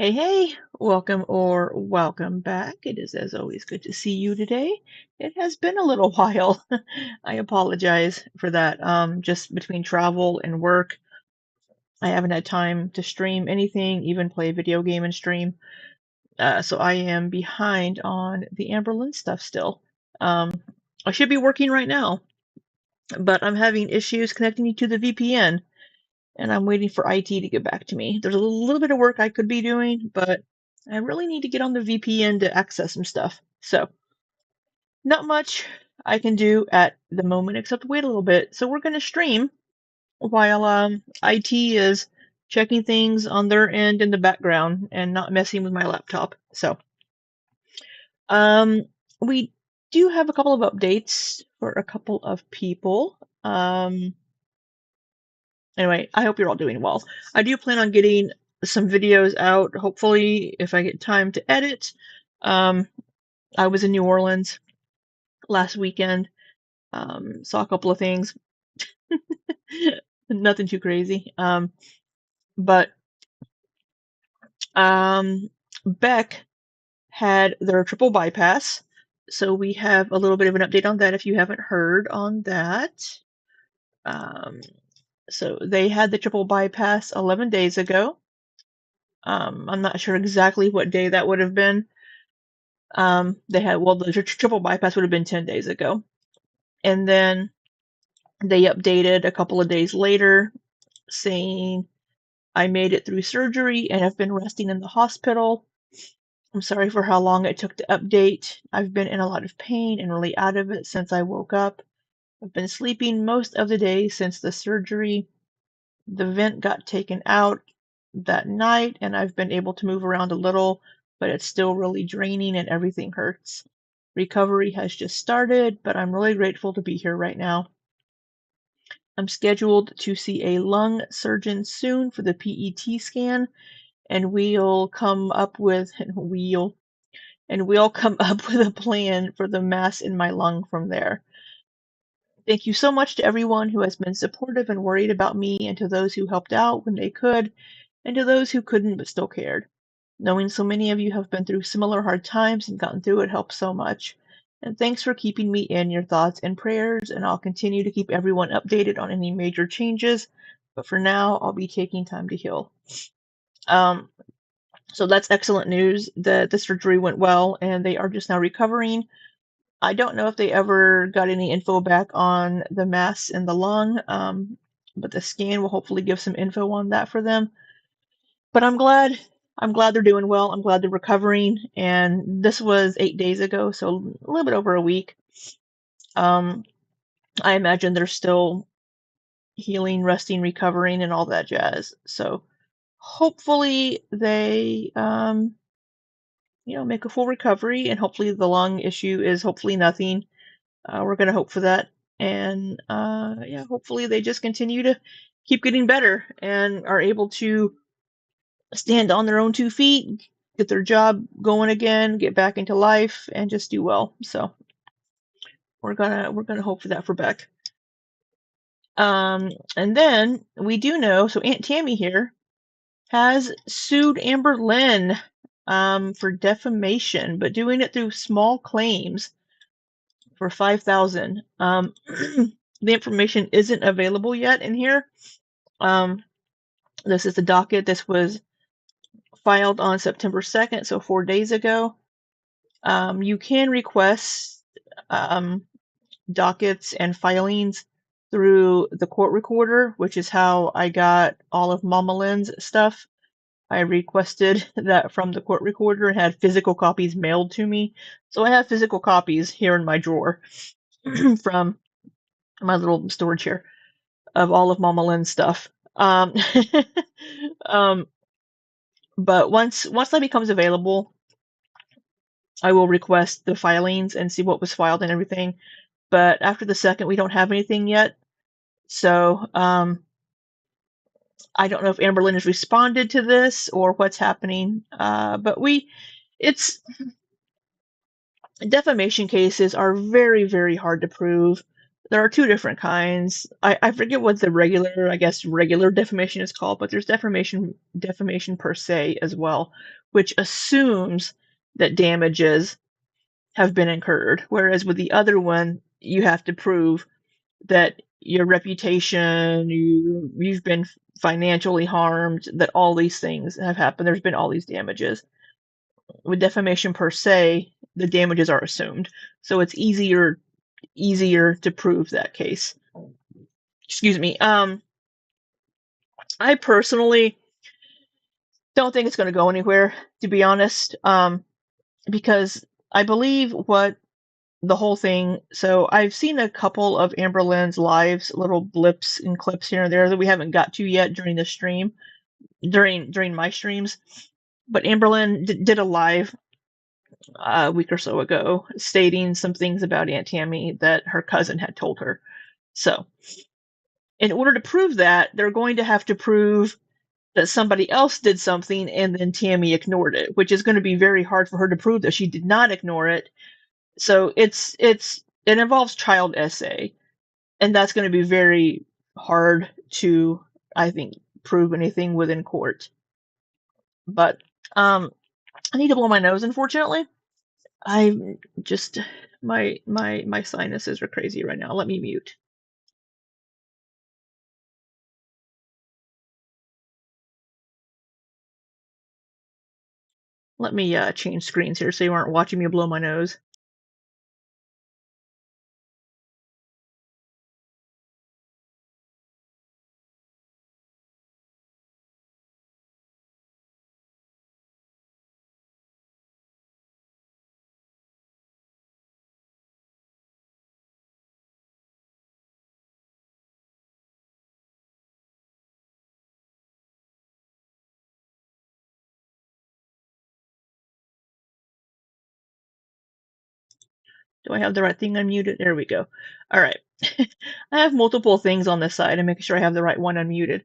Hey, hey, welcome or welcome back. It is, as always, good to see you today. It has been a little while. I apologize for that. Just between travel and work, I haven't had time to stream anything, even play a video game and stream. So I am behind on the Amberlynn stuff still. Um, I should be working right now, but I'm having issues connecting to the VPN, and I'm waiting for IT to get back to me. There's a little bit of work I could be doing, but I really need to get on the VPN to access some stuff. So, not much I can do at the moment except wait a little bit. So, we're going to stream while IT is checking things on their end in the background and not messing with my laptop. So, um, we do have a couple of updates for a couple of people. Anyway, I hope you're all doing well. I do plan on getting some videos out, hopefully, if I get time to edit. Um, I was in New Orleans last weekend, saw a couple of things, nothing too crazy. But Beck had their triple bypass, so we have a little bit of an update on that if you haven't heard on that. Um, so they had the triple bypass 11 days ago. I'm not sure exactly what day that would have been. They had, well, the triple bypass would have been 10 days ago. And then they updated a couple of days later saying, I made it through surgery and have been resting in the hospital. I'm sorry for how long it took to update. I've been in a lot of pain and really out of it since I woke up. I've been sleeping most of the day since the surgery. The vent got taken out that night and I've been able to move around a little, but it's still really draining and everything hurts. Recovery has just started, but I'm really grateful to be here right now. I'm scheduled to see a lung surgeon soon for the PET scan, and we'll come up with we'll come up with a plan for the mass in my lung from there. Thank you so much to everyone who has been supportive and worried about me, and to those who helped out when they could, and to those who couldn't but still cared. Knowing so many of you have been through similar hard times and gotten through it helps so much. And thanks for keeping me in your thoughts and prayers, and I'll continue to keep everyone updated on any major changes. But for now, I'll be taking time to heal. Um, so that's excellent news that the surgery went well and they are just now recovering. I don't know if they ever got any info back on the mass in the lung, but the scan will hopefully give some info on that for them. But I'm glad they're doing well. I'm glad they're recovering. And this was 8 days ago, so a little bit over a week. Um, I imagine they're still healing, resting, recovering, and all that jazz. So hopefully they, make a full recovery, and hopefully the lung issue is hopefully nothing. We're gonna hope for that, and yeah, hopefully they just continue to keep getting better and are able to stand on their own 2 feet, get their job going again, get back into life, and just do well. So we're gonna hope for that for Beck. And then we do know, so Aunt Tammy here has sued Amberlynn for defamation, but doing it through small claims for 5,000. The information isn't available yet in here. This is the docket. This was filed on September 2nd, so 4 days ago. You can request dockets and filings through the court recorder, which is how I got all of Mama Lynn's stuff. I requested that from the court recorder and had physical copies mailed to me. So I have physical copies here in my drawer from my little storage here of all of Mama Lynn's stuff. Um, but once that becomes available, I will request the filings and see what was filed and everything. But after the 2nd, we don't have anything yet. So I don't know if Amberlynn has responded to this or what's happening. But it's defamation cases are very, very hard to prove. There are two different kinds. I forget what the regular, I guess, regular defamation is called, but there's defamation per se as well, which assumes that damages have been incurred. Whereas with the other one, you have to prove that your reputation, you've been financially harmed, that all these things have happened. There's been all these damages. With defamation per se, the damages are assumed, so it's easier to prove that case. Excuse me. I personally don't think it's going to go anywhere, to be honest. Because I believe what the whole thing. So I've seen a couple of Amberlynn's lives, little blips and clips here and there that we haven't got to yet during the stream, during my streams. But Amberlynn did a live a week or so ago, stating some things about Aunt Tammy that her cousin had told her. So, in order to prove that, they're going to have to prove that somebody else did something and then Tammy ignored it, which is going to be very hard for her to prove that she did not ignore it. So it involves child essay, and that's going to be very hard to, I think, prove anything within court. But I need to blow my nose, unfortunately. I just my sinuses are crazy right now. Let me mute. Let me change screens here so you aren't watching me blow my nose. Do I have the right thing unmuted? There we go. All right. I have multiple things on this side. I'm making sure I have the right one unmuted.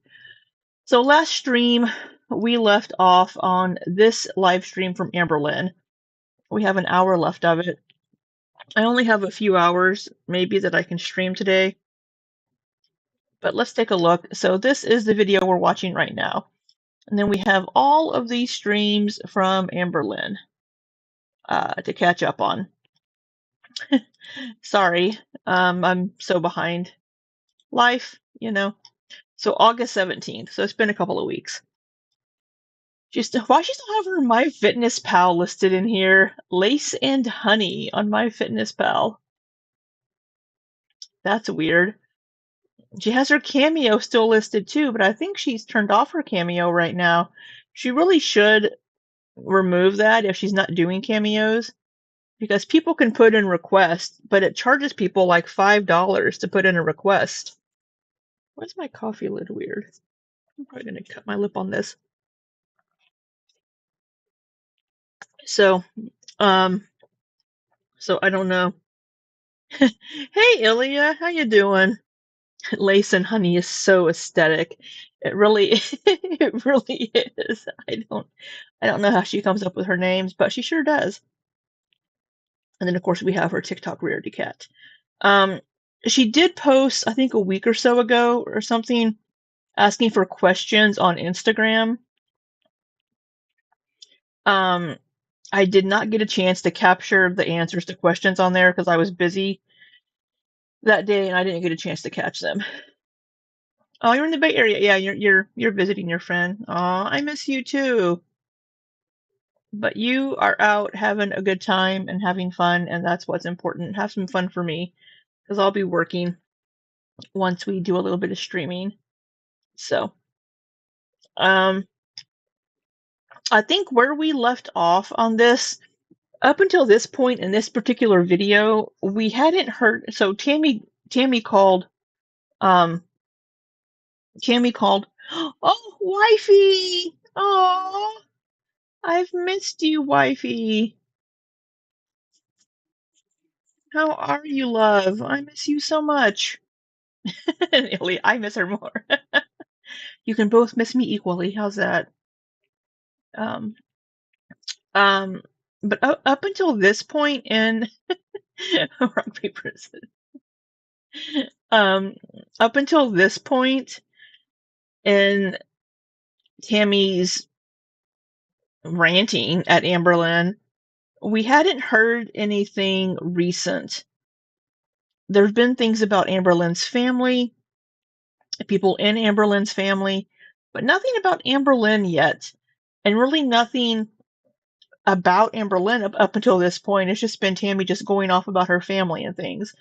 So last stream, we left off on this live stream from Amberlynn. We have an hour left of it. I only have a few hours, maybe, that I can stream today. But let's take a look. So this is the video we're watching right now. And then we have all of these streams from Amberlynn to catch up on. Sorry, I'm so behind. Life, you know. So August 17th. So it's been a couple of weeks. Why she still have her MyFitnessPal listed in here? Lace and honey on MyFitnessPal. That's weird. She has her Cameo still listed too, but I think she's turned off her Cameo right now. She really should remove that if she's not doing cameos, because people can put in requests, but it charges people like $5 to put in a request. Why's my coffee lid weird? I'm probably gonna cut my lip on this. So, so I don't know. Hey, Ilya, how you doing? Lace and honey is so aesthetic. It really, it really is. I don't know how she comes up with her names, but she sure does. And then, of course, we have her TikTok rarity cat. She did post, I think, a week or so ago or something, asking for questions on Instagram. I did not get a chance to capture the answers to questions on there because I was busy that day and I didn't get a chance to catch them. Oh, you're in the Bay Area. Yeah, you're visiting your friend. Aw, I miss you too. But you are out having a good time and having fun, and that's what's important. Have some fun for me, because I'll be working once we do a little bit of streaming. So, I think where we left off on this, up until this point in this particular video, we hadn't heard. So Tammy called. Tammy called. Oh, wifey! Oh, I've missed you, wifey. How are you, love? I miss you so much. I miss her more. You can both miss me equally. How's that? Um, um, but up until this point in rock paper scissors. Um, Up until this point in Tammy's ranting at Amberlynn, we hadn't heard anything recent. There have been things about Amberlynn's family, people in Amberlynn's family, but nothing about Amberlynn yet. And really nothing about Amberlynn up until this point. It's just been Tammy just going off about her family and things.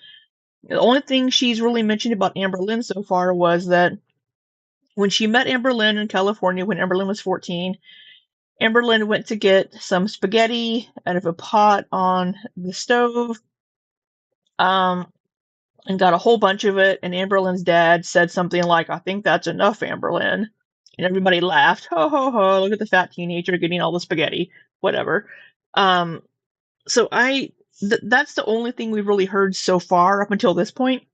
The only thing she's really mentioned about Amberlynn so far was that when she met Amberlynn in California when Amberlynn was 14, Amberlynn went to get some spaghetti out of a pot on the stove, um, and got a whole bunch of it. And Amberlynn's dad said something like, "I think that's enough, Amberlynn." And everybody laughed. Ho, ho, ho. Look at the fat teenager getting all the spaghetti. Whatever. Um, so that's the only thing we've really heard so far up until this point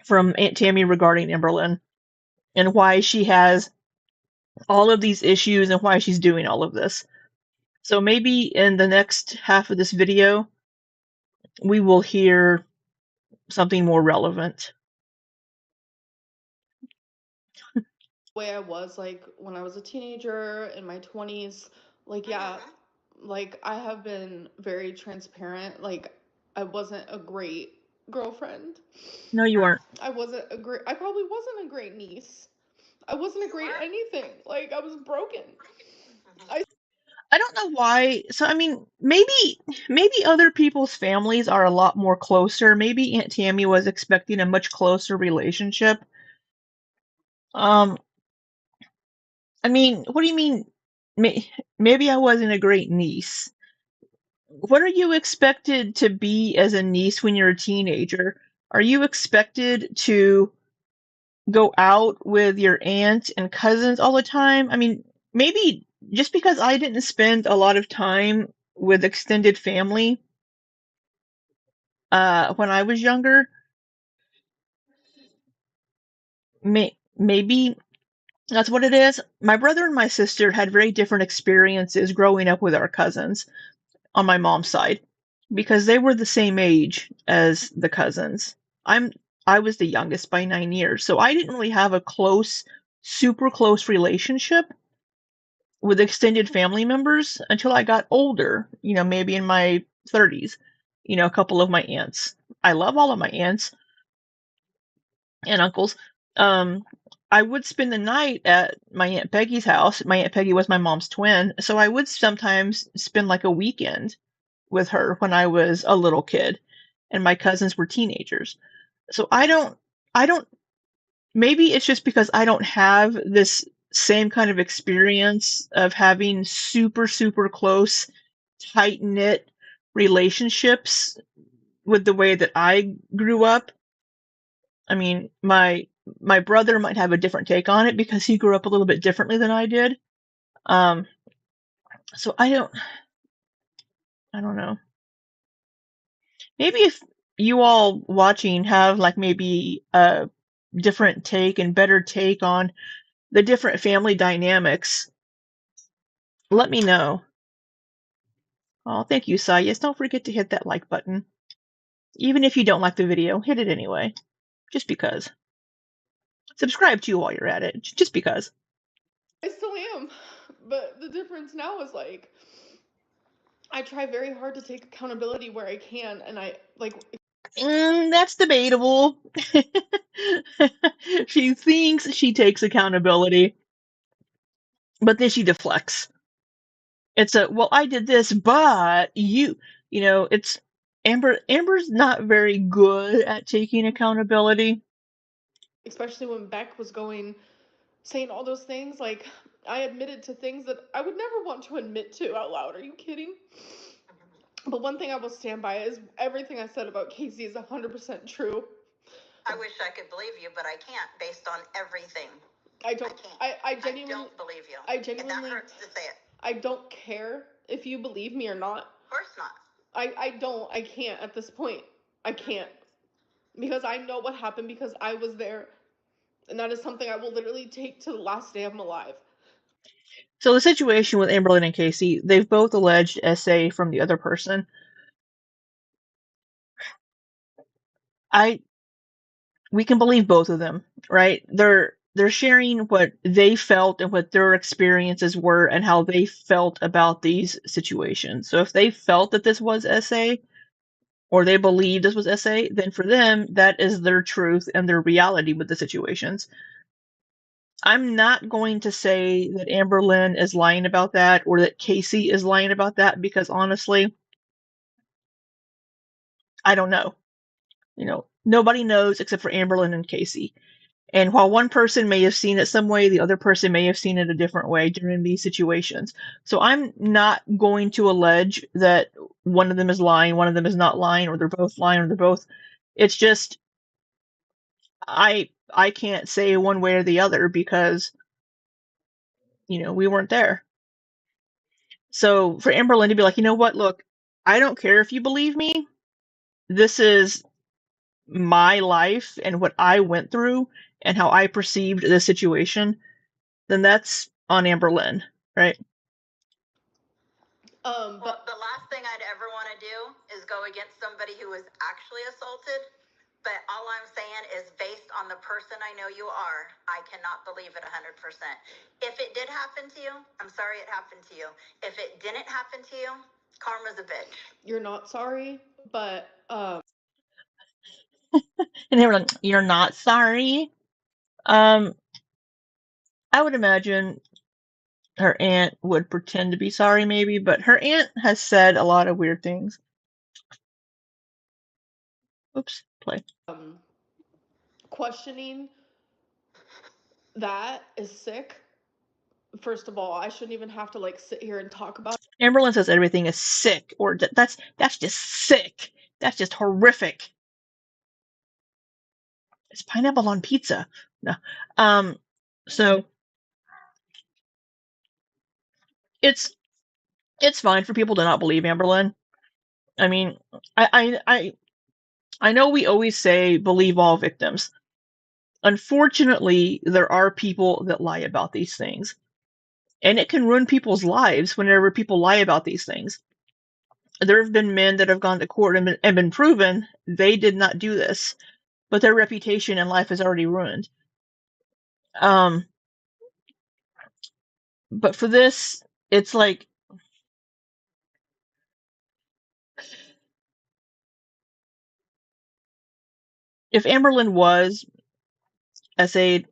from Aunt Tammy regarding Amberlynn and why she has all of these issues and why she's doing all of this. So maybe in the next half of this video, we will hear something more relevant. Way I was like when I was a teenager in my 20s. Like, yeah, like I have been very transparent. Like, I wasn't a great girlfriend. No, you weren't. I probably wasn't a great niece. I wasn't a great anything. Like, I was broken. I don't know why. So I mean, maybe other people's families are a lot more closer. Maybe Aunt Tammy was expecting a much closer relationship. Um, I mean, what do you mean? Maybe I wasn't a great niece. What are you expected to be as a niece when you're a teenager? Are you expected to go out with your aunt and cousins all the time? I mean, maybe just because I didn't spend a lot of time with extended family when I was younger, maybe that's what it is. My brother and my sister had very different experiences growing up with our cousins on my mom's side because they were the same age as the cousins. I'm I was the youngest by 9 years, so I didn't really have a super close relationship with extended family members until I got older, maybe in my 30s. A couple of my aunts. I love all of my aunts and uncles. Um, I would spend the night at my Aunt Peggy's house. My Aunt Peggy was my mom's twin, so I would sometimes spend like a weekend with her when I was a little kid, and my cousins were teenagers. So I don't, maybe it's just because I don't have this same kind of experience of having super, super close, tight knit relationships with the way that I grew up. I mean, my brother might have a different take on it because he grew up a little bit differently than I did. Um, so I don't know. Maybe if you all watching have like maybe a different take and better take on the different family dynamics, let me know. Oh, thank you, Sayas. Don't forget to hit that like button. Even if you don't like the video, hit it anyway. Just because. Subscribe too while you're at it. Just because. I still am. But the difference now is like I try very hard to take accountability where I can, and I like That's debatable. She thinks she takes accountability, but then she deflects. It's well, I did this, but it's Amber's not very good at taking accountability. especially when Beck was going saying all those things, like I admitted to things that I would never want to admit to out loud. Are you kidding? But one thing I will stand by is everything I said about Casey is 100% true. I wish I could believe you, but I can't based on everything. I don't. I genuinely. I don't believe you. I genuinely. And that hurts to say it. I don't care if you believe me or not. Of course not. I don't. I can't at this point. I can't. Because I know what happened because I was there. And that is something I will literally take to the last day I'm alive. So the situation with Amberlynn and Casey, they've both alleged SA from the other person. we can believe both of them, right? They're sharing what they felt and what their experiences were and how they felt about these situations. So if they felt that this was SA or they believed this was SA, then for them that is their truth and their reality with the situations. I'm not going to say that Amberlynn is lying about that or that Casey is lying about that because honestly, I don't know. Nobody knows except for Amberlynn and Casey. And while one person may have seen it some way, the other person may have seen it a different way during these situations. So I'm not going to allege that one of them is lying, one of them is not lying, or they're both lying, or they're both. It's just I can't say one way or the other because we weren't there. So for Amberlynn to be like, you know what, look, I don't care if you believe me. This is my life and what I went through and how I perceived the situation, then that's on Amberlynn, right? Well, the last thing I'd ever want to do is go against somebody who was actually assaulted. But all I'm saying is, based on the person I know you are, I cannot believe it 100%. If it did happen to you, I'm sorry it happened to you. If it didn't happen to you, karma's a bitch. You're not sorry, but And they were like, "You're not sorry." I would imagine her aunt would pretend to be sorry, maybe, but her aunt has said a lot of weird things. Oops, play. questioning that is sick. First of all, I shouldn't even have to sit here and talk about Amberlynn says everything is sick, or that's just sick. That's just horrific. It's pineapple on pizza. No. So it's fine for people to not believe Amberlynn. I mean, I know we always say believe all victims. Unfortunately, there are people that lie about these things. And it can ruin people's lives whenever people lie about these things. There have been men that have gone to court and been proven they did not do this, but their reputation and life is already ruined. But for this, it's like if Amberlynn was essayed,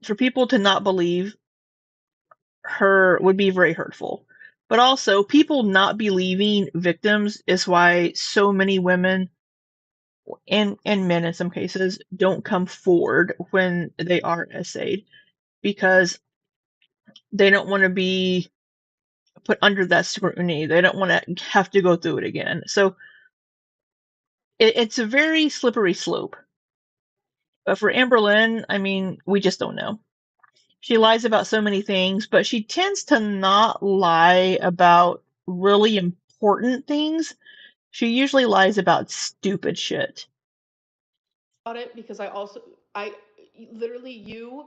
for people to not believe her would be very hurtful. But also, people not believing victims is why so many women and men in some cases don't come forward when they are essayed because they don't want to be put under that scrutiny. They don't want to have to go through it again. So it's a very slippery slope. But for Amberlynn, I mean, we just don't know. She lies about so many things, but she tends to not lie about really important things. She usually lies about stupid shit. it because I literally, you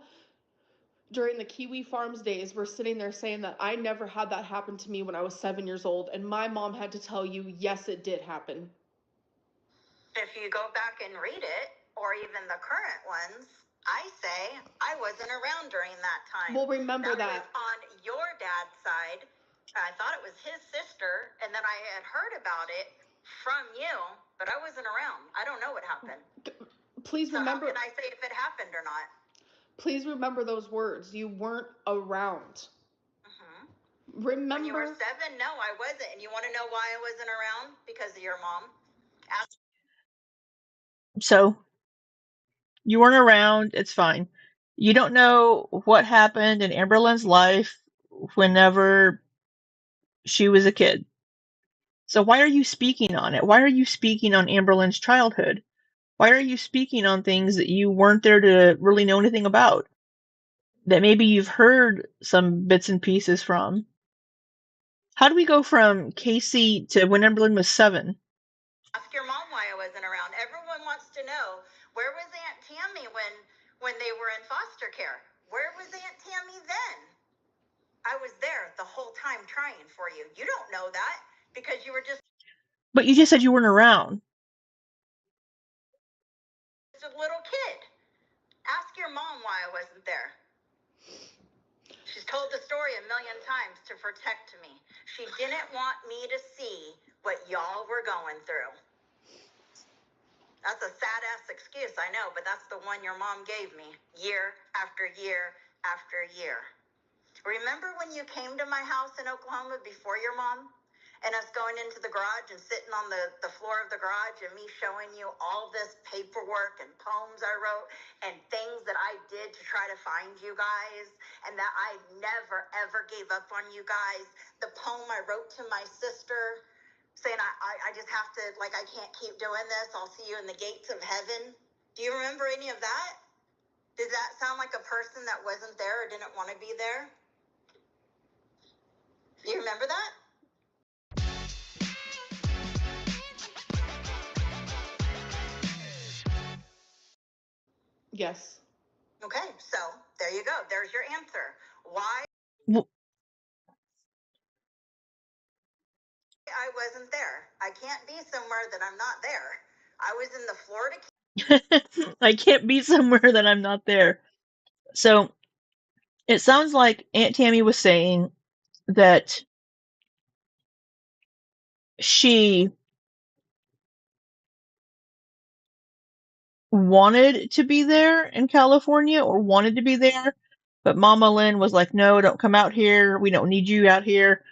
during the Kiwi Farms days were sitting there saying that I never had that happen to me when I was 7 years old, and my mom had to tell you, yes, it did happen. If you go back and read it, or even the current ones, I say I wasn't around during that time. Well, remember that was on your dad's side. I thought it was his sister, and then I had heard about it from you, but I wasn't around. I don't know what happened. Please So remember. how can I say if it happened or not? Please remember those words. You weren't around. Remember. When you were 7? No, I wasn't. And you want to know why I wasn't around? Because of your mom. So you weren't around, it's fine. You don't know what happened in Amberlynn's life whenever she was a kid. So why are you speaking on it? Why are you speaking on Amberlynn's childhood? Why are you speaking on things that you weren't there to really know anything about? That maybe you've heard some bits and pieces from. How do we go from Casey to when Amberlynn was 7? Ask your mom why I wasn't around. Everyone wants to know, where was Aunt Tammy when they were in foster care? Where was Aunt Tammy then? I was there the whole time trying for you. You don't know that because you were just... But you just said you weren't around. why I wasn't there. She's told the story a million times to protect me. She didn't want me to see what y'all were going through. That's a sad-ass excuse, I know, but that's the one your mom gave me year after year after year. Remember when you came to my house in Oklahoma before your mom? And us going into the garage and sitting on the floor of the garage and me showing you all this paperwork and poems I wrote and things that I did to try to find you guys, and that I never, ever gave up on you guys. The poem I wrote to my sister saying I just have to, like, I can't keep doing this. I'll see you in the gates of heaven. Do you remember any of that? Does that sound like a person that wasn't there or didn't want to be there? Do you remember that? Yes. Okay, so there you go. There's your answer. Why Well, I wasn't there. I can't be somewhere that I'm not there. I was in the Florida. I can't be somewhere that I'm not there. So it sounds like Aunt Tammy was saying that she wanted to be there in California or wanted to be there, but Mama Lynn was like, no, don't come out here. We don't need you out here.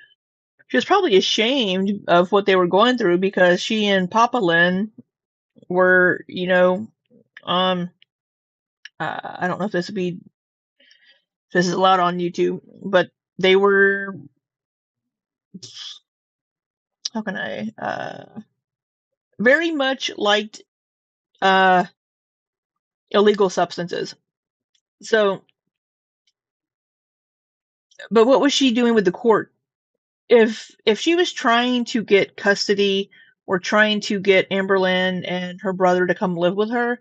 She was probably ashamed of what they were going through because she and Papa Lynn were, I don't know if this is allowed on YouTube, but they were, how can very much liked uh, illegal substances. So, but what was she doing with the court? If she was trying to get custody or trying to get Amberlynn and her brother to come live with her,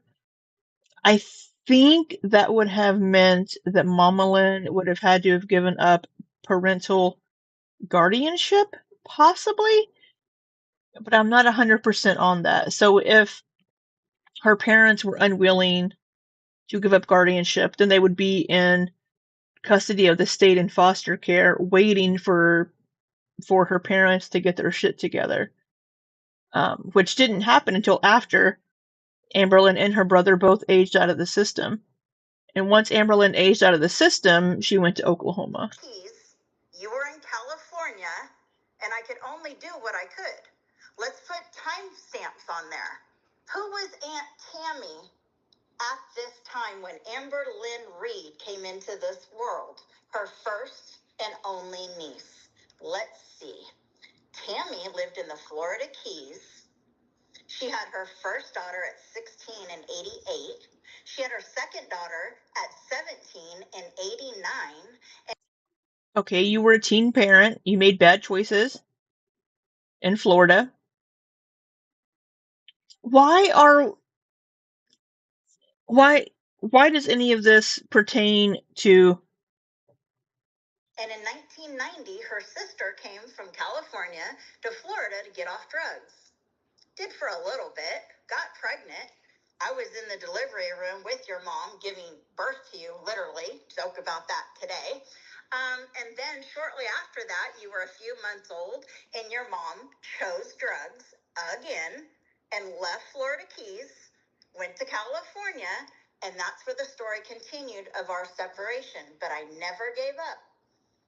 I think that would have meant that Mama Lynn would have had to have given up parental guardianship, possibly, but I'm not 100% on that. So if her parents were unwilling to give up guardianship, then they would be in custody of the state in foster care, waiting for her parents to get their shit together, which didn't happen until after Amberlynn and her brother both aged out of the system. And once Amberlynn aged out of the system, she went to Oklahoma. You were in California, and I could only do what I could. Let's put timestamps on there. Who was Aunt Tammy at this time when Amberlynn Reed came into this world? Her first and only niece. Let's see. Tammy lived in the Florida Keys. She had her first daughter at 16 in 88. She had her second daughter at 17 in 89. Okay, you were a teen parent. You made bad choices in Florida. Why does any of this pertain to? And in 1990, her sister came from California to Florida to get off drugs. Did for a little bit, got pregnant. I was in the delivery room with your mom giving birth to you, literally. Joke about that today. And then shortly after that, you were a few months old, and your mom chose drugs again and left Florida Keys, went to California, and that's where the story continued of our separation. But I never gave up.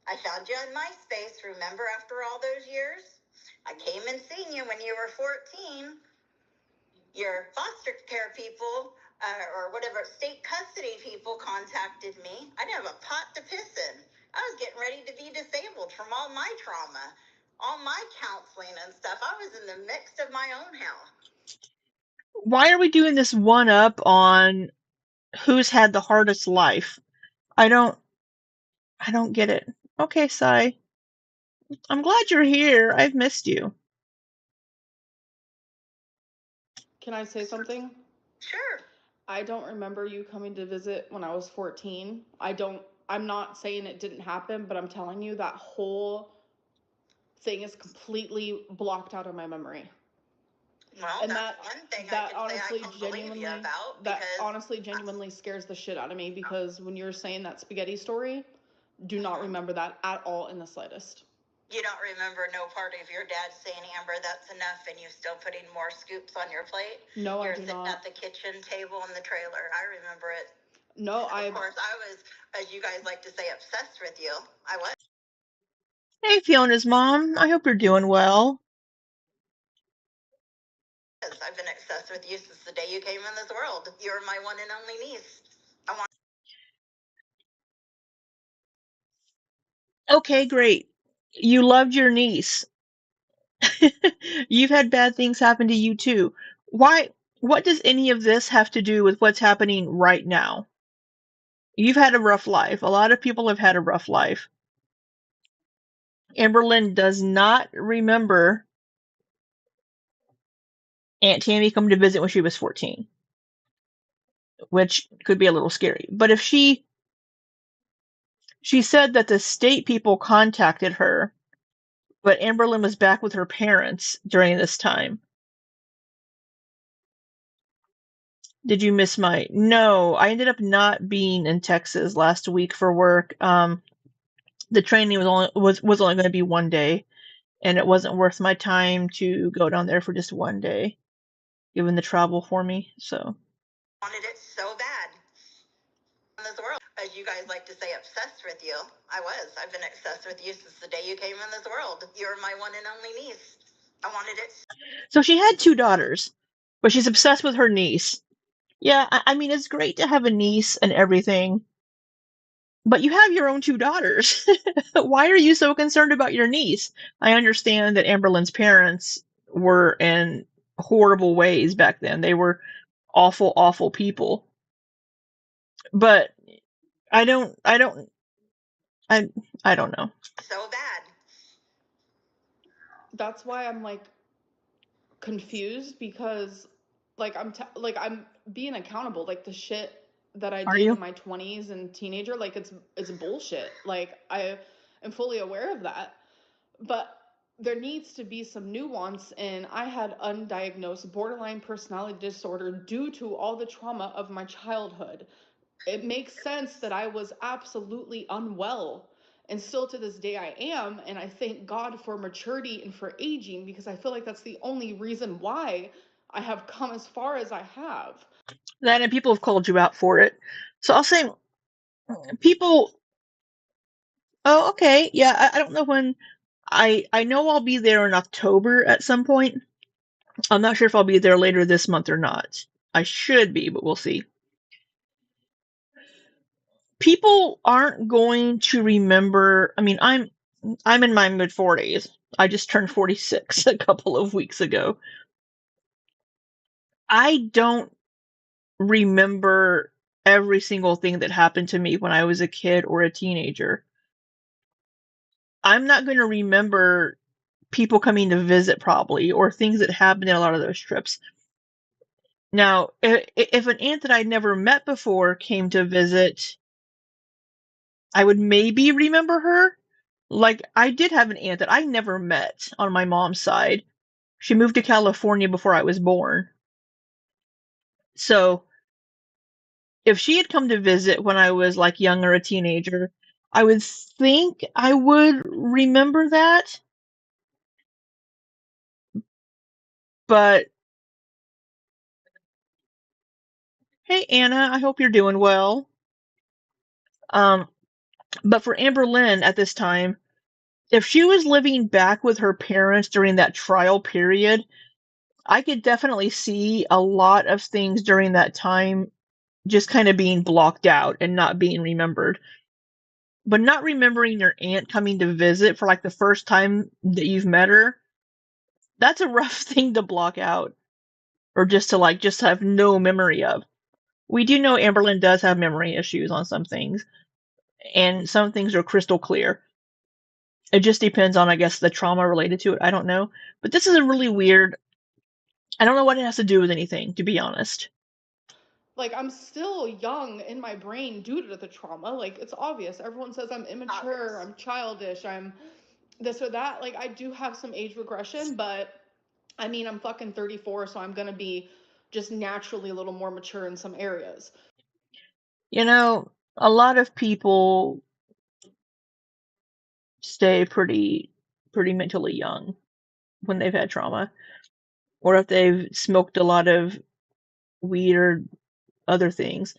I found you on MySpace, remember, after all those years? I came and seen you when you were 14. Your foster care people, or whatever, state custody people contacted me. I didn't have a pot to piss in. I was getting ready to be disabled from all my trauma, all my counseling and stuff. I was in the midst of my own hell. Why are we doing this one up on who's had the hardest life? I don't get it. Okay, Sai. I'm glad you're here. I've missed you. Can I say something? Sure. I don't remember you coming to visit when I was 14. I'm not saying it didn't happen, but I'm telling you that whole thing is completely blocked out of my memory. Well, and that's one thing that I honestly genuinely scares the shit out of me, because when you're saying that spaghetti story, do not remember that at all in the slightest. You don't remember no part of your dad saying, Amber, that's enough, and you still putting more scoops on your plate? No, You're I do sitting not. at the kitchen table in the trailer. I remember it. No, Of course, I was, as you guys like to say, obsessed with you. I was. Hey, Fiona's mom. I hope you're doing well. I've been obsessed with you since the day you came in this world. You're my one and only niece. Okay, great. You loved your niece. You've had bad things happen to you too. Why? What does any of this have to do with what's happening right now? You've had a rough life. A lot of people have had a rough life. Amberlynn does not remember Aunt Tammy come to visit when she was 14, which could be a little scary. But if she said that the state people contacted her, but Amberlynn was back with her parents during this time. Did you miss my? No, I ended up not being in Texas last week for work. The training was only going to be one day, and it wasn't worth my time to go down there for just one day, given the travel for me. So wanted it so bad in this world. As you guys like to say, obsessed with you. I was. I've been obsessed with you since the day you came in this world. You're my one and only niece. I wanted it. So she had 2 daughters, but she's obsessed with her niece. Yeah, I mean, it's great to have a niece and everything, but you have your own 2 daughters. Why are you so concerned about your niece? I understand that Amberlynn's parents were in horrible ways back then. They were awful, awful people. But I don't I don't I don't know. So bad. That's why I'm like confused, because like I'm being accountable. Like the shit that I did in my 20s and teenager, like it's bullshit. Like I am fully aware of that, but there needs to be some nuance. And I had undiagnosed borderline personality disorder due to all the trauma of my childhood. It makes sense that I was absolutely unwell, and still to this day I am. And I thank God for maturity and for aging, because I feel like that's the only reason why I have come as far as I have. That, and people have called you out for it. So I'll say people. Oh, okay. Yeah, I don't know when. I know I'll be there in October at some point. I'm not sure if I'll be there later this month or not. I should be, but we'll see. People aren't going to remember. I mean, I'm in my mid 40s. I just turned 46 a couple of weeks ago. I don't remember every single thing that happened to me when I was a kid or a teenager. I'm not going to remember people coming to visit probably, or things that happened in a lot of those trips. Now, if an aunt that I'd never met before came to visit, I would maybe remember her. Like, I did have an aunt that I never met on my mom's side. She moved to California before I was born. So, if she had come to visit when I was like young or a teenager, I would think I would remember that. But hey, Anna, I hope you're doing well. Um, but for Amberlynn at this time, if she was living back with her parents during that trial period, I could definitely see a lot of things during that time just kind of being blocked out and not being remembered. But not remembering your aunt coming to visit for like the first time that you've met her, that's a rough thing to block out, or just have no memory of. We do know Amberlynn does have memory issues on some things, and some things are crystal clear. It just depends on, I guess, the trauma related to it. I don't know. But this is a really weird. I don't know what it has to do with anything, to be honest. Like, I'm still young in my brain due to the trauma. Like, it's obvious. Everyone says I'm immature, I'm childish, I'm this or that. Like, I do have some age regression, but I mean, I'm fucking 34, so I'm gonna be just naturally a little more mature in some areas. You know, a lot of people stay pretty mentally young when they've had trauma, or if they've smoked a lot of weed or other things,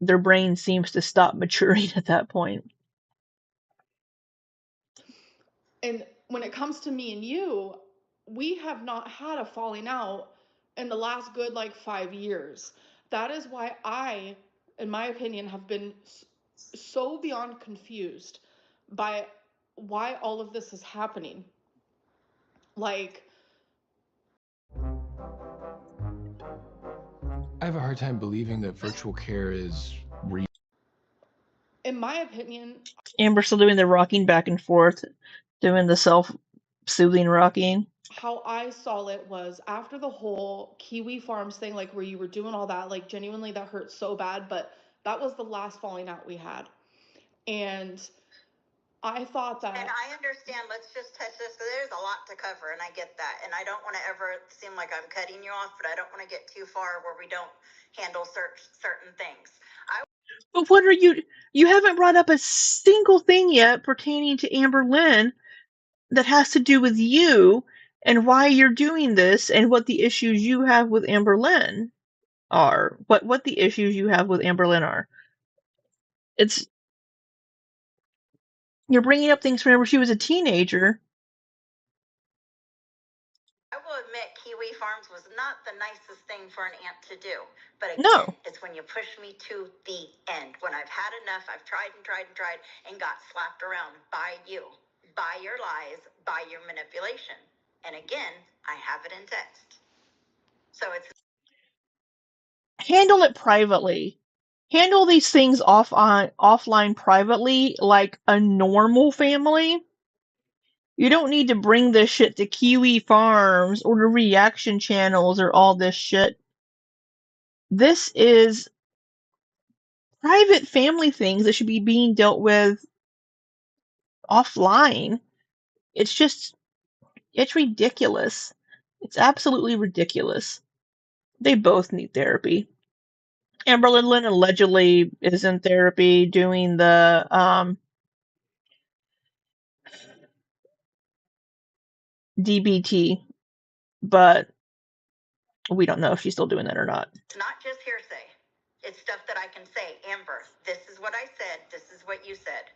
their brain seems to stop maturing at that point. And when it comes to me and you, we have not had a falling out in the last good like 5 years. That is why I, in my opinion, have been so beyond confused by why all of this is happening. Like, I have a hard time believing that virtual care is real. in my opinion, Amber's still doing the rocking back and forth, doing the self-soothing rocking. how I saw it was after the whole Kiwi Farms thing, like where you were doing all that, like genuinely that hurt so bad, but that was the last falling out we had. And I thought that. And I understand, let's just touch this, because there's a lot to cover, and I get that. And I don't want to ever seem like I'm cutting you off, but I don't want to get too far where we don't handle certain things. But what are you haven't brought up a single thing yet pertaining to Amberlynn that has to do with you and why you're doing this and what the issues you have with Amberlynn are. What the issues you have with Amberlynn are. It's you're bringing up things from whenever she was a teenager. I will admit, Kiwi Farms was not the nicest thing for an aunt to do. But again, No. it's when you push me to the end. When I've had enough, I've tried and tried and tried and got slapped around by you, by your lies, by your manipulation. And again, I have it in text. So it's Handle it privately. Handle these things offline privately like a normal family. You don't need to bring this shit to Kiwi Farms or to reaction channels or all this shit. This is private family things that should be being dealt with offline. It's ridiculous. It's absolutely ridiculous. They both need therapy. Amberlynn allegedly is in therapy doing the DBT, but we don't know if she's still doing that or not. It's not just hearsay. It's stuff that I can say. Amber, this is what I said. This is what you said.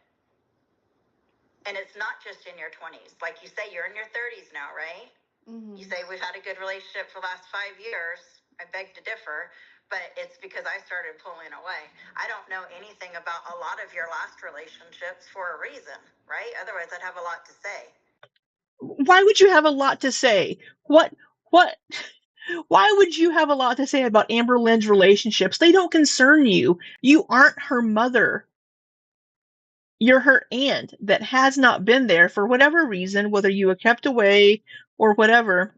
And it's not just in your 20s. Like you say, you're in your 30s now, right? Mm-hmm. You say we've had a good relationship for the last 5 years. I beg to differ, but it's because I started pulling away. I don't know anything about a lot of your last relationships for a reason, right? Otherwise, I'd have a lot to say. Why would you have a lot to say? What? Why would you have a lot to say about Amberlynn's relationships? They don't concern you. You aren't her mother. You're her aunt that has not been there for whatever reason, whether you were kept away or whatever.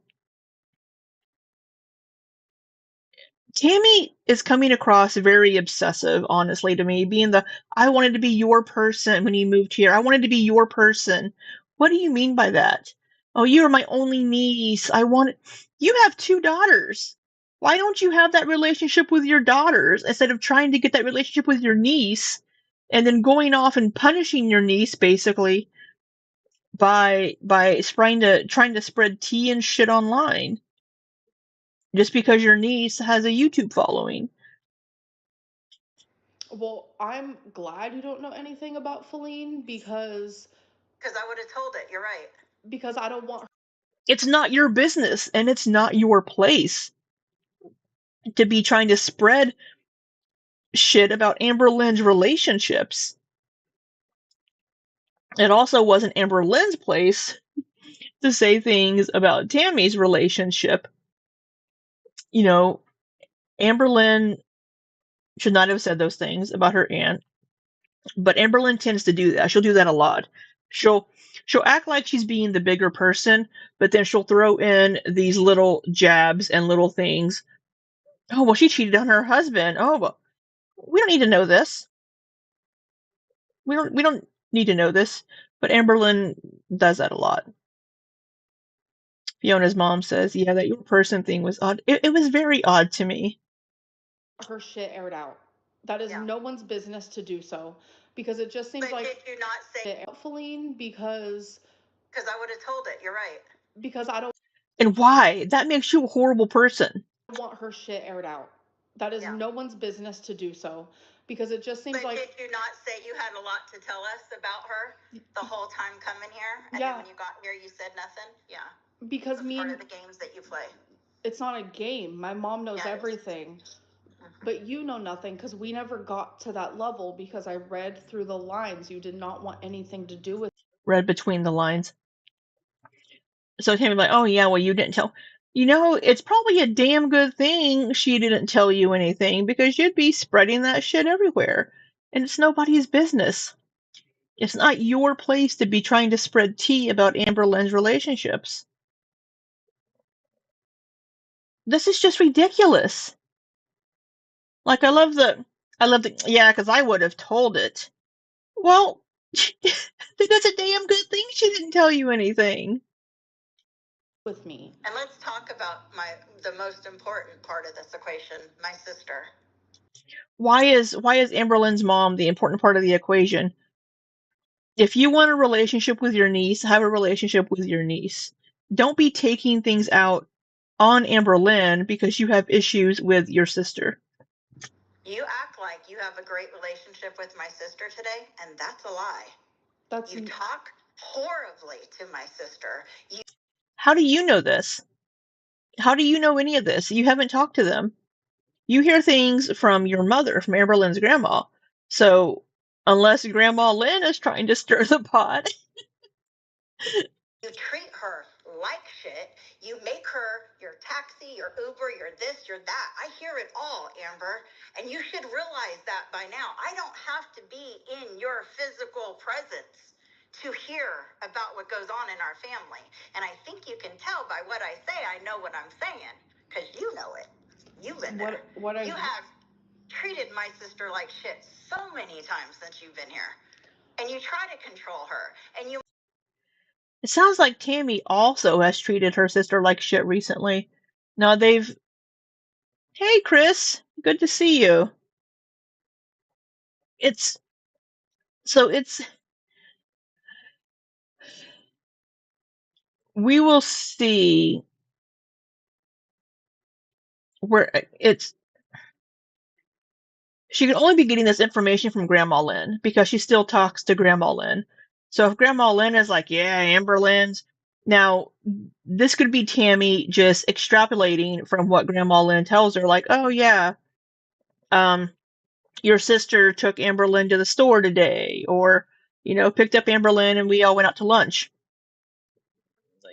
Tammy is coming across very obsessive, honestly, to me, being I wanted to be your person when you moved here. I wanted to be your person. What do you mean by that? Oh, you are my only niece. You have 2 daughters. Why don't you have that relationship with your daughters instead of trying to get that relationship with your niece and then going off and punishing your niece, basically, by trying to spread tea and shit online just because your niece has a YouTube following. Well, I'm glad you don't know anything about Feline because I would have told it. You're right. Because I don't want her. It's not your business and it's not your place to be trying to spread shit about Amberlynn's relationships. It also wasn't Amberlynn's place to say things about Tammy's relationship. You know, Amberlynn should not have said those things about her aunt, but Amberlynn tends to do that. She'll do that a lot. She'll act like she's being the bigger person, but then she'll throw in these little jabs and little things. Oh, well, she cheated on her husband. Oh, well, we don't need to know this. We don't need to know this, but Amberlynn does that a lot. Fiona's mom says, yeah, that your person thing was odd. It was very odd to me. Her shit aired out. That is Yeah. no one's business to do so, because it just seems But like did you not say? Feline, because I would have told it. You're right. I don't And why? That makes you a horrible person. want her shit aired out. That is Yeah. no one's business to do so, because it just seems But like. did you not say you had a lot to tell us about her the whole time coming here? And Yeah. then when you got here, you said nothing? Yeah. Because That's part of the games that you play. It's not a game. My mom knows everything. But you know nothing, because we never got to that level, because I read through the lines. You did not want anything to do with. Read between the lines. So Tammy's like, oh yeah, well you didn't tell. You know, it's probably a damn good thing she didn't tell you anything, because you'd be spreading that shit everywhere. And it's nobody's business. It's not your place to be trying to spread tea about Amberlynn's relationships. This is just ridiculous. Like, yeah, because I would have told it. Well, that's a damn good thing she didn't tell you anything. With me. And let's talk about the most important part of this equation, my sister. Why is Amberlynn's mom the important part of the equation? If you want a relationship with your niece, have a relationship with your niece. Don't be taking things out on Amberlynn because you have issues with your sister. You act like you have a great relationship with my sister today, and that's a lie. You talk horribly to my sister. How do you know this? How do you know any of this? You haven't talked to them. You hear things from your mother, from Amberlynn's grandma. So, unless Grandma Lynn is trying to stir the pot. You treat her like shit. You make her your taxi, your Uber, your this, your that. I hear it all, Amber. And you should realize that by now. I don't have to be in your physical presence to hear about what goes on in our family. And I think you can tell by what I say, I know what I'm saying, because you know it. You've been there. You have treated my sister like shit so many times since you've been here. And you try to control her. And you. It sounds like Tammy also has treated her sister like shit recently. Now they've... Hey, Chris. Good to see you. We will see where it's... She can only be getting this information from Grandma Lynn because she still talks to Grandma Lynn. So if Grandma Lynn is like, yeah, Amberlynn's... Now, this could be Tammy just extrapolating from what Grandma Lynn tells her, like, oh yeah, your sister took Amberlynn to the store today, or, picked up Amberlynn and we all went out to lunch.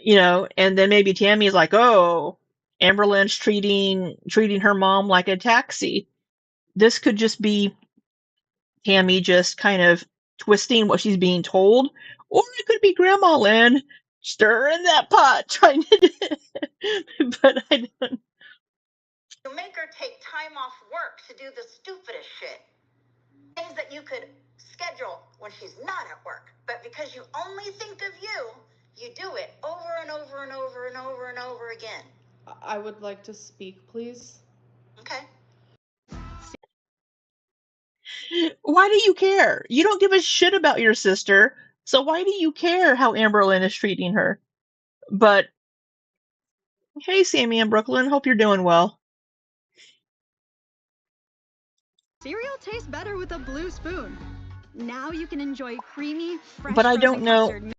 And then maybe Tammy is like, oh, Amberlynn's treating her mom like a taxi. This could just be Tammy just kind of twisting what she's being told, or it could be Grandma Lynn stirring that pot, trying to. But I don't. You make her take time off work to do the stupidest shit. Things that you could schedule when she's not at work. But because you only think of you, you do it over and over and over and over and over again. I would like to speak, please. Okay. Why do you care? You don't give a shit about your sister, so why do you care how Amberlynn is treating her? But hey, Sammy in Brooklyn, hope you're doing well. Cereal tastes better with a blue spoon. Now you can enjoy creamy, fresh but I don't know. custard.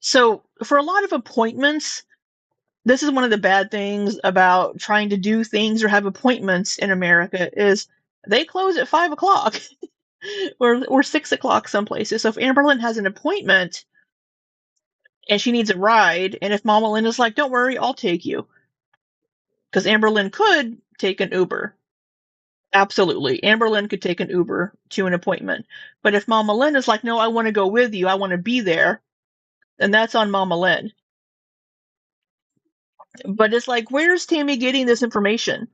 So for a lot of appointments, this is one of the bad things about trying to do things or have appointments in America is they close at 5 o'clock or 6 o'clock some places. So if Amberlynn has an appointment and she needs a ride, and if Mama Lynn is like, don't worry, I'll take you. Because Amberlynn could take an Uber. Absolutely. Amberlynn could take an Uber to an appointment. But if Mama Lynn is like, no, I want to go with you, I want to be there, then that's on Mama Lynn. But it's like, where's Tammy getting this information?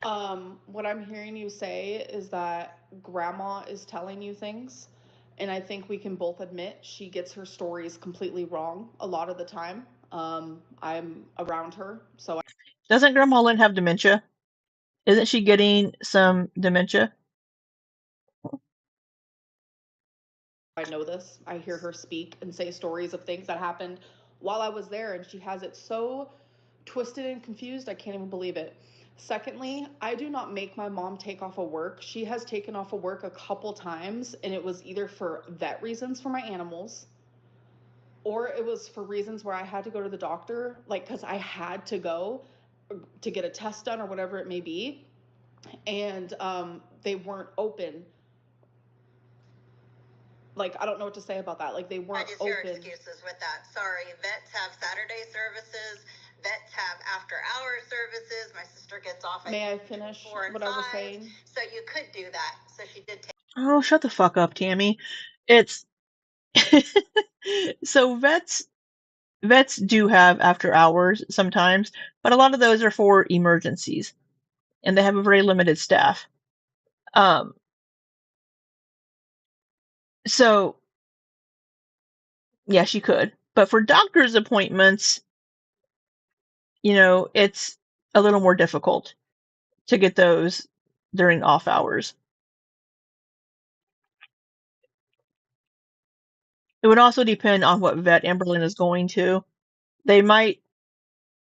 What I'm hearing you say is that Grandma is telling you things, and I think we can both admit she gets her stories completely wrong a lot of the time. I'm around her, so Doesn't Grandma Lynn have dementia? Isn't she getting some dementia? I know this. I hear her speak and say stories of things that happened while I was there, and she has it so twisted and confused, I can't even believe it. Secondly, I do not make my mom take off of work. She has taken off of work a couple times, and it was either for vet reasons for my animals, or it was for reasons where I had to go to the doctor, like because I had to go to get a test done or whatever it may be, and they weren't open. Like, I don't know what to say about that. Like, they I weren't just hear open. excuses with that. Sorry, vets have Saturday services. Vets have after-hours services. My sister gets off at May I finish 4 and what 5, I was saying? so you could do that. So she did take. Oh, shut the fuck up, Tammy. It's so vets do have after hours sometimes, but a lot of those are for emergencies, and they have a very limited staff. So yeah, she could, but for doctor's appointments, it's a little more difficult to get those during off hours. It would also depend on what vet Amberlynn is going to. They might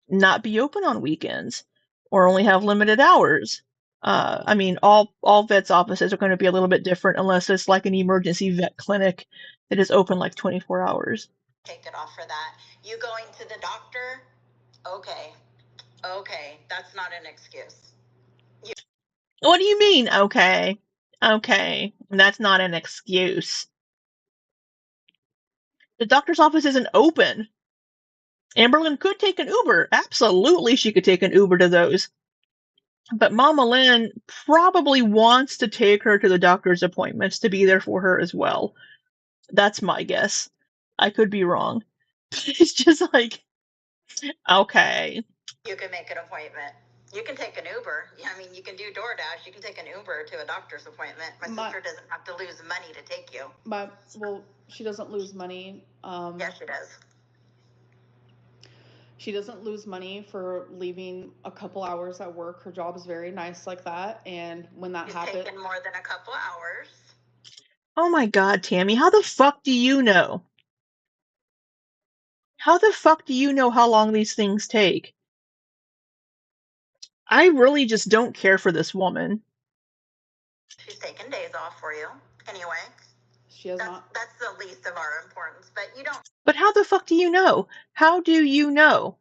not be open on weekends or only have limited hours. I mean, all vets' offices are going to be a little bit different unless it's like an emergency vet clinic that is open like 24 hours. Take it off for that. You going to the doctor? Okay, that's not an excuse. What do you mean? Okay, that's not an excuse. The doctor's office isn't open. Amberlynn could take an Uber. Absolutely, she could take an Uber to those. But Mama Lynn probably wants to take her to the doctor's appointments to be there for her as well. That's my guess. I could be wrong. It's just like, okay. You can make an appointment. You can take an Uber. I mean, you can do DoorDash. You can take an Uber to a doctor's appointment. My sister doesn't have to lose money to take you. Well, she doesn't lose money. Yes, she does. She doesn't lose money for leaving a couple hours at work. Her job is very nice like that, and when that happens, taken more than a couple hours. Oh my god, Tammy, how the fuck do you know? How the fuck do you know how long these things take? I really just don't care for this woman. She's taking days off for you. Anyway. She has not. That's the least of our importance, but you don't. But how the fuck do you know? How do you know?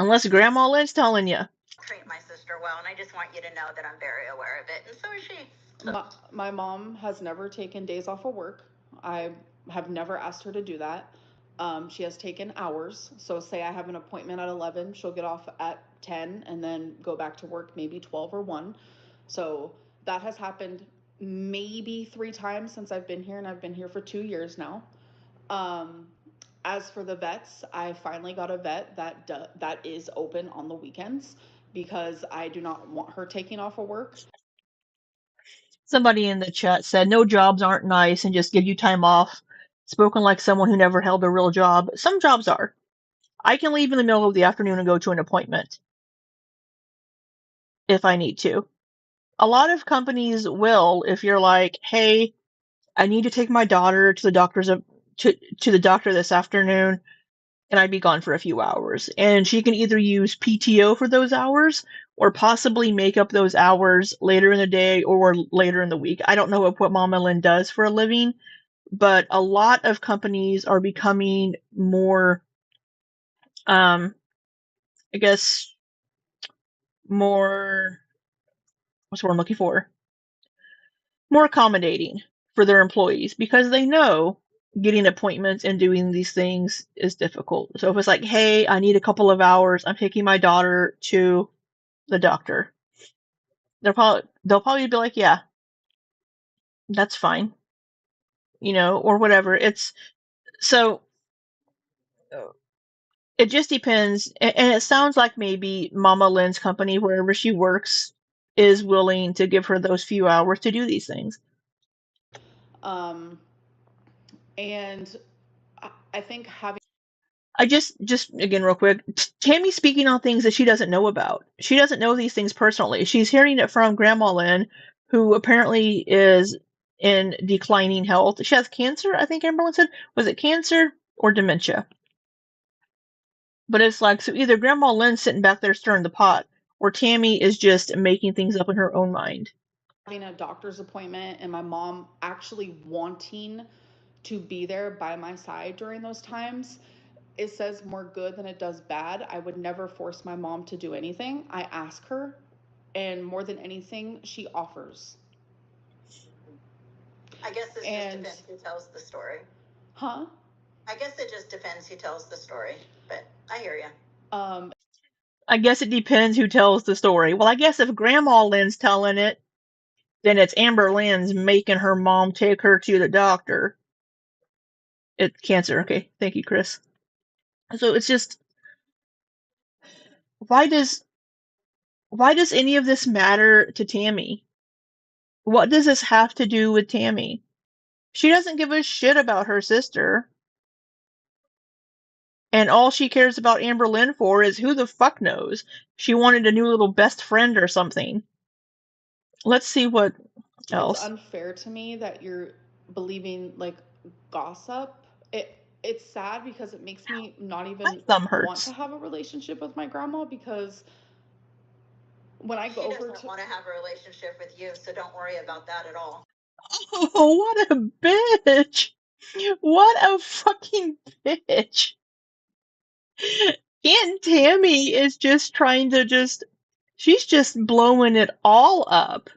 Unless Grandma Lynn's telling you. Treat my sister well, and I just want you to know that I'm very aware of it, and so is she. So. My mom has never taken days off of work. I have never asked her to do that. She has taken hours. So say I have an appointment at 11, she'll get off at 10 and then go back to work maybe 12 or 1. So that has happened maybe 3 times since I've been here, and I've been here for 2 years now. As for the vets, I finally got a vet that is open on the weekends because I do not want her taking off of work. Somebody in the chat said, no jobs aren't nice and just give you time off. Spoken like someone who never held a real job. Some jobs are. I can leave in the middle of the afternoon and go to an appointment if I need to. A lot of companies will, if you're like, hey, I need to take my daughter to the doctor this afternoon, and I'd be gone for a few hours. And she can either use PTO for those hours or possibly make up those hours later in the day or later in the week. I don't know what Mama Lynn does for a living, but a lot of companies are becoming more, I guess, more, what's the word I'm looking for? More accommodating for their employees because they know getting appointments and doing these things is difficult. So if it's like, hey, I need a couple of hours, I'm taking my daughter to the doctor, they'll probably be like, yeah, that's fine, or whatever. It's so it just depends, and it sounds like maybe Mama Lynn's company, wherever she works, is willing to give her those few hours to do these things. And I think having I just again real quick, Tammy's speaking on things that she doesn't know about. She doesn't know these things personally. She's hearing it from Grandma Lynn, who apparently is in declining health. She has cancer, I think Amberlynn said. Was it cancer or dementia? But it's like, so either Grandma Lynn's sitting back there stirring the pot, or Tammy is just making things up in her own mind. Having a doctor's appointment and my mom actually wanting to be there by my side during those times, it says more good than it does bad. I would never force my mom to do anything. I ask her, and more than anything, she offers. I guess it just depends who tells the story. Huh? I guess it just depends who tells the story, but I hear you. I guess it depends who tells the story. Well, I guess if Grandma Lynn's telling it, then it's Amberlynn's making her mom take her to the doctor. It's cancer. Okay, thank you, Chris. So it's just, why does any of this matter to Tammy? What does this have to do with Tammy? She doesn't give a shit about her sister. And all she cares about Amberlynn for is who the fuck knows. She wanted a new little best friend or something. Let's see what else. It's unfair to me that you're believing like gossip. It's sad because it makes me not even want to have a relationship with my grandma, because when I go over to... She doesn't want to have a relationship with you, so don't worry about that at all. Oh, what a bitch! What a fucking bitch! Aunt Tammy is just trying to she's just blowing it all up.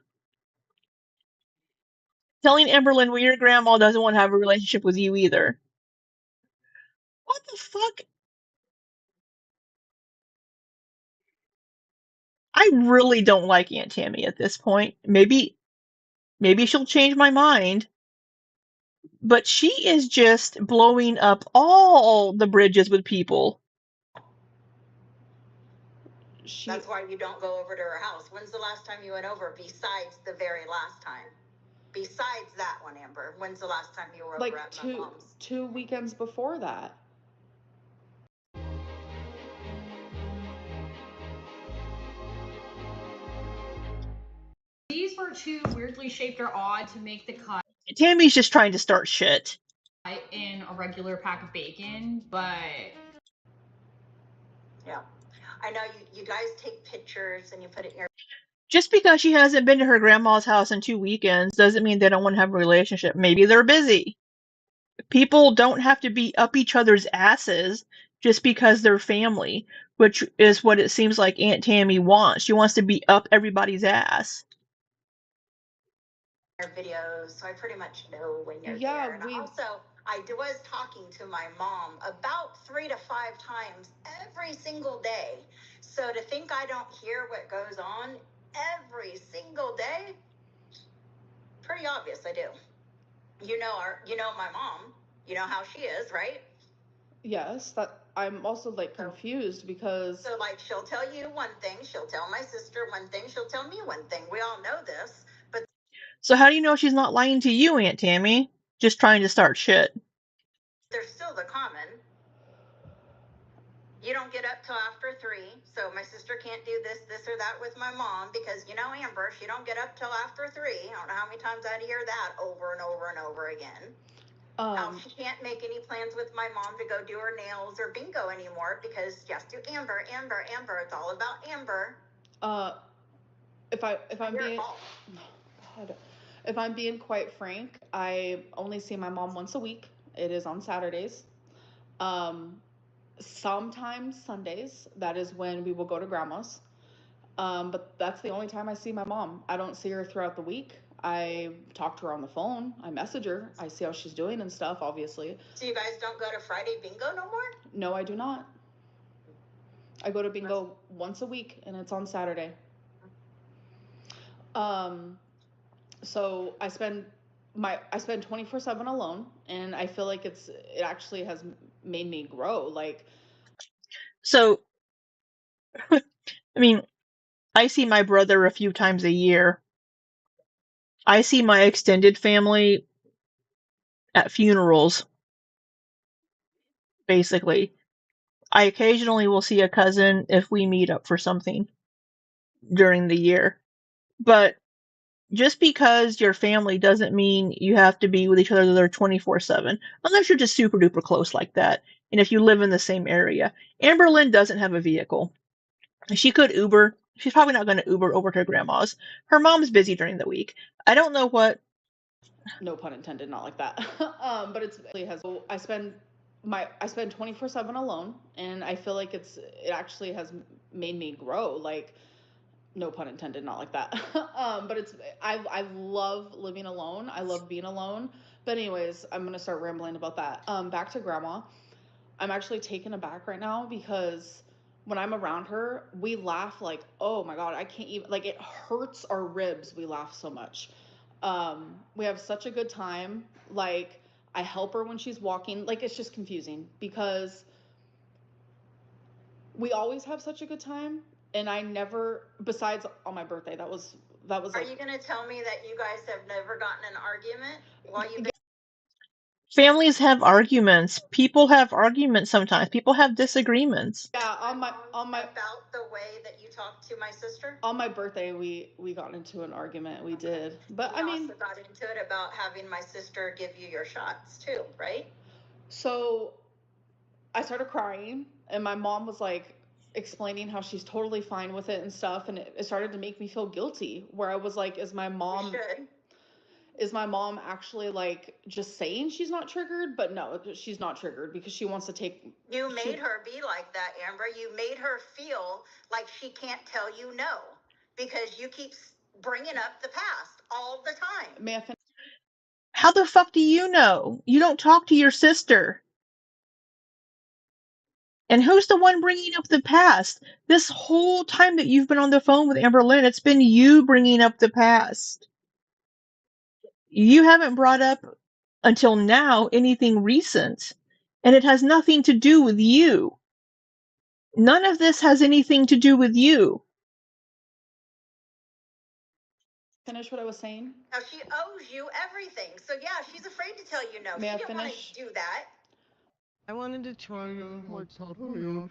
Telling Amberlynn, well, your grandma doesn't want to have a relationship with you either. What the fuck? I really don't like Aunt Tammy at this point. Maybe she'll change my mind. But she is just blowing up all the bridges with people. That's why you don't go over to her house. When's the last time you went over besides the very last time? Besides that one, Amber, when's the last time you were over at my mom's? 2 weekends before that. These were too weirdly shaped or odd to make the cut. Tammy's just trying to start shit. In a regular pack of bacon, but... Yeah. I know you guys take pictures and you put it in your... Just because she hasn't been to her grandma's house in 2 weekends doesn't mean they don't want to have a relationship. Maybe they're busy. People don't have to be up each other's asses just because they're family, which is what it seems like Aunt Tammy wants. She wants to be up everybody's ass. Videos, so I pretty much know when you're there. And also, I was talking to my mom about 3 to 5 times every single day. So to think I don't hear what goes on every single day, pretty obvious I do. You know my mom. You know how she is, right? Yes, that I'm also like confused because... So like she'll tell you one thing, she'll tell my sister one thing, she'll tell me one thing. We all know this, but... So how do you know she's not lying to you, Aunt Tammy? Just trying to start shit. There's still the common. You don't get up till after 3, so my sister can't do this or that with my mom because, Amber, she don't get up till after 3. I don't know how many times I'd hear that over and over and over again. She can't make any plans with my mom to go do her nails or bingo anymore because she has to Amber. It's all about Amber. If I'm being quite frank, I only see my mom once a week. It is on Saturdays. Sometimes Sundays. That is when we will go to grandma's. But that's the only time I see my mom. I don't see her throughout the week. I talk to her on the phone. I message her. I see how she's doing and stuff, obviously. So you guys don't go to Friday bingo no more? No, I do not. I go to bingo once a week, and it's on Saturday. So I spend 24/7 alone, and I feel like it actually has made me grow. Like, so, I mean, I see my brother a few times a year. I see my extended family at funerals, basically. I occasionally will see a cousin if we meet up for something during the year. But just because you're family doesn't mean you have to be with each other there 24/7, unless you're just super duper close like that. And if you live in the same area. Amberlynn doesn't have a vehicle. She could Uber. She's probably not going to Uber over to her grandma's. Her mom's busy during the week. I don't know what. No pun intended, not like that. But I spend 24/7 alone, and I feel like it actually has made me grow. Like, no pun intended, not like that. But I love living alone. I love being alone. But anyways, I'm gonna start rambling about that. Back to grandma. I'm actually taken aback right now because when I'm around her, we laugh like, oh my god, I can't even, like, it hurts our ribs. We laugh so much. We have such a good time. Like, I help her when she's walking. Like, it's just confusing because we always have such a good time, and I never, besides on my birthday, that was Are like, you gonna tell me that you guys have never gotten an argument while you've been? Families have arguments. People have arguments sometimes. People have disagreements. yeah, About the way that you talked to my sister. on my birthday we got into an argument. We did, but You I mean, also got into it about having my sister give you your shots too, right? so I started crying, and my mom was like explaining how she's totally fine with it and stuff, and it started to make me feel guilty. Where I was like, is my mom actually like just saying she's not triggered? But no, she's not triggered because she wants to take. You made her be like that, Amber. You made her feel like she can't tell you no because you keep bringing up the past all the time. May I finish? How the fuck do you know? You don't talk to your sister. And who's the one bringing up the past? This whole time that you've been on the phone with Amberlynn, it's been you bringing up the past. You haven't brought up, until now, anything recent. And it has nothing to do with you. None of this has anything to do with you. Finish what I was saying? Now, she owes you everything. So, yeah, she's afraid to tell you no. May She I didn't want finish? to do that. I wanted to try what's happening.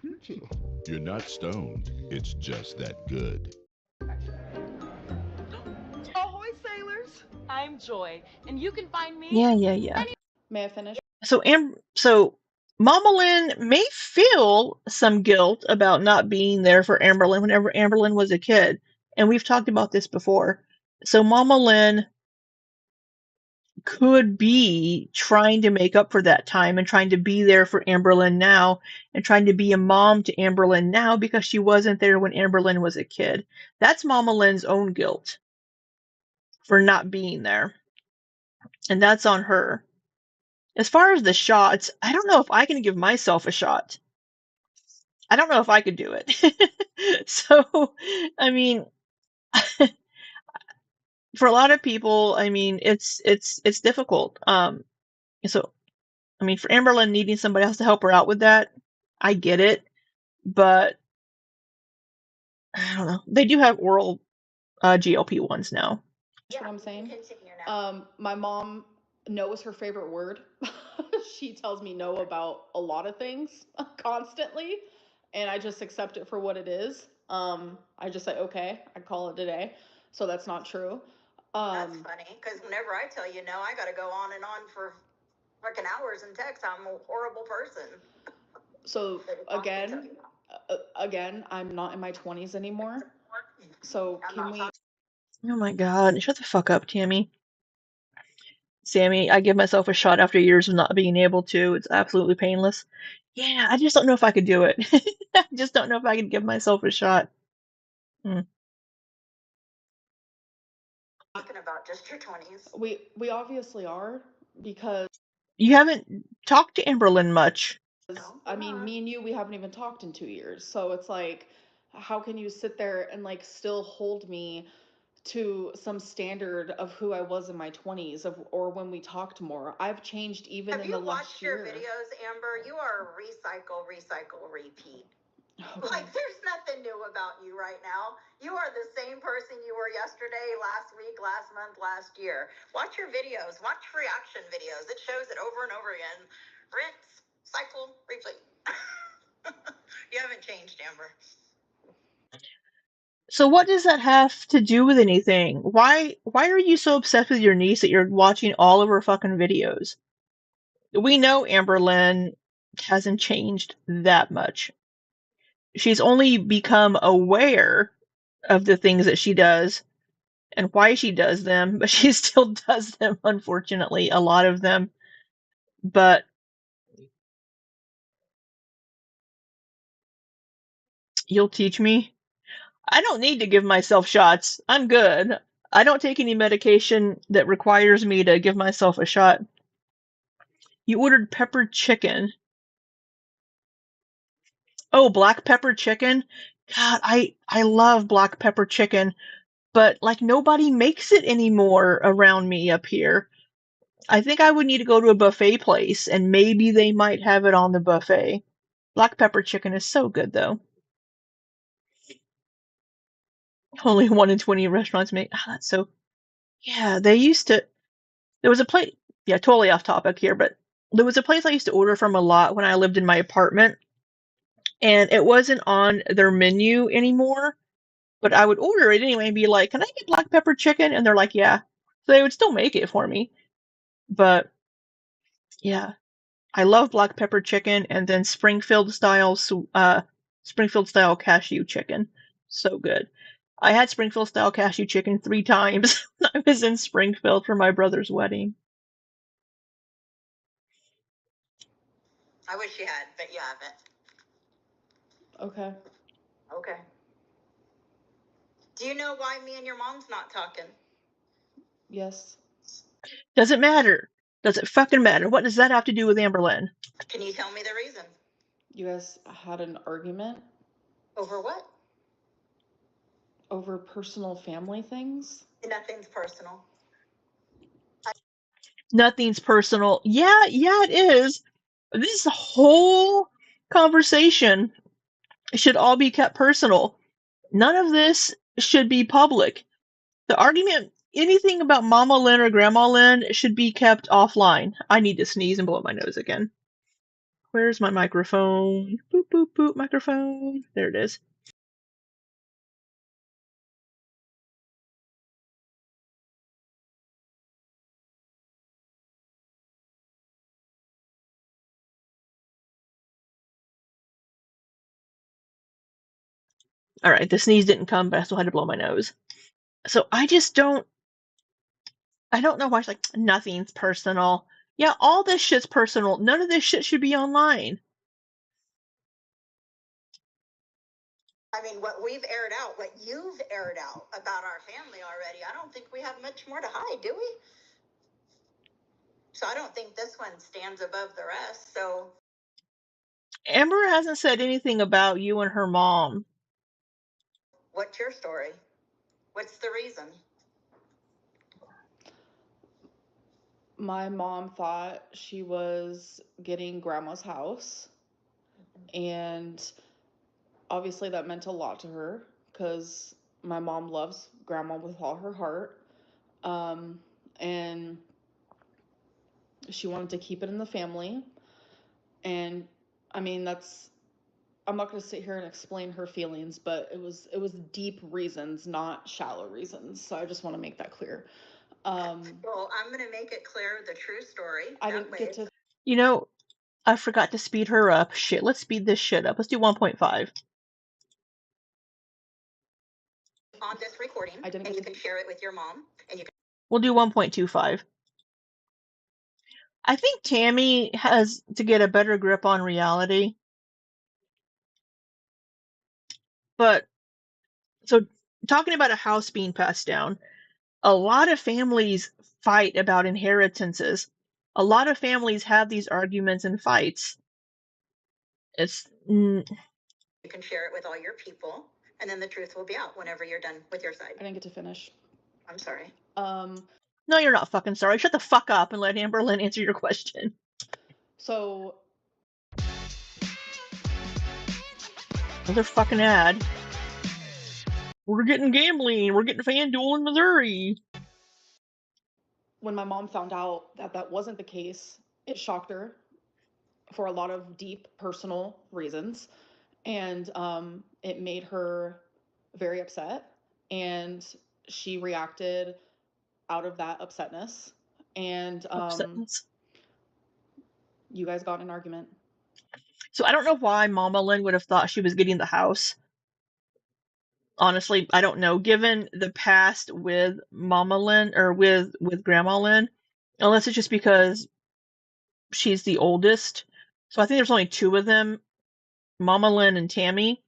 You're not stoned. It's just that good. Ahoy, sailors! I'm Joy, and you can find me. Yeah. May I finish? So Mama Lynn may feel some guilt about not being there for Amberlynn whenever Amberlynn was a kid. And we've talked about this before. So Mama Lynn could be trying to make up for that time and trying to be there for Amberlynn now and trying to be a mom to Amberlynn now because she wasn't there when Amberlynn was a kid. That's Mama Lynn's own guilt for not being there. And that's on her. As far as the shots, I don't know if I can give myself a shot. I don't know if I could do it. So, I mean, for a lot of people, I mean, it's difficult. So, I mean, for Amberlynn needing somebody else to help her out with that, I get it, but I don't know. They do have oral GLP-1s now. What I'm saying? My mom, no is her favorite word. She tells me no about a lot of things constantly, and I just accept it for what it is. I just say, okay, I call it a day. So that's not true. That's funny, because whenever I tell you no, I got to go on and on for freaking hours and text. I'm a horrible person. So again, I'm not in my 20s anymore. So can we? Oh my God, shut the fuck up, Tammy. Sammy, I give myself a shot after years of not being able to. It's absolutely painless. Yeah, I just don't know if I could do it. I just don't know if I could give myself a shot. Talking about just your 20s. We obviously are, because you haven't talked to Amberlynn much. I mean, me and you, we haven't even talked in 2 years. So it's like, how can you sit there and like still hold me to some standard of who I was in my 20s or when we talked more? I've changed even in the last year. Have you watched your videos, Amber? You are a recycle, repeat. Okay. Like, there's nothing new about you right now. You are the same person you were yesterday, last week, last month, last year. Watch your videos. Watch reaction videos. It shows it over and over again. Rinse, cycle, replay. You haven't changed, Amber. So what does that have to do with anything? Why are you so obsessed with your niece that you're watching all of her fucking videos? We know Amberlynn hasn't changed that much. She's only become aware of the things that she does and why she does them, but she still does them, unfortunately, a lot of them. But you'll teach me? I don't need to give myself shots. I'm good. I don't take any medication that requires me to give myself a shot. You ordered peppered chicken. Oh, black pepper chicken? God, I love black pepper chicken, but like nobody makes it anymore around me up here. I think I would need to go to a buffet place and maybe they might have it on the buffet. Black pepper chicken is so good though. Only 1 in 20 restaurants make. Ah, that's so. Yeah, they used to. There was a place. Yeah, totally off topic here, but there was a place I used to order from a lot when I lived in my apartment, and it wasn't on their menu anymore. But I would order it anyway and be like, "Can I get black pepper chicken?" And they're like, "Yeah." So they would still make it for me. But yeah, I love black pepper chicken and then Springfield style cashew chicken. So good. I had Springfield style cashew chicken 3 times when I was in Springfield for my brother's wedding. I wish you had, but you haven't. Okay. Okay. Do you know why me and your mom's not talking? Yes. Does it matter? Does it fucking matter? What does that have to do with Amberlynn? Can you tell me the reason? You guys had an argument Over what? over personal family things? Nothing's personal. Nothing's personal. Yeah, it is. This whole conversation should all be kept personal. None of this should be public. The argument, anything about Mama Lynn or Grandma Lynn, should be kept offline. I need to sneeze and blow my nose again. Where's my microphone? Boop, boop, boop, microphone. There it is. Alright, the sneeze didn't come, but I still had to blow my nose. So I don't know why she's like, nothing's personal. Yeah, all this shit's personal. None of this shit should be online. I mean, what we've aired out, what you've aired out about our family already, I don't think we have much more to hide, do we? So I don't think this one stands above the rest. So Amber hasn't said anything about you and her mom. what's your story? What's the reason? My mom thought she was getting grandma's house, and obviously that meant a lot to her because my mom loves grandma with all her heart. And she wanted to keep it in the family. And I mean, I'm not going to sit here and explain her feelings, but it was deep reasons, not shallow reasons. So I just want to make that clear. Well, I'm going to make it clear the true story. I didn't get to. You know, I forgot to speed her up. Shit, let's speed this shit up. Let's do 1.5. On this recording, and you can share it with your mom, and you can. We'll do 1.25. I think Tammy has to get a better grip on reality. But, so, talking about a house being passed down, a lot of families fight about inheritances. A lot of families have these arguments and fights. You can share it with all your people, and then the truth will be out whenever you're done with your side. I didn't get to finish. I'm sorry. No, you're not fucking sorry. Shut the fuck up and let Amberlynn answer your question. So. Another fucking ad. We're getting gambling. We're getting FanDuel in Missouri. When my mom found out that that wasn't the case, it shocked her for a lot of deep personal reasons. and it made her very upset, and she reacted out of that upsetness, and Upsetness. you guys got in an argument. So I don't know why Mama Lynn would have thought she was getting the house. Honestly, I don't know. Given the past with Mama Lynn or with Grandma Lynn, unless it's just because she's the oldest. So I think there's only two of them, Mama Lynn and Tammy.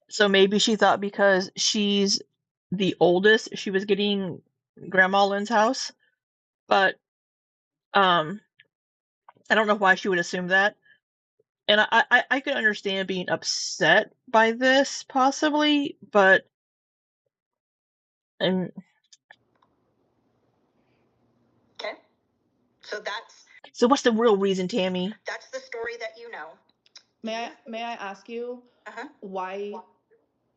So maybe she thought because she's the oldest, she was getting Grandma Lynn's house. But I don't know why she would assume that. And I could understand being upset by this, possibly, but and Okay. So so what's the real reason, Tammy? that's the story that you know. May I ask you why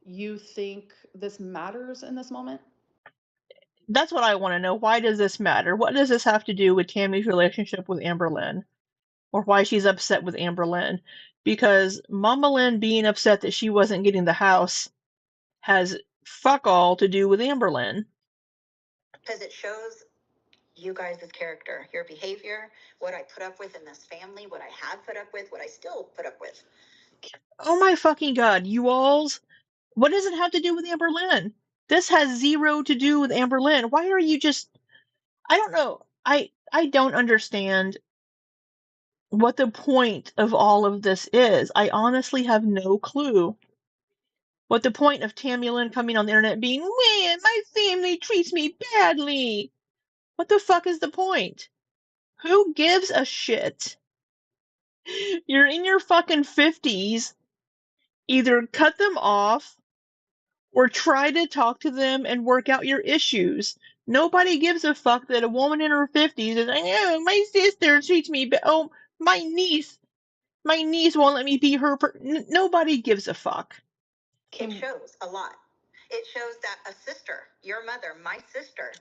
you think this matters in this moment? That's what I want to know. Why does this matter? What does this have to do with Tammy's relationship with Amberlynn? Or why she's upset with Amberlynn? Because Mama Lynn being upset that she wasn't getting the house has fuck all to do with Amberlynn. Because it shows you guys' character, your behavior, what I put up with in this family, what I have put up with, what I still put up with. Oh my fucking god, you alls. What does it have to do with Amberlynn? This has zero to do with Amberlynn. Why are you just... I don't know. I don't understand what the point of all of this is. I honestly have no clue what the point of Tammy Lynn coming on the internet being, man, my family treats me badly. What the fuck is the point? Who gives a shit? You're in your fucking 50s. Either cut them off or try to talk to them and work out your issues. Nobody gives a fuck that a woman in her 50s is like, oh, my sister treats me bad. Oh, my niece won't let me be her. Nobody gives a fuck. It shows a lot. It shows that a sister, your mother, my sister,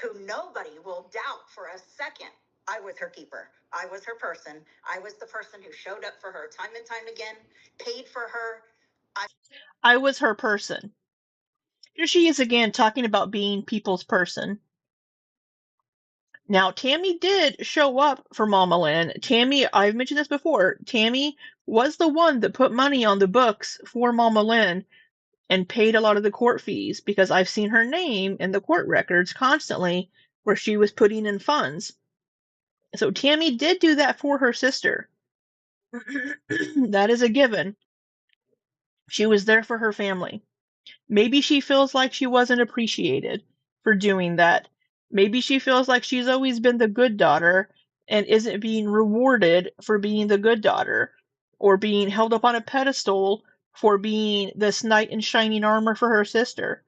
who nobody will doubt for a second, I was her keeper. I was her person. I was the person who showed up for her time and time again, paid for her. I was her person. Here she is again talking about being people's person. Now, Tammy did show up for Mama Lynn. Tammy, I've mentioned this before, Tammy was the one that put money on the books for Mama Lynn and paid a lot of the court fees because I've seen her name in the court records constantly where she was putting in funds. So Tammy did do that for her sister. That is a given. She was there for her family. Maybe she feels like she wasn't appreciated for doing that. Maybe she feels like she's always been the good daughter and isn't being rewarded for being the good daughter or being held up on a pedestal for being this knight in shining armor for her sister.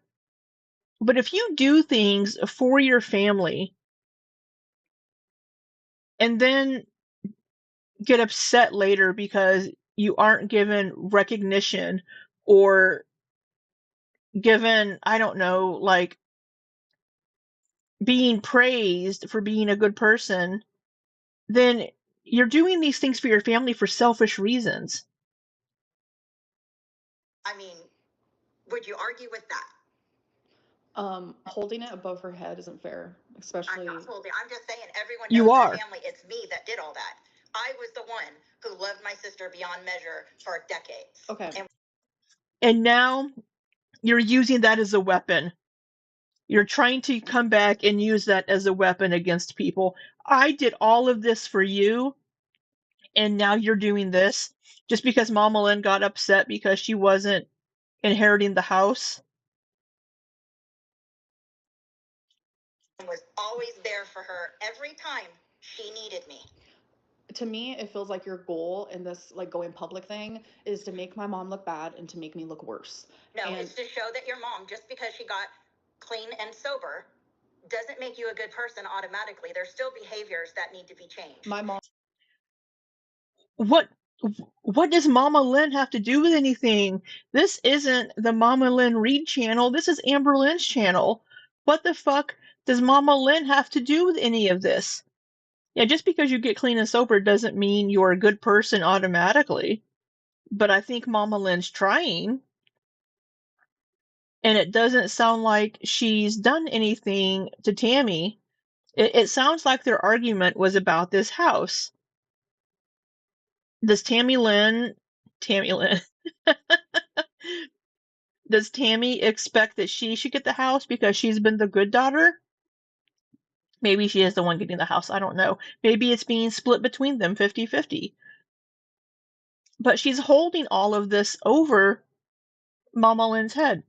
But if you do things for your family and then get upset later because you aren't given recognition or given, I don't know, like being praised for being a good person, then you're doing these things for your family for selfish reasons. I mean, would you argue with that? Holding it above her head isn't fair, especially. I'm not holding. I'm just saying everyone knows You in are. the family it's me that did all that. I was the one who loved my sister beyond measure for decades. Okay. And now you're using that as a weapon. You're trying to come back and use that as a weapon against people. I did all of this for you, and now you're doing this just because Mama Lynn got upset because she wasn't inheriting the house. I was always there for her every time she needed me. To me, it feels like your goal in this like going public thing is to make my mom look bad and to make me look worse. No, it's to show that your mom, just because she got clean and sober, doesn't make you a good person automatically. There's still behaviors that need to be changed. My mom. What does Mama Lynn have to do with anything? This isn't the Mama Lynn Reed channel. This is Amberlynn's channel. What the fuck does Mama Lynn have to do with any of this? Yeah, just because you get clean and sober doesn't mean you're a good person automatically. but I think Mama Lynn's trying, and it doesn't sound like she's done anything to Tammy. It sounds like their argument was about this house. Does Tammy Lynn, does Tammy expect that she should get the house because she's been the good daughter? Maybe she is the one getting the house. I don't know. Maybe it's being split between them 50-50. But she's holding all of this over Mama Lynn's head.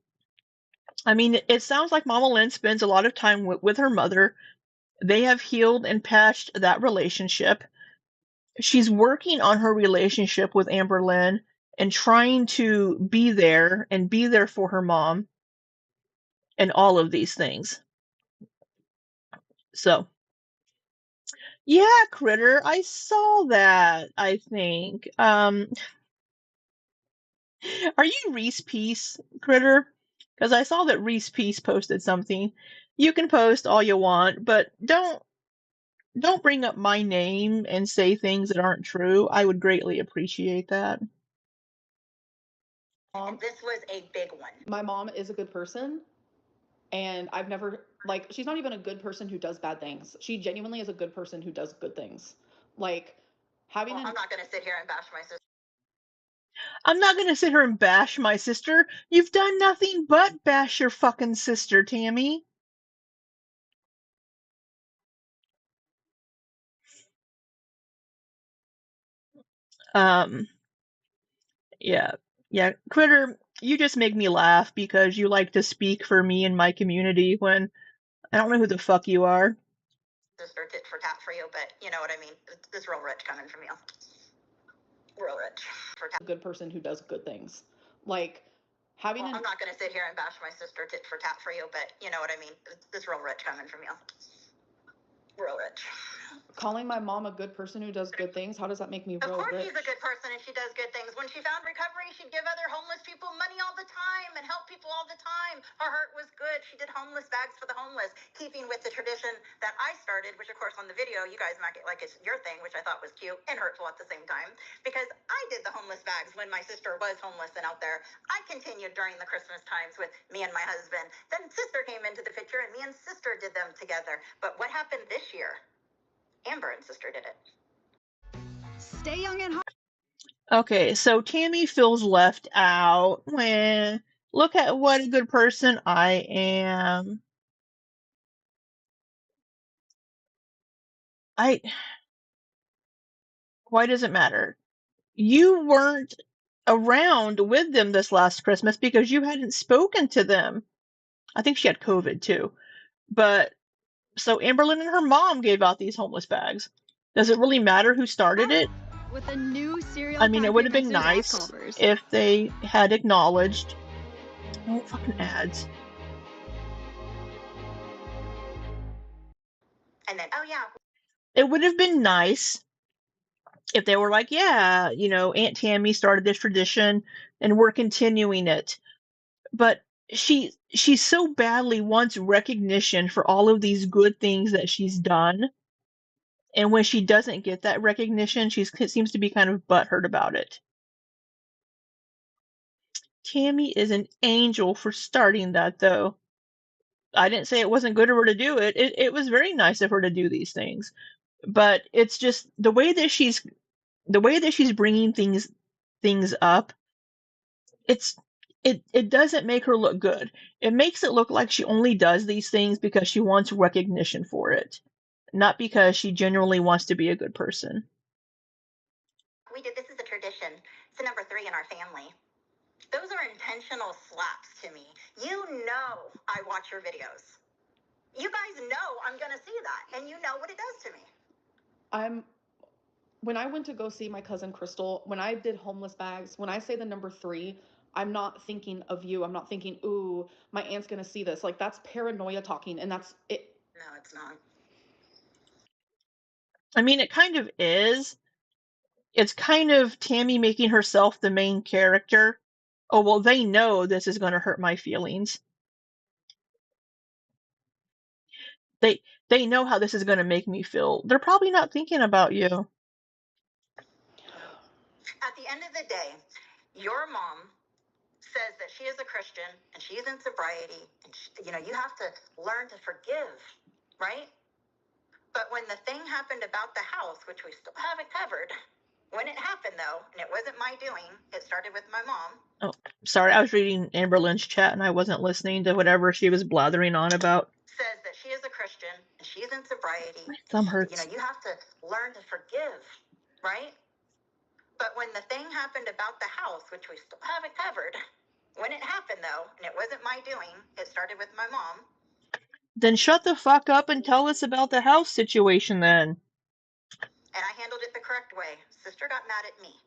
I mean, it sounds like Mama Lynn spends a lot of time with her mother. They have healed and patched that relationship. She's working on her relationship with Amberlynn and trying to be there and be there for her mom and all of these things. So, yeah, Critter, I saw that, I think. Are you Reese Peace, Critter? Because I saw that Reese Peace posted something. You can post all you want, but don't bring up my name and say things that aren't true. I would greatly appreciate that. This was a big one. My mom is a good person, and I've never, like, she's not even a good person who does bad things. She genuinely is a good person who does good things. Like, having I'm not going to sit here and bash my sister. I'm not gonna sit here and bash my sister. You've done nothing but bash your fucking sister, Tammy. Um, yeah. Yeah, Critter, you just make me laugh because you like to speak for me and my community when I don't know who the fuck you are. Sister tit for tat for you, but you know what I mean. It's real rich coming from you. Real rich. A good person who does good things. Like, having I'm not going to sit here and bash my sister tit for tat for you, but you know what I mean. It's real rich coming from you. Real rich. Calling my mom a good person who does good things, how does that make me real rich? Of course she's a good person and she does good things. When she found recovery, she'd give other homeless people money all the time and help people all the time. Her heart was good. She did homeless bags for the homeless, keeping with the tradition that I started, which of course on the video you guys might get like it's your thing, which I thought was cute and hurtful at the same time, because I did the homeless bags when my sister was homeless and out there. I continued during the Christmas times with me and my husband. Then sister came into the picture and me and sister did them together. But what happened this year? Amber and sister did it. Stay young and hard. Okay, so Tammy feels left out. When look at what a good person I am. Why does it matter? You weren't around with them this last Christmas because you hadn't spoken to them. I think she had COVID too. But so Amberlynn and her mom gave out these homeless bags. Does it really matter who started it? With a new cereal I mean, it would have been nice if they had acknowledged. Oh, fucking ads. And then, oh yeah. It would have been nice if they were like, yeah, you know, Aunt Tammy started this tradition and we're continuing it. But she so badly wants recognition for all of these good things that she's done. And when she doesn't get that recognition, she seems to be kind of butthurt about it. Tammy is an angel for starting that, though. I didn't say it wasn't good of her to do it. It was very nice of her to do these things. But it's just the way that she's bringing things up. It doesn't make her look good. It makes it look like she only does these things because she wants recognition for it, not because she genuinely wants to be a good person. This is a tradition. It's a number 3 in our family. Those are intentional slaps to me. You know I watch your videos. You guys know I'm going to see that, and you know what it does to me. When I went to go see my cousin Crystal, when I did homeless bags, when I say the number 3, I'm not thinking of you. I'm not thinking, ooh, my aunt's going to see this. Like, that's paranoia talking, and that's it. No, it's not. I mean, it kind of is. It's kind of Tammy making herself the main character. Oh, well, they know this is going to hurt my feelings. They know how this is going to make me feel. They're probably not thinking about you. At the end of the day, Your mom says that she is a Christian and she's in sobriety, and you have to learn to forgive, right? But when the thing happened about the house, which we still haven't covered, when it happened though, and it wasn't my doing, it started with my mom. Oh, sorry, I was reading Amberlynn's chat and I wasn't listening to whatever she was blathering on about. Says that she is a Christian and she's in sobriety. My thumb hurts. You have to learn to forgive, right? But when the thing happened about the house, which we still haven't covered, when it happened though, and it wasn't my doing, it started with my mom. Then shut the fuck up and tell us about the house situation then. And I handled it the correct way. Sister got mad at me.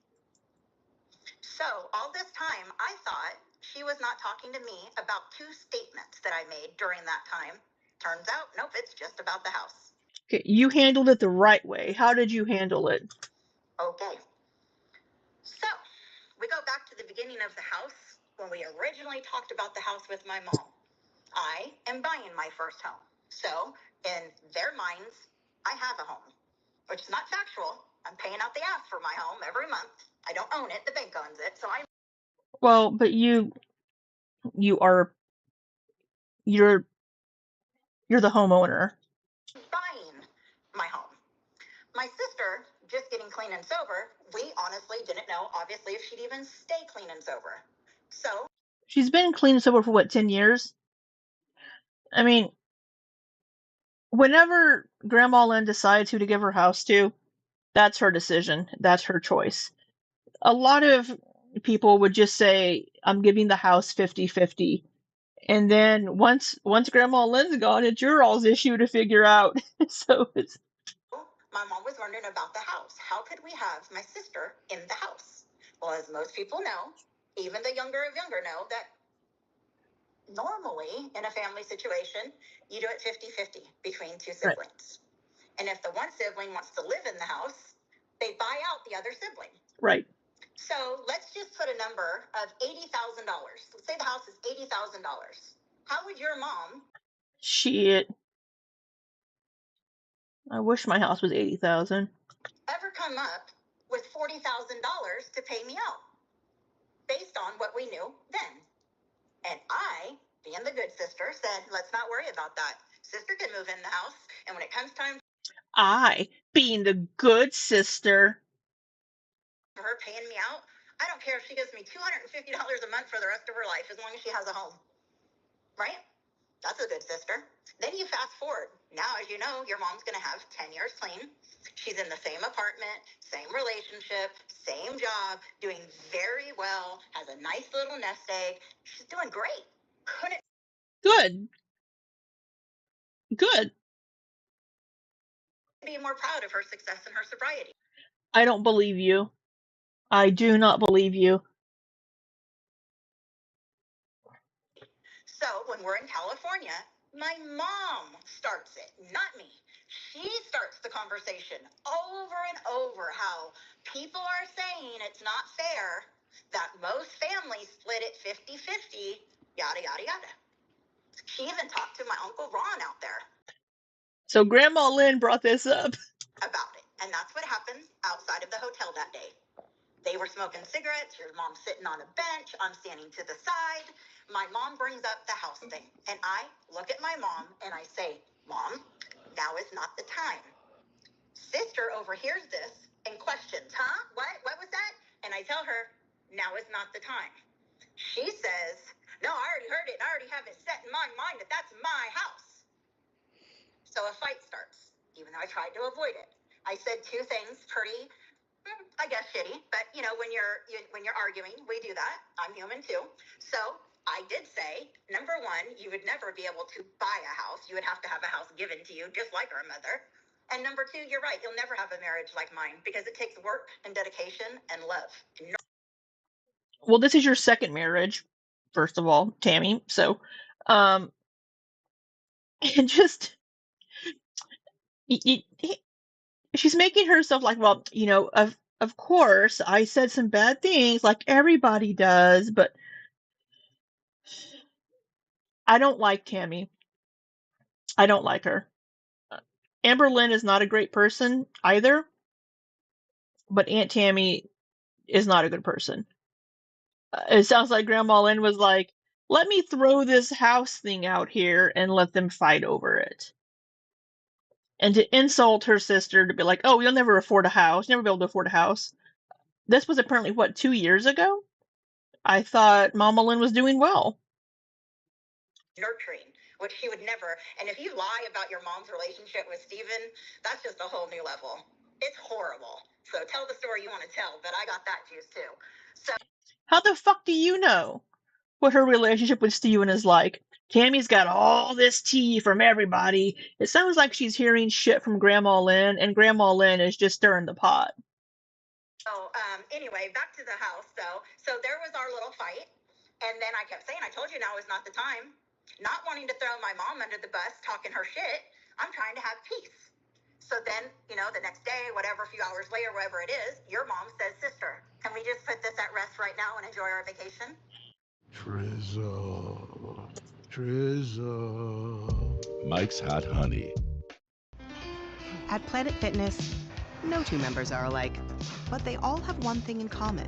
So all this time, I thought she was not talking to me about two statements that I made during that time. Turns out, nope, it's just about the house. Okay, you handled it the right way. How did you handle it? Okay. So we go back to the beginning of the house when we originally talked about the house with my mom. I am buying my first home. So in their minds, I have a home, which is not factual. I'm paying out the ass for my home every month. I don't own it. The bank owns it. So Well, but you're the homeowner. buying my home. My sister, just getting clean and sober, we honestly didn't know, obviously, if she'd even stay clean and sober. So She's been clean and sober for what, 10 years? I mean, whenever Grandma Lynn decides who to give her house to, that's her decision. That's her choice. A lot of people would just say, I'm giving the house 50-50. And then once Grandma Lynn's gone, it's your all's issue to figure out. So it's... My mom was wondering about the house. How could we have my sister in the house? Well, as most people know, even the younger of younger know, that normally in a family situation, you do it 50-50 between two siblings. Right. And if the one sibling wants to live in the house, they buy out the other sibling. Right. So let's just put a number of $80,000. Let's say the house is $80,000. How would your mom... Shit. I wish my house was $80,000. Ever come up with $40,000 to pay me out based on what we knew then? And I, being the good sister, said, let's not worry about that. Sister can move in the house, and when it comes time I, being the good sister, for her paying me out, I don't care if she gives me $250 a month for the rest of her life, as long as she has a home. Right? That's a good sister. Then you fast forward. Now, as you know, your mom's going to have 10 years clean. She's in the same apartment, same relationship, same job, doing very well, has a nice little nest egg. She's doing great. Couldn't... Good. Be more proud of her success and her sobriety. I don't believe you. I do not believe you. So when we're in California, my mom starts it, not me. She starts the conversation over and over how people are saying it's not fair that most families split it 50-50, yada, yada, yada. She even talked to my Uncle Ron out there. So Grandma Lynn brought this up. About it. And that's what happened outside of the hotel that day. They were smoking cigarettes. Your mom's sitting on a bench. I'm standing to the side. My mom brings up the house thing. And I look at my mom and I say, Mom, now is not the time. Sister overhears this and questions, huh? What was that? And I tell her, now is not the time. She says, no, I already heard it. I already have it set in my mind that that's my house. So a fight starts, even though I tried to avoid it. I said two things pretty, I guess, shitty, but when you're arguing, we do that. I'm human too. So I did say, number one, you would never be able to buy a house. You would have to have a house given to you, just like our mother. And number two, you're right. You'll never have a marriage like mine because it takes work and dedication and love. Well, this is your second marriage, first of all, Tammy. So, and just she's making herself like, well, of course, I said some bad things like everybody does, but I don't like Tammy. I don't like her. Amberlynn is not a great person either, but Aunt Tammy is not a good person. It sounds like Grandma Lynn was like, let me throw this house thing out here and let them fight over it. And to insult her sister, to be like, oh, you'll never afford a house, never be able to afford a house. This was apparently, what, 2 years ago? I thought Mama Lynn was doing well. Nurturing, which she would never. And if you lie about your mom's relationship with Steven, that's just a whole new level. It's horrible. So tell the story you want to tell, but I got that juice too. So How the fuck do you know what her relationship with Steven is like? Tammy's got all this tea from everybody. It sounds like she's hearing shit from Grandma Lynn, and Grandma Lynn is just stirring the pot. Anyway, back to the house. So there was our little fight. And then I kept saying, I told you now is not the time. Not wanting to throw my mom under the bus, talking her shit. I'm trying to have peace. So then, the next day, whatever, a few hours later, whatever it is, your mom says, sister, can we just put this at rest right now and enjoy our vacation? Drizzle. Mike's Hot Honey. At Planet Fitness, no two members are alike, but they all have one thing in common.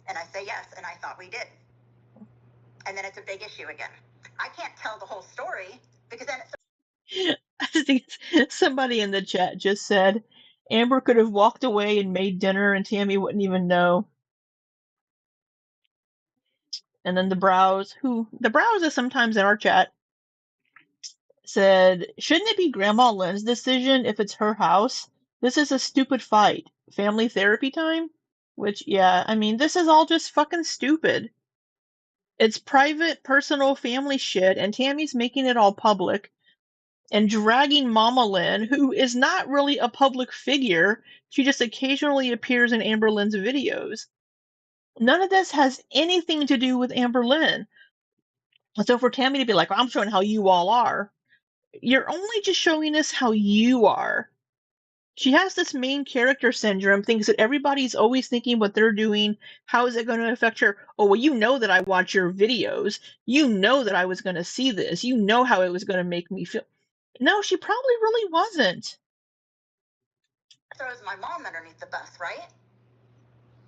And I say yes, and I thought we did. And then it's a big issue again. I can't tell the whole story because then it's... I think somebody in the chat just said Amber could have walked away and made dinner and Tammy wouldn't even know. And then the Brows is sometimes in our chat, said, shouldn't it be Grandma Lynn's decision if it's her house? This is a stupid fight. Family therapy time? Which, yeah, I mean, this is all just fucking stupid. It's private, personal, family shit, and Tammy's making it all public and dragging Mama Lynn, who is not really a public figure. She just occasionally appears in Amberlynn's videos. None of this has anything to do with Amberlynn. So for Tammy to be like, well, I'm showing how you all are, you're only just showing us how you are. She has this main character syndrome, thinks that everybody's always thinking what they're doing. How is it going to affect her? Oh, well, you know that I watch your videos. You know that I was going to see this. You know how it was going to make me feel. No, she probably really wasn't. Throws my mom underneath the bus, right?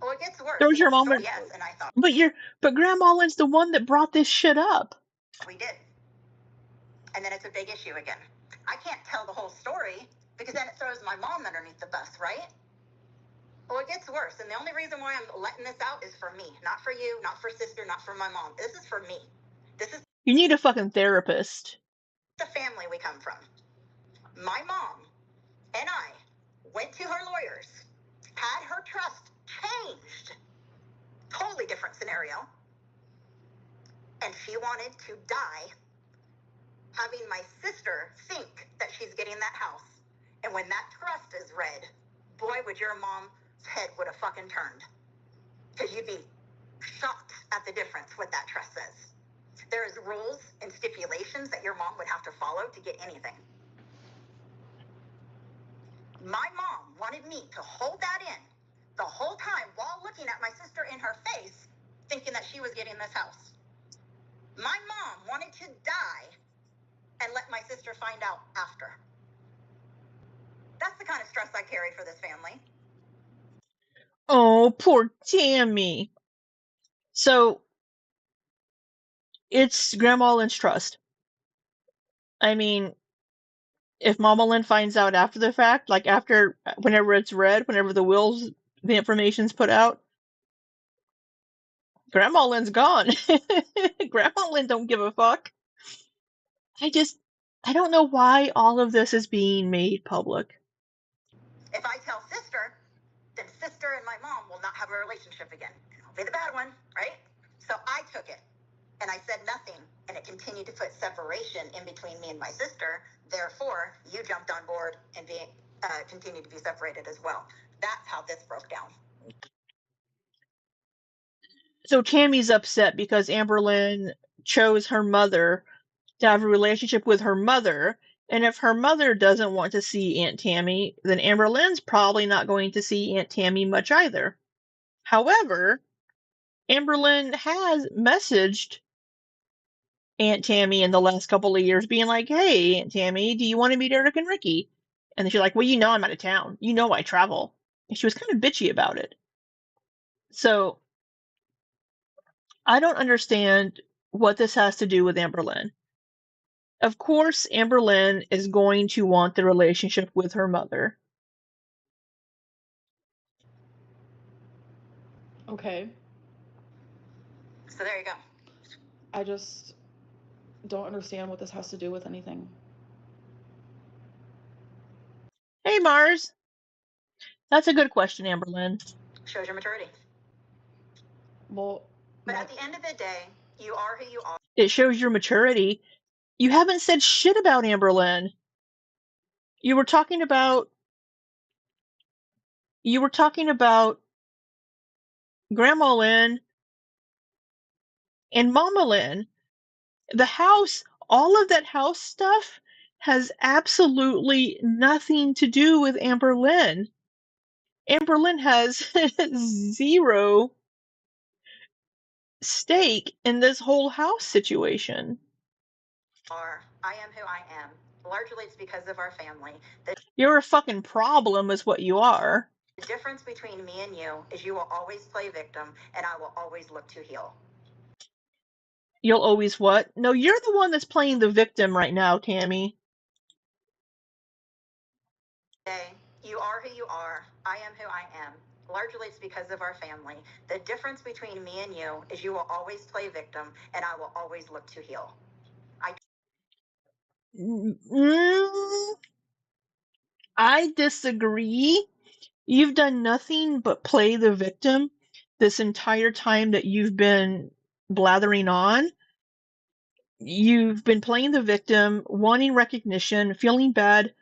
Well, it gets worse. Throws your mom in. Yes, and I thought. But Grandma Lynn's the one that brought this shit up. We did. And then it's a big issue again. I can't tell the whole story because then it throws my mom underneath the bus, right? Well, it gets worse. And the only reason why I'm letting this out is for me. Not for you, not for sister, not for my mom. This is for me. You need a fucking therapist. The family we come from. My mom and I went to her lawyers, had her trust changed. Totally different scenario. And she wanted to die having my sister think that she's getting that house. And when that trust is read, boy, would your mom's head would have fucking turned. Because you'd be shocked at the difference what that trust says. There's rules and stipulations that your mom would have to follow to get anything. My mom wanted me to hold that in the whole time while looking at my sister in her face, thinking that she was getting this house. My mom wanted to die and let my sister find out after. That's the kind of stress I carried for this family. Oh, poor Tammy. So, it's Grandma Lynn's trust. I mean, if Mama Lynn finds out after the fact, like whenever it's read, whenever the information's put out, Grandma Lynn's gone. Grandma Lynn don't give a fuck. I don't know why all of this is being made public. If I tell sister, then sister and my mom will not have a relationship again. I'll be the bad one, right? So I took it, and I said nothing, and it continued to put separation in between me and my sister. Therefore, you jumped on board and continued to be separated as well. That's how this broke down. So Tammy's upset because Amberlynn chose her mother to have a relationship with her mother, and if her mother doesn't want to see Aunt Tammy, then Amberlynn's probably not going to see Aunt Tammy much either. However, Amberlynn has messaged Aunt Tammy in the last couple of years being like, hey, Aunt Tammy, do you want to meet Eric and Ricky? And then she's like, well, you know I'm out of town. You know I travel. And she was kind of bitchy about it. So I don't understand what this has to do with Amberlynn. Of course, Amberlynn is going to want the relationship with her mother. Okay. So there you go. I just don't understand what this has to do with anything. Hey, Mars. That's a good question, Amberlynn. Shows your maturity. Well, but at the end of the day, you are who you are. It shows your maturity. You haven't said shit about Amberlynn. You were talking about Grandma Lynn and Mama Lynn. The house, all of that house stuff has absolutely nothing to do with Amberlynn. Amberlynn has zero stake in this whole house situation. I am who I am. Largely it's because of our family. You're a fucking problem is what you are. The difference between me and you is you will always play victim and I will always look to heal. You'll always what? No, you're the one that's playing the victim right now, Tammy. You are who you are. I am who I am. Largely it's because of our family. The difference between me and you is you will always play victim and I will always look to heal. I disagree. You've done nothing but play the victim this entire time that you've been blathering on. You've been playing the victim, wanting recognition, feeling bad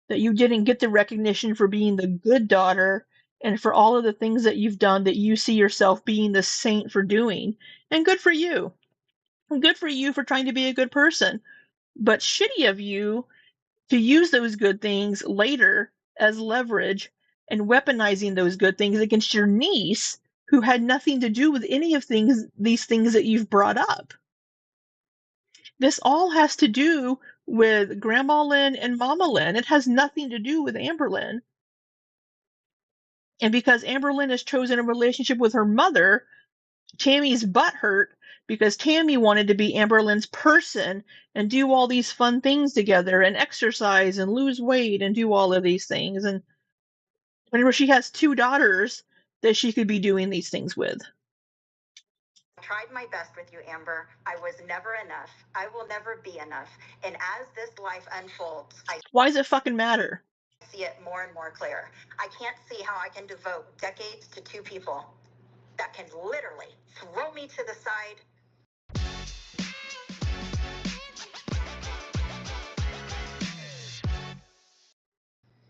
that you didn't get the recognition for being the good daughter and for all of the things that you've done that you see yourself being the saint for doing. And good for you. Good for you for trying to be a good person. But shitty of you to use those good things later as leverage and weaponizing those good things against your niece who had nothing to do with any of these things that you've brought up. This all has to do with Grandma Lynn and Mama Lynn. It has nothing to do with Amberlynn. And because Amberlynn has chosen a relationship with her mother, Tammy's butthurt because Tammy wanted to be Amberlynn's person and do all these fun things together and exercise and lose weight and do all of these things. And whenever she has two daughters that she could be doing these things with. I tried my best with you, Amber. I was never enough. I will never be enough. And as this life unfolds, why does it fucking matter? See it more and more clear. I can't see how I can devote decades to two people that can literally throw me to the side.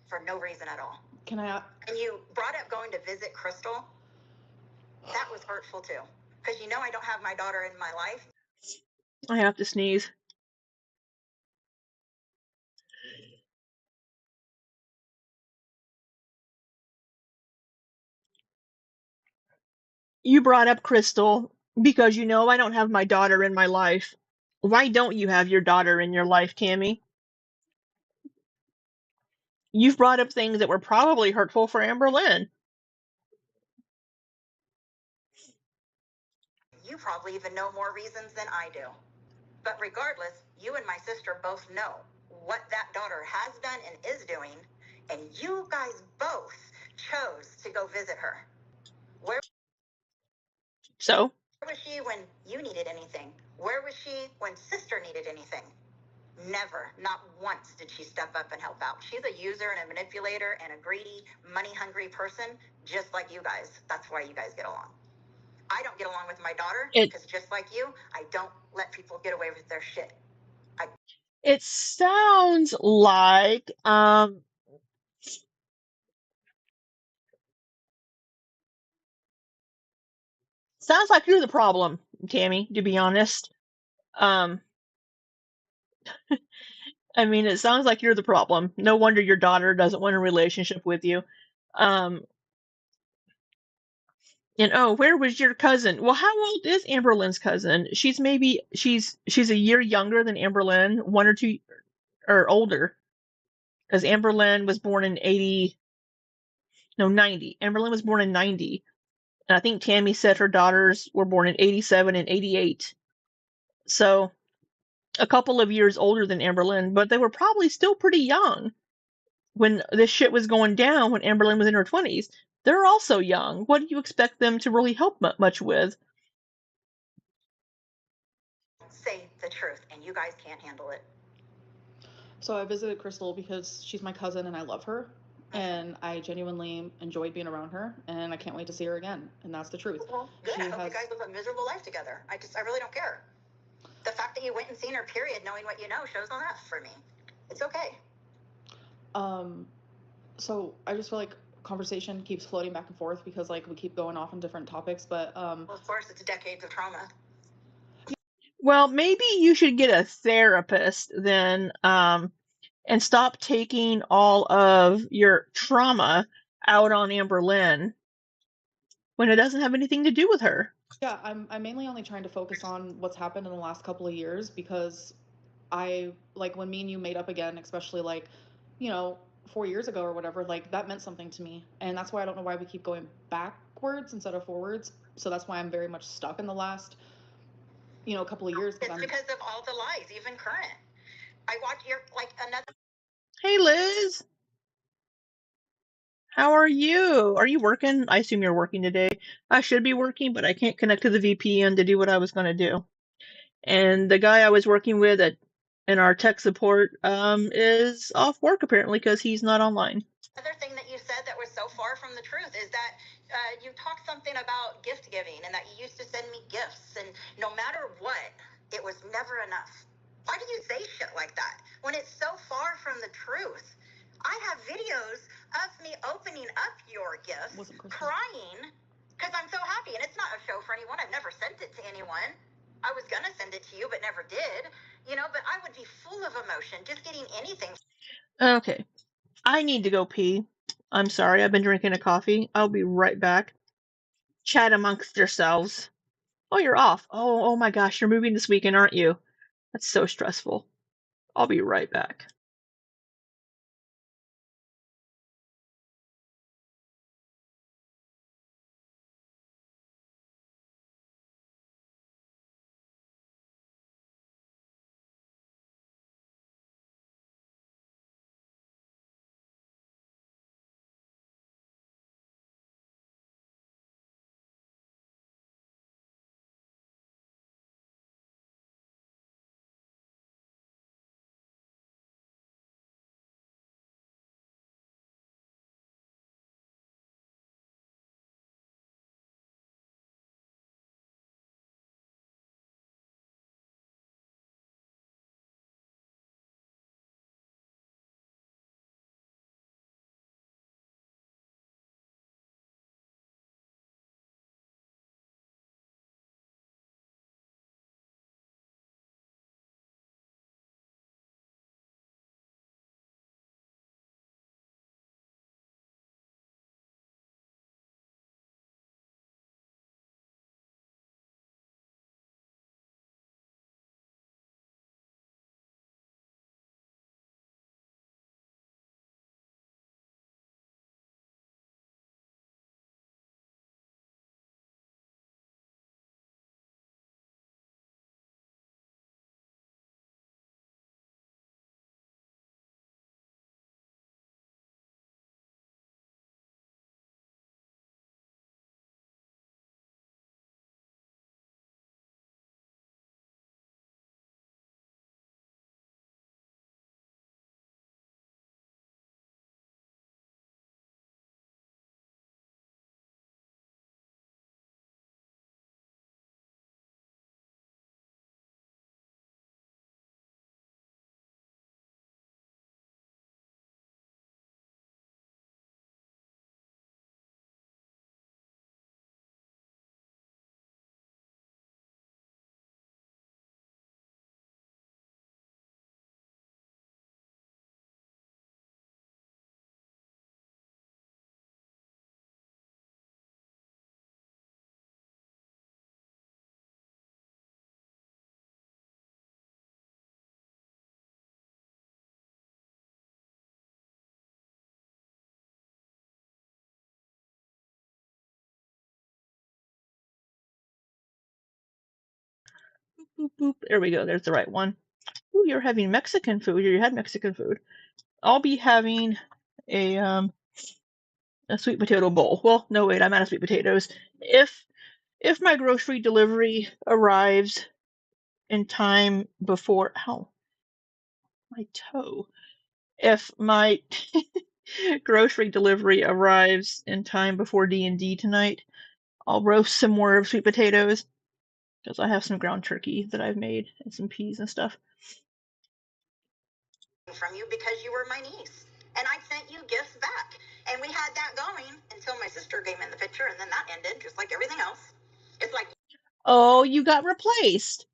For no reason at all. Can I? And you brought up going to visit Crystal. That was hurtful too. Because you know I don't have my daughter in my life. I have to sneeze. You brought up Crystal because you know I don't have my daughter in my life. Why don't you have your daughter in your life, Tammy? You've brought up things that were probably hurtful for Amberlynn. You probably even know more reasons than I do. But regardless, you and my sister both know what that daughter has done and is doing, and you guys both chose to go visit her. Where was she when you needed anything? Where was she when sister needed anything? Never, not once did she step up and help out. She's a user and a manipulator and a greedy, money-hungry person, just like you guys. That's why you guys get along. I don't get along with my daughter because just like you, I don't let people get away with their shit. It sounds like you're the problem, Tammy, to be honest. I mean, it sounds like you're the problem. No wonder your daughter doesn't want a relationship with you. And oh, where was your cousin? Well, how old is Amberlynn's cousin? She's a year younger than Amberlynn, 1 or 2 or older. Because Amberlynn was born in 90. Amberlynn was born in 90. And I think Tammy said her daughters were born in 87 and 88. So a couple of years older than Amberlynn, but they were probably still pretty young when this shit was going down when Amberlynn was in her 20s. They're also young. What do you expect them to really help much with? Say the truth, and you guys can't handle it. So I visited Crystal because she's my cousin and I love her. And I genuinely enjoyed being around her, and I can't wait to see her again. And that's the truth. Well, good. I hope you guys live a miserable life together. I really don't care. The fact that you went and seen her, period, knowing what you know, shows enough for me. It's okay. So I just feel like conversation keeps floating back and forth because like we keep going off on different topics, but Well, of course, it's decades of trauma. Well, maybe you should get a therapist then, and stop taking all of your trauma out on Amberlynn when it doesn't have anything to do with her. yeah, I'm mainly only trying to focus on what's happened in the last couple of years because I like when me and you made up again, especially like, 4 years ago or whatever, like that meant something to me. And that's why I don't know why we keep going backwards instead of forwards. So that's why I'm very much stuck in the last, couple of years. It's because of all the lies, even current. I watch your, like, another. Hey, Liz. How are you? Are you working? I assume you're working today. I should be working, but I can't connect to the VPN to do what I was going to do. And the guy I was working with in our tech support is off work apparently because he's not online. Another thing that you said that was so far from the truth is that you talked something about gift giving and that you used to send me gifts, and no matter what, it was never enough. Why do you say shit like that when it's so far from the truth? I have videos of me opening up your gifts, crying because I'm so happy, and it's not a show for anyone. I've never sent it to anyone. I was gonna send it to you, but never did. But I would be full of emotion just getting anything. Okay. I need to go pee. I'm sorry, I've been drinking a coffee. I'll be right back. Chat amongst yourselves. Oh, you're off. Oh my gosh, you're moving this weekend, aren't you? That's so stressful. I'll be right back. Boop, boop. There we go. There's the right one. Ooh, you're having Mexican food. You had Mexican food. I'll be having a sweet potato bowl. Well, no, wait, I'm out of sweet potatoes. If my grocery delivery arrives in time before, ow, my toe. If my grocery delivery arrives in time before D&D tonight, I'll roast some more sweet potatoes because I have some ground turkey that I've made and some peas and stuff. From you because you were my niece, and I sent you gifts back, and we had that going until my sister came in the picture, and then that ended just like everything else. It's like, oh, you got replaced.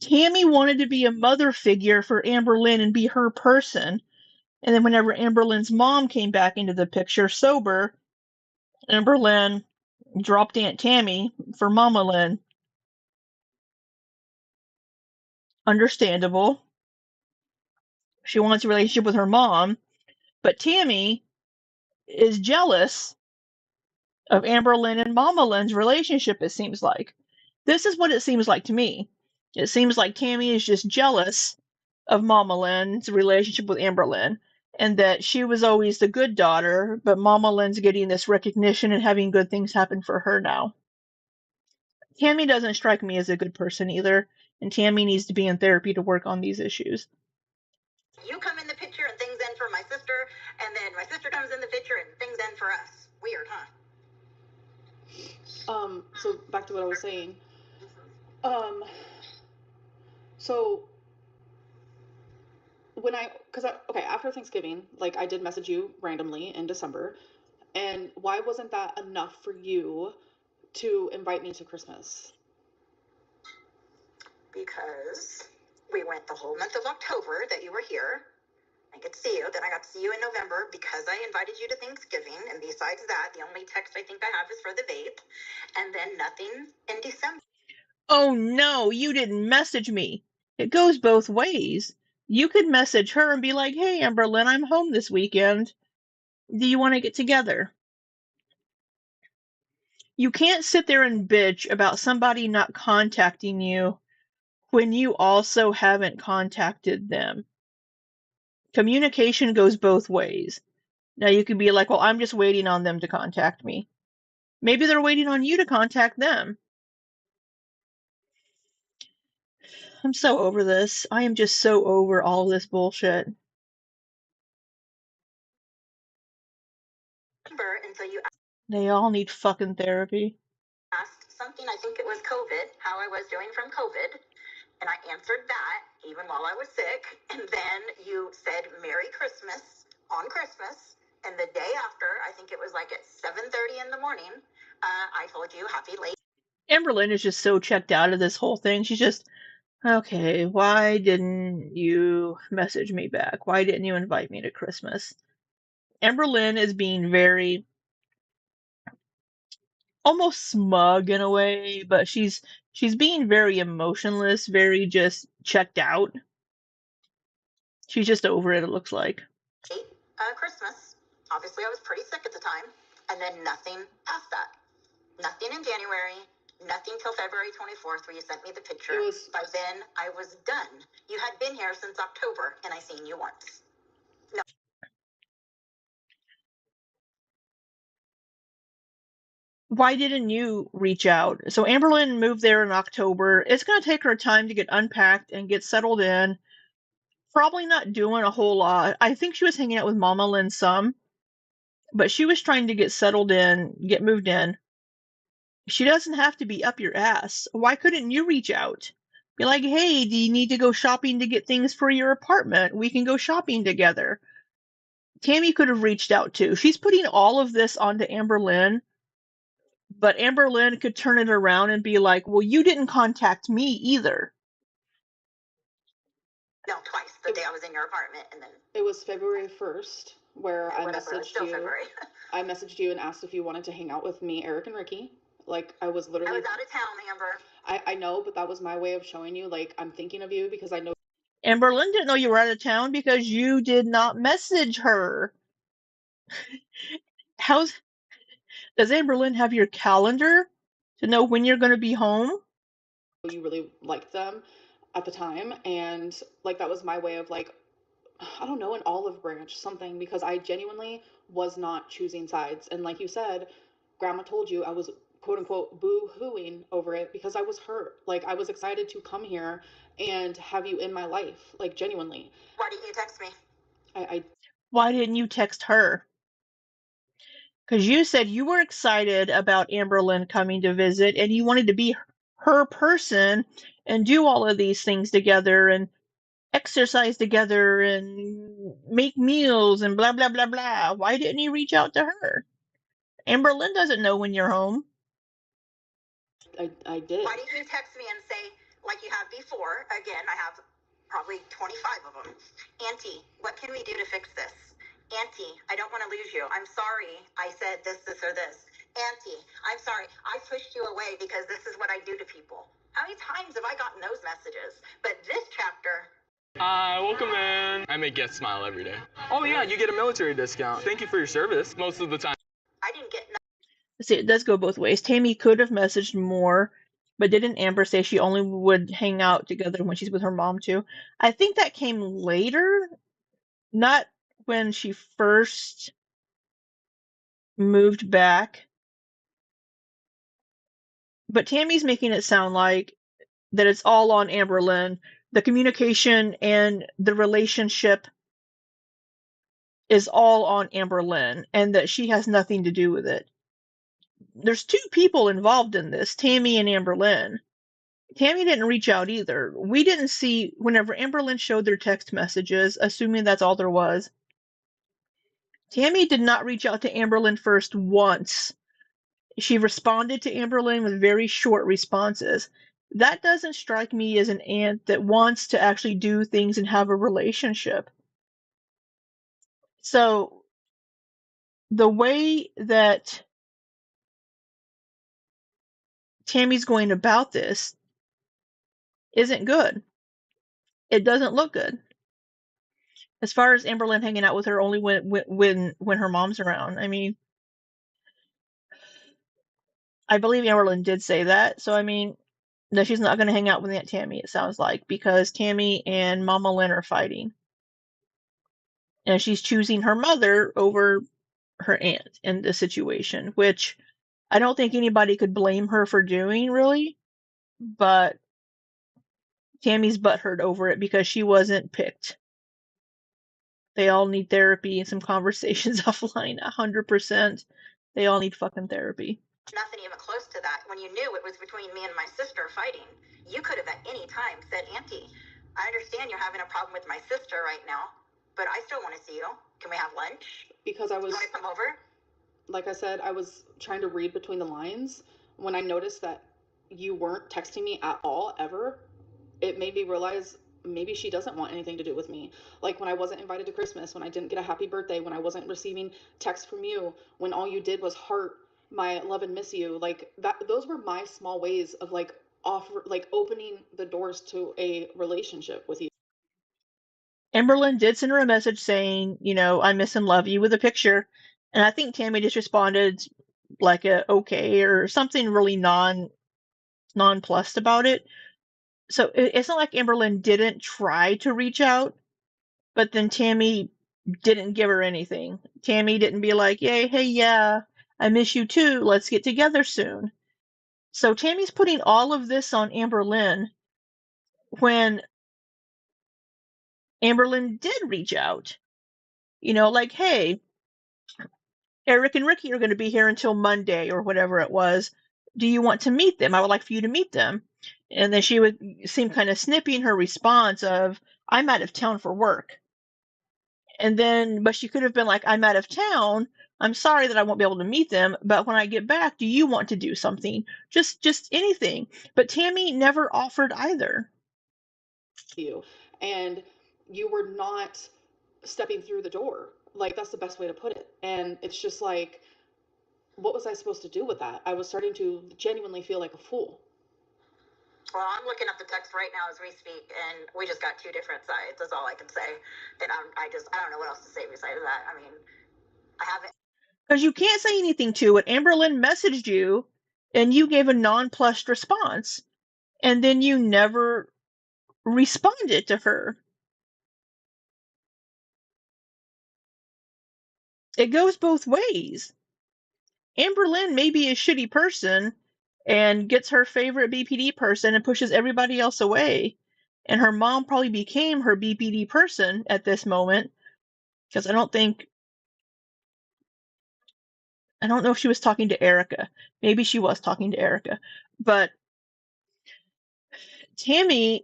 Tammy wanted to be a mother figure for Amberlynn and be her person. And then whenever Amberlynn's mom came back into the picture sober, Amberlynn dropped Aunt Tammy for Mama Lynn. Understandable. She wants a relationship with her mom, but Tammy is jealous of Amberlynn and Mama Lynn's relationship, it seems like. This is what it seems like to me. It seems like Tammy is just jealous of Mama Lynn's relationship with Amberlynn, and that she was always the good daughter, but Mama Lynn's getting this recognition and having good things happen for her now. Tammy doesn't strike me as a good person either, and Tammy needs to be in therapy to work on these issues. you come in the picture and things end for my sister, and then my sister comes in the picture and things end for us. Weird, huh? So back to what I was saying. So when after Thanksgiving, like I did message you randomly in December, and why wasn't that enough for you to invite me to Christmas? Because we went the whole month of October that you were here. I could see you. Then I got to see you in November because I invited you to Thanksgiving. And besides that, the only text I think I have is for the vape. And then nothing in December. Oh no, you didn't message me. It goes both ways. You could message her and be like, hey, Amberlynn, I'm home this weekend. Do you want to get together? You can't sit there and bitch about somebody not contacting you when you also haven't contacted them. Communication goes both ways. Now you could be like, well, I'm just waiting on them to contact me. Maybe they're waiting on you to contact them. I'm so over this. I am just so over all of this bullshit. And so you They all need fucking therapy. asked something, I think it was COVID, how I was doing from COVID. And I answered that even while I was sick. And then you said Merry Christmas on Christmas. And the day after, I think it was like at 7:30 in the morning, I told you happy late. Amberlynn is just so checked out of this whole thing. She's just, okay, why didn't you message me back? Why didn't you invite me to Christmas? Amberlynn is being very, almost smug in a way, but she's being very emotionless, very just checked out. She's just over it looks like. Christmas. Obviously, I was pretty sick at the time. And then nothing past that. Nothing in January. Nothing till February 24th where you sent me the picture. By then, I was done. You had been here since October, and I seen you once. No. Why didn't you reach out? So Amberlynn moved there in October. It's going to take her time to get unpacked and get settled in. Probably not doing a whole lot. I think she was hanging out with Mama Lynn some, but she was trying to get settled in, get moved in. She doesn't have to be up your ass. Why couldn't you reach out? Be like, hey, do you need to go shopping to get things for your apartment? We can go shopping together. Tammy could have reached out too. She's putting all of this onto Amberlynn, but Amberlynn could turn it around and be like, well, you didn't contact me either. No, twice. The day I was in your apartment, and then it was February 1st where I messaged you. February. I messaged you and asked if you wanted to hang out with me, Eric, and Ricky. Like I was literally. I was out of town, Amber. I know, but that was my way of showing you, like, I'm thinking of you because I know. Amberlynn didn't know you were out of town because you did not message her. Does Amberlynn have your calendar to know when you're going to be home? you really liked them at the time, and like that was my way of like, I don't know, an olive branch, something, because I genuinely was not choosing sides. And like you said, grandma told you I was quote unquote boo-hooing over it because I was hurt. Like I was excited to come here and have you in my life, like genuinely. Why didn't you text me? Why didn't you text her? Because you said you were excited about Amberlynn coming to visit and you wanted to be her person and do all of these things together and exercise together and make meals and blah, blah, blah, blah. Why didn't you reach out to her? Amberlynn doesn't know when you're home. I did. Why didn't you text me and say, like you have before, again, I have probably 25 of them, Auntie, what can we do to fix this? Auntie, I don't want to lose you. I'm sorry I said this, or this. Auntie, I'm sorry. I pushed you away because this is what I do to people. How many times have I gotten those messages? But this chapter... Hi, welcome in. I make guests smile every day. Oh yeah, you get a military discount. Thank you for your service. Most of the time. I didn't get... See, it does go both ways. Tammy could have messaged more, but didn't Amber say she only would hang out together when she's with her mom too? I think that came later, not when she first moved back. But Tammy's making it sound like that it's all on Amberlynn. The communication and the relationship is all on Amberlynn, and that she has nothing to do with it. There's two people involved in this, Tammy and Amberlynn. Tammy didn't reach out either. We didn't see, whenever Amberlynn showed their text messages, assuming that's all there was, Tammy did not reach out to Amberlynn first once. She responded to Amberlynn with very short responses. That doesn't strike me as an aunt that wants to actually do things and have a relationship. So, the way that Tammy's going about this isn't good. It doesn't look good. As far as Amberlynn hanging out with her only when her mom's around, I mean, I believe Amberlynn did say that. So I mean, that she's not going to hang out with Aunt Tammy. It sounds like because Tammy and Mama Lynn are fighting, and she's choosing her mother over her aunt in this situation, which I don't think anybody could blame her for doing, really. But Tammy's butthurt over it because she wasn't picked. They all need therapy and some conversations offline. 100%. They all need fucking therapy. Nothing even close to that. When you knew it was between me and my sister fighting, you could have at any time said, Auntie, I understand you're having a problem with my sister right now, but I still want to see you. Can we have lunch? Because I was... You want to come over? Like I said, I was trying to read between the lines. When I noticed that you weren't texting me at all, ever, it made me realize maybe she doesn't want anything to do with me. Like when I wasn't invited to Christmas, when I didn't get a happy birthday, when I wasn't receiving texts from you, when all you did was heart my love and miss you, like that, those were my small ways of like opening the doors to a relationship with you. Amberlynn did send her a message saying, you know, I miss and love you with a picture. And I think Tammy just responded like a okay or something really nonplussed about it. So it's not like Amberlynn didn't try to reach out, but then Tammy didn't give her anything. Tammy didn't be like, yay, hey, yeah, I miss you too. Let's get together soon. So Tammy's putting all of this on Amberlynn when Amberlynn did reach out. You know, like, hey, Eric and Ricky are going to be here until Monday or whatever it was. Do you want to meet them? I would like for you to meet them. And then she would seem kind of snippy in her response of, I'm out of town for work. And then, but she could have been like, I'm out of town. I'm sorry that I won't be able to meet them, but when I get back, do you want to do something? Just anything. But Tammy never offered either. You and you were not stepping through the door. Like that's the best way to put it. And it's just like, what was I supposed to do with that? I was starting to genuinely feel like a fool. Well, I'm looking up the text right now as we speak, and we just got two different sides. That's all I can say. And I don't know what else to say besides that. I mean, I haven't. Because you can't say anything to it. Amberlynn messaged you, and you gave a nonplussed response. and then you never responded to her. It goes both ways. Amberlynn may be a shitty person and gets her favorite BPD person and pushes everybody else away. And her mom probably became her BPD person at this moment, because I don't know if she was talking to Erica. Maybe she was talking to Erica. But Tammy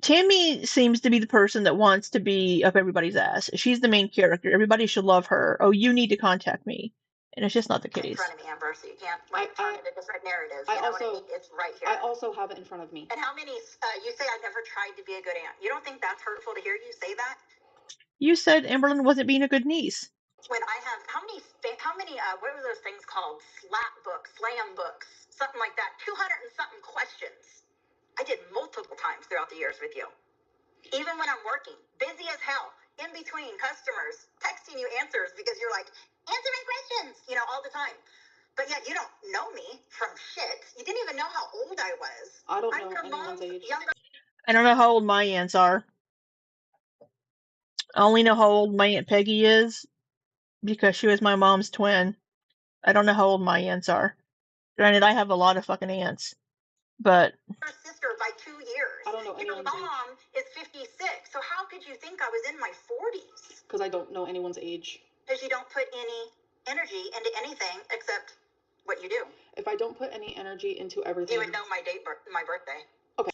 seems to be the person that wants to be up everybody's ass. She's the main character. Everybody should love her. Oh, you need to contact me. And it's just not the case. In front of me, Amber, so you can't turn it into different narratives. You know what I mean? It's right here. I also have it in front of me. And how many, you say I never tried to be a good aunt. You don't think that's hurtful to hear you say that? You said Amberlynn wasn't being a good niece. When I have, how many, what were those things called? Slam books, something like that. 200 and something questions. I did multiple times throughout the years with you. Even when I'm working, busy as hell, in between customers, texting you answers because you're like, answer my questions, all the time. But yet you don't know me from shit. You didn't even know how old I was. I don't know anyone's age. I don't know how old my aunts are. I only know how old my Aunt Peggy is because she was my mom's twin. I don't know how old my aunts are. Granted, I have a lot of fucking aunts, but her sister by 2 years. I don't know anyone's Your mom is 56, so how could you think I was in my 40s? Because I don't know anyone's age. Because you don't put any energy into anything except what you do. If I don't put any energy into everything, you would know my my birthday. Okay.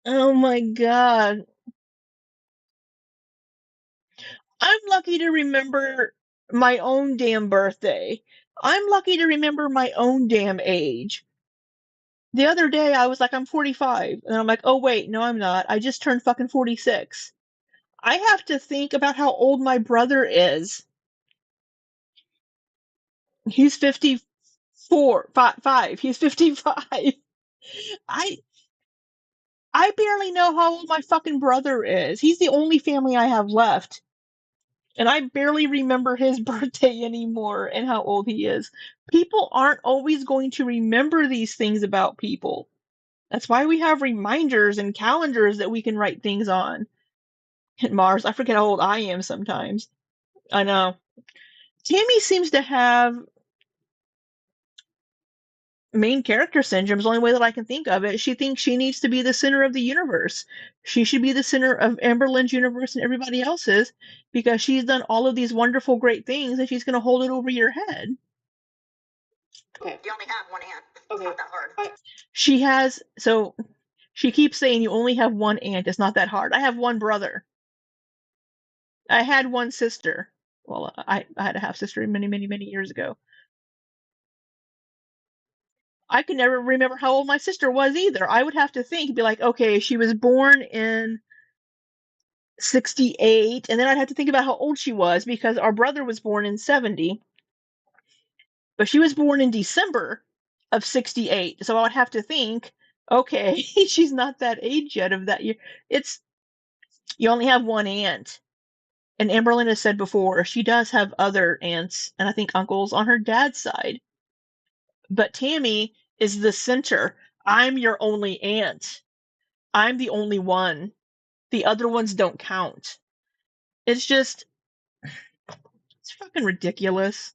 Oh my god. I'm lucky to remember my own damn birthday. I'm lucky to remember my own damn age. The other day I was like, I'm 45. And I'm like, oh wait, no I'm not. I just turned fucking 46. I have to think about how old my brother is. He's 54. 5. He's 55. I barely know how old my fucking brother is. He's the only family I have left. And I barely remember his birthday anymore and how old he is. People aren't always going to remember these things about people. That's why we have reminders and calendars that we can write things on. Mars, I forget how old I am sometimes. I know. Tammy seems to have main character syndrome is the only way that I can think of it. She thinks she needs to be the center of the universe. She should be the center of Amberlynn's universe and everybody else's because she's done all of these wonderful, great things and she's going to hold it over your head. Okay. You only have one aunt. Okay. It's not that hard. She has, so she keeps saying you only have one aunt. It's not that hard. I have one brother. I had one sister. Well, I had a half sister many, many, many years ago. I can never remember how old my sister was either. I would have to think, be like, okay, she was born in 68, and then I'd have to think about how old she was because our brother was born in 70, but she was born in December of 68. So I would have to think, okay, she's not that age yet of that year. You only have one aunt. And Amberlynn has said before, she does have other aunts and I think uncles on her dad's side. But Tammy is the center. I'm your only aunt. I'm the only one. The other ones don't count. It's fucking ridiculous.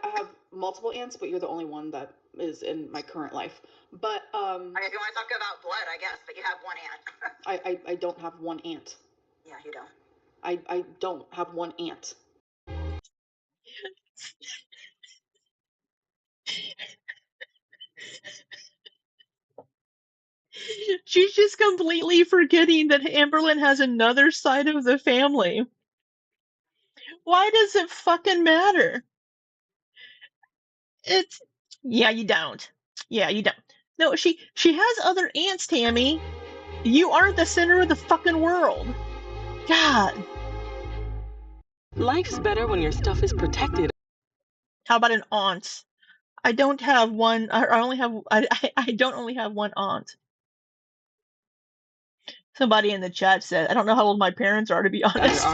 I have multiple aunts, but you're the only one that is in my current life. But if you want to talk about blood, I guess, but you have one aunt. I don't have one aunt. Yeah, you don't. I don't have one aunt. She's just completely forgetting that Amberlynn has another side of the family. Why does it fucking matter? Yeah, you don't. Yeah, you don't. No, she has other aunts, Tammy. You aren't the center of the fucking world. God. Life's better when your stuff is protected. How about an aunt? I don't have one. I don't only have one aunt. Somebody in the chat said, I don't know how old my parents are, to be honest.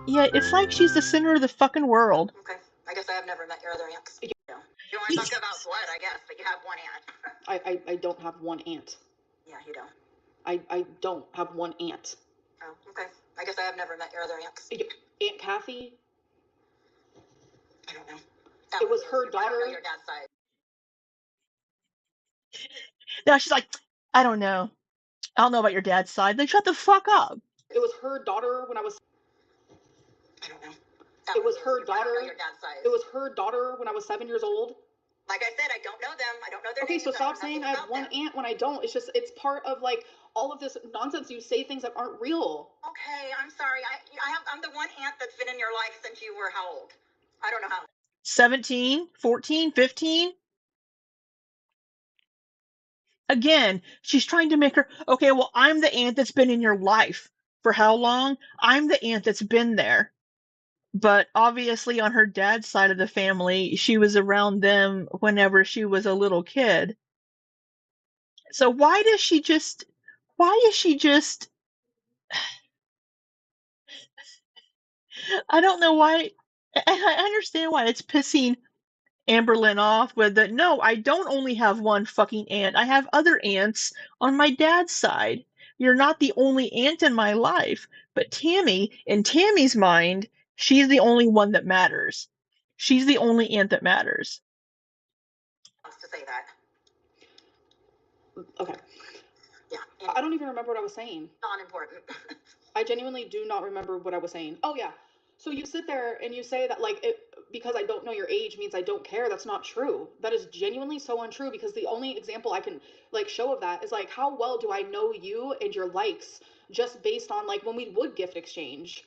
Yeah, it's like she's the center of the fucking world. Okay. I guess I have never met your other aunts. You want to talk about blood, I guess, but you have one aunt. I don't have one aunt. Yeah, you don't. I don't have one aunt. Oh, okay. I guess I have never met your other aunts. Aunt Kathy? I don't know. It was her daughter. I don't know your dad's side. Now she's like, I don't know. I don't know about your dad's side. Then shut the fuck up. It was her daughter when I was... I don't know. It was her daughter. I don't know your dad's side. It was her daughter when I was 7 years old. Like I said, I don't know them. I don't know their names. Okay, so stop saying I have one aunt when I don't. It's just, it's part of like all of this nonsense. You say things that aren't real. Okay, I'm sorry. I'm the one aunt that's been in your life since you were how old? I don't know how. 17, 14, 15? Again, she's trying to make her, okay, well, I'm the aunt that's been in your life. For how long? I'm the aunt that's been there. But obviously on her dad's side of the family, she was around them whenever she was a little kid. So why is she just, I don't know why, I understand why it's pissing Amberlynn off with the, no, I don't only have one fucking aunt. I have other aunts on my dad's side. You're not the only aunt in my life. But Tammy, in Tammy's mind, she's the only one that matters. She's the only aunt that matters. Wants to say that. Okay. Yeah. I don't even remember what I was saying. Not important. I genuinely do not remember what I was saying. Oh yeah. So you sit there and you say that like because I don't know your age means I don't care. That's not true. That is genuinely so untrue, because the only example I can like show of that is like, how well do I know you and your likes just based on like when we would gift exchange.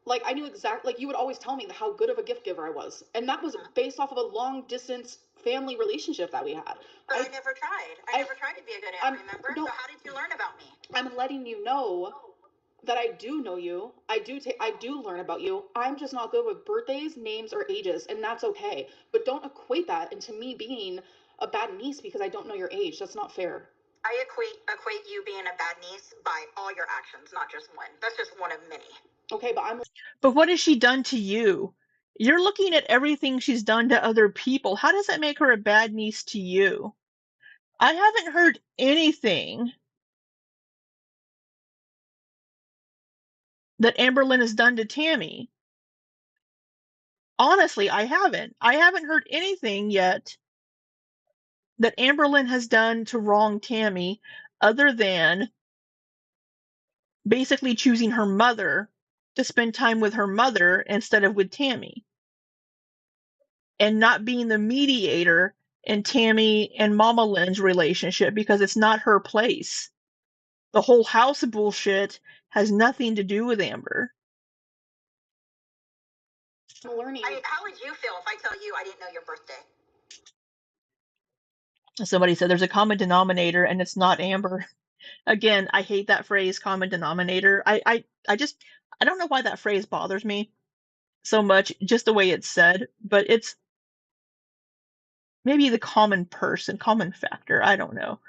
Like I knew exactly, like you would always tell me how good of a gift giver I was. And that was based off of a long distance family relationship that we had. But I never tried. I never tried to be a good aunt, remember? No, so how did you learn about me? I'm letting you know that I do know you. I do learn about you. I'm just not good with birthdays, names, or ages, and that's okay. But don't equate that into me being a bad niece because I don't know your age. That's not fair. I equate you being a bad niece by all your actions, not just one. That's just one of many. Okay, but what has she done to you? You're looking at everything she's done to other people. How does that make her a bad niece to you? I haven't heard anything that Amberlynn has done to Tammy. Honestly, I haven't. I haven't heard anything yet that Amberlynn has done to wrong Tammy other than basically choosing her mother to spend time with her mother instead of with Tammy. And not being the mediator in Tammy and Mama Lynn's relationship because it's not her place. The whole house bullshit has nothing to do with Amber. Learning. How would you feel if I tell you I didn't know your birthday? Somebody said there's a common denominator and it's not Amber. Again, I hate that phrase, common denominator. I don't know why that phrase bothers me so much, just the way it's said, but it's maybe the common person, common factor, I don't know.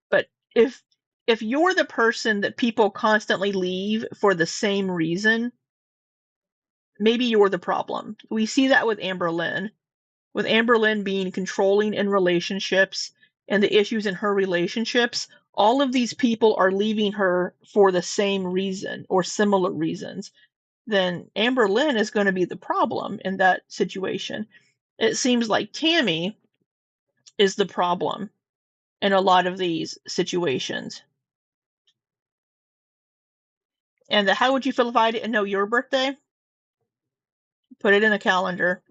But if you're the person that people constantly leave for the same reason, maybe you're the problem. We see that with Amberlynn. With Amberlynn being controlling in relationships and the issues in her relationships, all of these people are leaving her for the same reason or similar reasons. Then Amberlynn is going to be the problem in that situation. It seems like Tammy is the problem in a lot of these situations. And how would you feel if I didn't know your birthday? Put it in a calendar.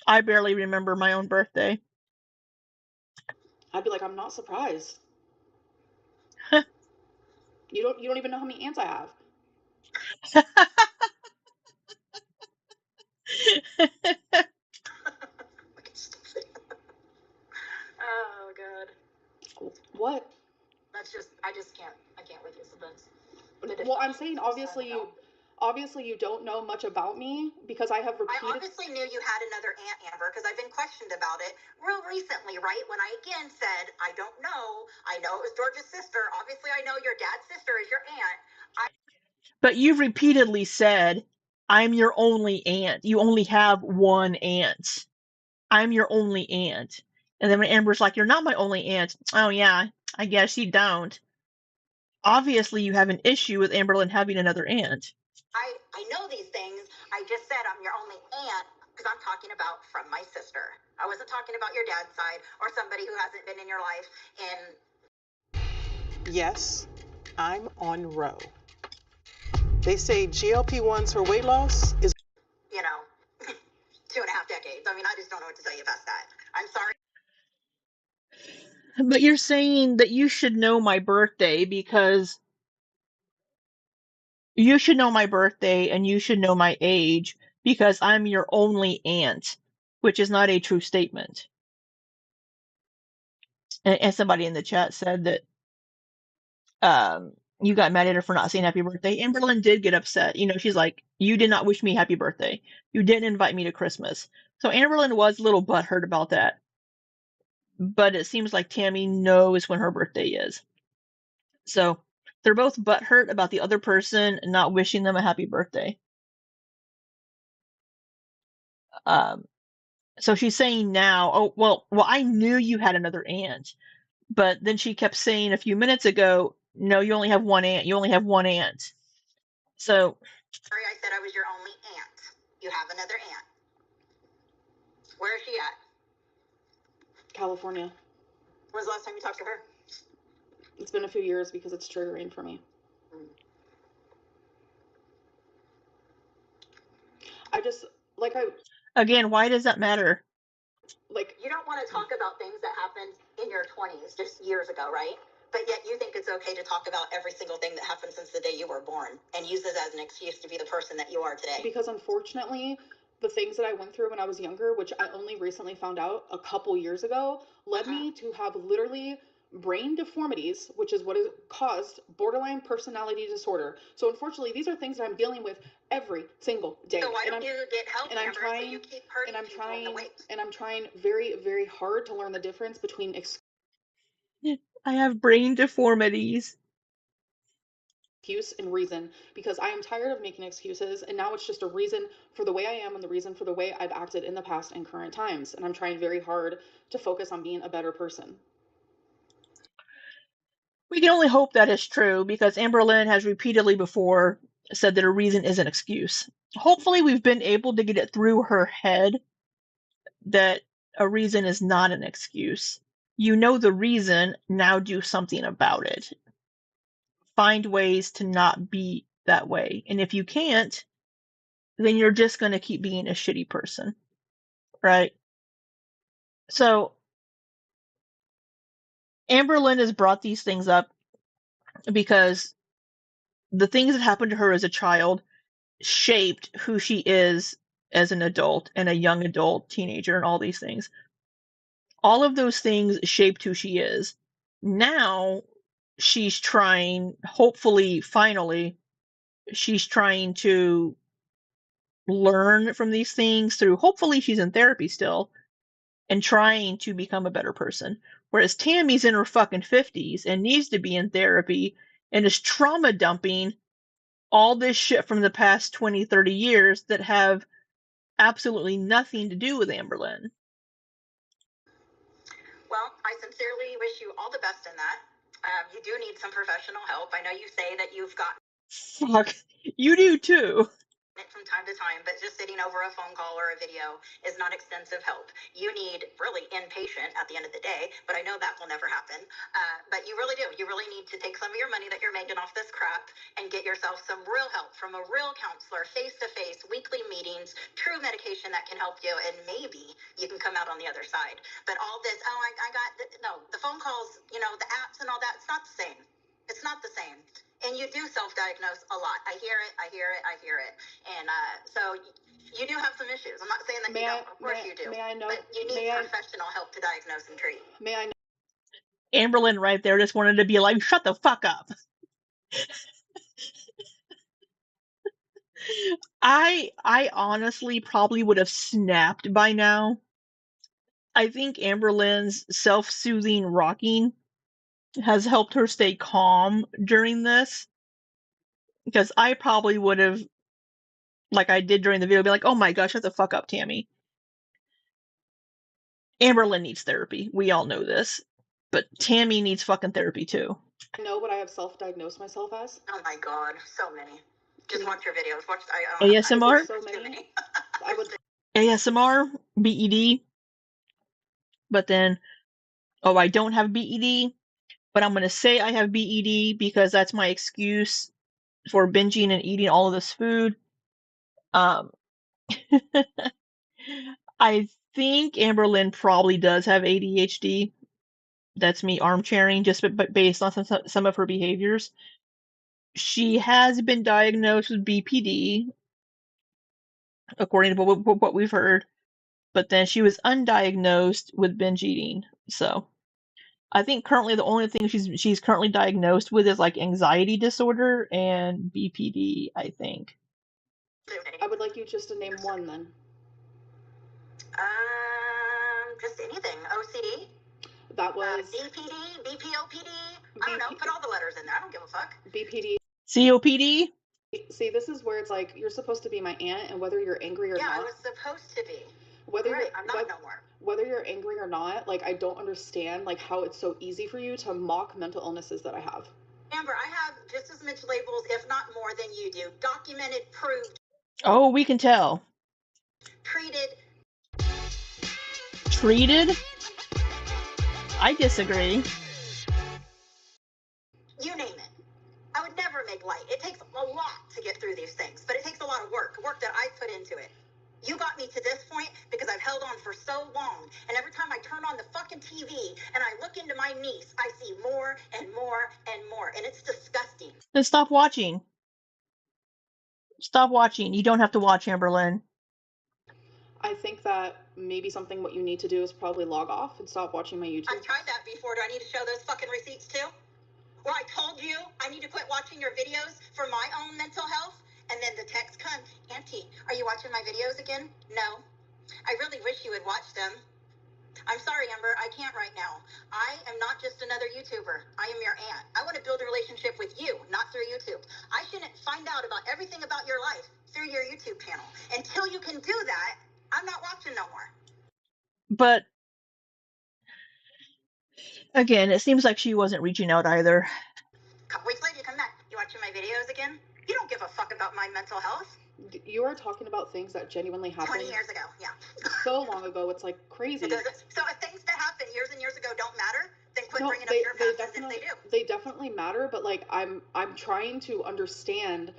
I barely remember my own birthday. I'd be like, I'm not surprised. You don't even know how many aunts I have. Oh god. What? I just can't with you sometimes. Well, I'm saying obviously obviously you don't know much about me because I have repeated. I obviously knew you had another aunt, Amber, because I've been questioned about it real recently, right? When I again said, I don't know. I know it was George's sister. Obviously, I know your dad's sister is your aunt. But you've repeatedly said, I'm your only aunt. You only have one aunt. I'm your only aunt. And then when Amber's like, you're not my only aunt. Oh, yeah, I guess you don't. Obviously, you have an issue with Amberlynn having another aunt. I know these things. I just said I'm your only aunt because I'm talking about from my sister. I wasn't talking about your dad's side or somebody who hasn't been in your life in... Yes, I'm on row. They say GLP-1s for weight loss is... 2.5 decades. I mean, I just don't know what to tell you past that. I'm sorry. But you're saying that you should know my birthday because you should know my birthday and you should know my age because I'm your only aunt, which is not a true statement. And somebody in the chat said that you got mad at her for not saying happy birthday. Amberlynn did get upset. She's like, you did not wish me happy birthday. You didn't invite me to Christmas. So Amberlynn was a little butthurt about that. But it seems like Tammy knows when her birthday is. So they're both butthurt about the other person not wishing them a happy birthday. So she's saying now, oh, well, I knew you had another aunt. But then she kept saying a few minutes ago, no, you only have one aunt. You only have one aunt. So. Sorry, I said I was your only aunt. You have another aunt. Where is she at? California. When was the last time you talked to her? It's been a few years because it's triggering for me. Again, why does that matter? Like, you don't want to talk about things that happened in your 20s, just years ago, right? But yet you think it's okay to talk about every single thing that happened since the day you were born and use this as an excuse to be the person that you are today. Because unfortunately, the things that I went through when I was younger, which I only recently found out a couple years ago, led me to have literally brain deformities, which is what has caused borderline personality disorder. So unfortunately, these are things that I'm dealing with every single day. So why don't you get help, and I'm Amber, trying, so you keep hurting and I'm trying very, very hard to learn the difference between I have brain deformities. Excuse and reason, because I am tired of making excuses, and now it's just a reason for the way I am and the reason for the way I've acted in the past and current times, and I'm trying very hard to focus on being a better person. We can only hope that is true because Amberlynn has repeatedly before said that a reason is an excuse. Hopefully we've been able to get it through her head that a reason is not an excuse. You know the reason, now do something about it. Find ways to not be that way. And if you can't, then you're just going to keep being a shitty person. Right? So, Amberlynn has brought these things up because the things that happened to her as a child shaped who she is as an adult and a young adult, teenager, and all these things. All of those things shaped who she is. Now, she's trying, hopefully, finally, she's trying to learn from these things through, hopefully, she's in therapy still, and trying to become a better person. Whereas Tammy's in her fucking 50s and needs to be in therapy and is trauma dumping all this shit from the past 20, 30 years that have absolutely nothing to do with Amberlynn. Well, I sincerely wish you all the best in that. You do need some professional help. I know you say that you've gotten... Fuck, you do too. It from time to time, but just sitting over a phone call or a video is not extensive help. You need really inpatient at the end of the day, but I know that will never happen. But you really do. You really need to take some of your money that you're making off this crap and get yourself some real help from a real counselor, face-to-face, weekly meetings, true medication that can help you, and maybe you can come out on the other side. But all this, no, the phone calls, the apps and all that, it's not the same. It's not the same. And you do self-diagnose a lot. I hear it. And so you do have some issues. I'm not saying that you don't. Of course you do. But you need professional help to diagnose and treat. Amberlynn right there just wanted to be like, shut the fuck up. I honestly probably would have snapped by now. I think Amberlynn's self-soothing rocking has helped her stay calm during this, because I probably would have, like I did during the video, be like, "Oh my gosh, shut the fuck up, Tammy." Amberlynn needs therapy. We all know this, but Tammy needs fucking therapy too. I know what I have self-diagnosed myself as. Oh my god, so many. Just watch your videos. Watch. ASMR. So many. I would. ASMR, BED, but then, oh, I don't have BED, but I'm gonna say I have BED because that's my excuse for binging and eating all of this food. I think Amberlynn probably does have ADHD. That's me armchairing just based on some of her behaviors. She has been diagnosed with BPD, according to what we've heard, but then she was undiagnosed with binge eating. So I think currently the only thing she's currently diagnosed with is like anxiety disorder and BPD, I think. I would like you just to name one then. Just anything. OCD. That was BPD, BPOPD. I don't know. Put all the letters in there. I don't give a fuck. BPD. COPD. See, this is where it's like you're supposed to be my aunt, and whether you're angry or not. Yeah, I was supposed to be. Whether right, I'm not no more. Whether you're angry or not, like I don't understand like how it's so easy for you to mock mental illnesses that I have. Amber, I have just as much labels, if not more, than you do. Documented, proved. Oh, we can tell. Treated. Treated? I disagree. You name it. I would never make light. It takes a lot to get through these things, but it takes a lot of work that I put into it. You got me to this point because I've held on for so long, and every time I turn on the fucking TV and I look into my niece, I see more and more and more, and it's disgusting. Then stop watching. Stop watching. You don't have to watch, Amberlynn. I think that maybe something what you need to do is probably log off and stop watching my YouTube. I've tried that before. Do I need to show those fucking receipts too? Or I told you I need to quit watching your videos for my own mental health? And then the text comes, Auntie, are you watching my videos again? No. I really wish you would watch them. I'm sorry, Amber, I can't right now. I am not just another YouTuber. I am your aunt. I want to build a relationship with you, not through YouTube. I shouldn't find out about everything about your life through your YouTube channel. Until you can do that, I'm not watching no more. But again, it seems like she wasn't reaching out either. A couple weeks later, you come back. You watching my videos again? You don't give a fuck about my mental health. You are talking about things that genuinely happened 20 years ago, yeah. So long ago, it's like crazy. So if things that happened years and years ago don't matter, then quit bringing up your past as if they do. They definitely matter, but like I'm trying to understand,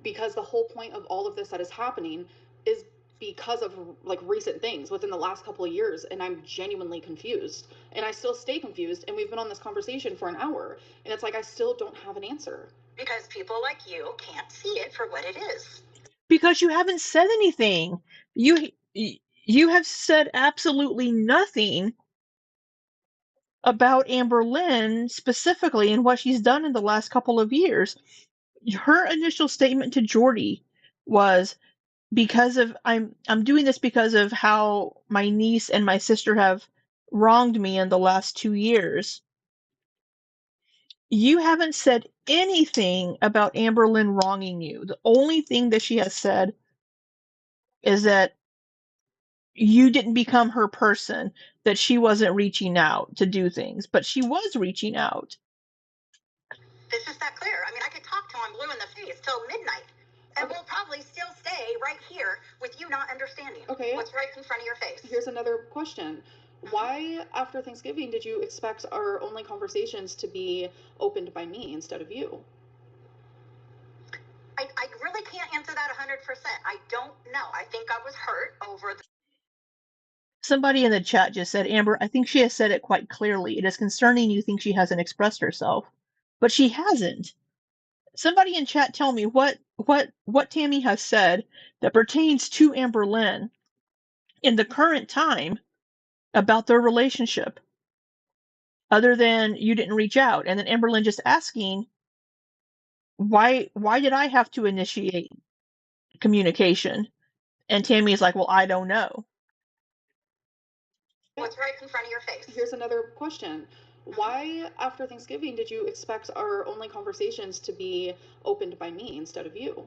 because the whole point of all of this that is happening is because of like recent things within the last couple of years, and I'm genuinely confused, and I still stay confused, and we've been on this conversation for an hour, and it's like I still don't have an answer. Because people like you can't see it for what it is. Because you haven't said anything. You have said absolutely nothing about Amberlynn specifically and what she's done in the last couple of years. Her initial statement to Jordy was, because of I'm doing this because of how my niece and my sister have wronged me in the last 2 years. You haven't said anything about Amberlynn wronging you. The only thing that she has said is that you didn't become her person, that she wasn't reaching out to do things, but she was reaching out. It's just that clear. I mean, I could talk till I'm blue in the face till midnight, and we'll probably still stay right here with you not understanding what's right in front of your face. Here's another question. Why, after Thanksgiving, did you expect our only conversations to be opened by me instead of you? I really can't answer that 100%. I don't know. I think I was hurt over the... Somebody in the chat just said, Amber, I think she has said it quite clearly. It is concerning you think she hasn't expressed herself. But she hasn't. Somebody in chat tell me what Tammy has said that pertains to Amberlynn in the current time about their relationship, other than you didn't reach out. And then Amberlynn just asking, why did I have to initiate communication. And Tammy's like, well, I don't know. What's right in front of your face? Here's another question. Why, after Thanksgiving, did you expect our only conversations to be opened by me instead of you?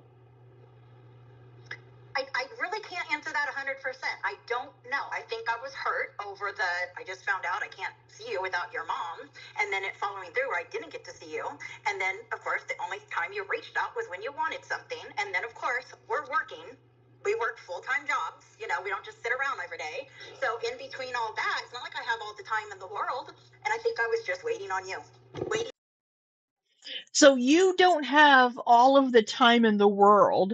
I really can't answer that 100%. I don't know. I think I was hurt over I just found out I can't see you without your mom. And then it following through where I didn't get to see you. And then, of course, the only time you reached out was when you wanted something. And then, of course, we're working. We work full-time jobs. You know, we don't just sit around every day. So in between all that, it's not like I have all the time in the world. And I think I was just waiting on you. So you don't have all of the time in the world,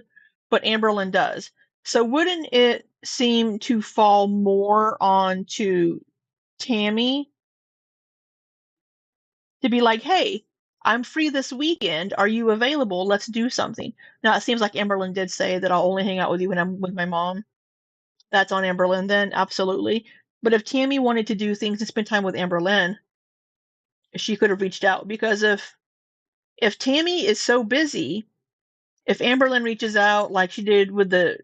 but Amberlynn does. So wouldn't it seem to fall more onto Tammy to be like, hey, I'm free this weekend. Are you available? Let's do something. Now, it seems like Amberlynn did say that I'll only hang out with you when I'm with my mom. That's on Amberlynn then, absolutely. But if Tammy wanted to do things and spend time with Amberlynn, she could have reached out. Because if Tammy is so busy, if Amberlynn reaches out like she did with Ricky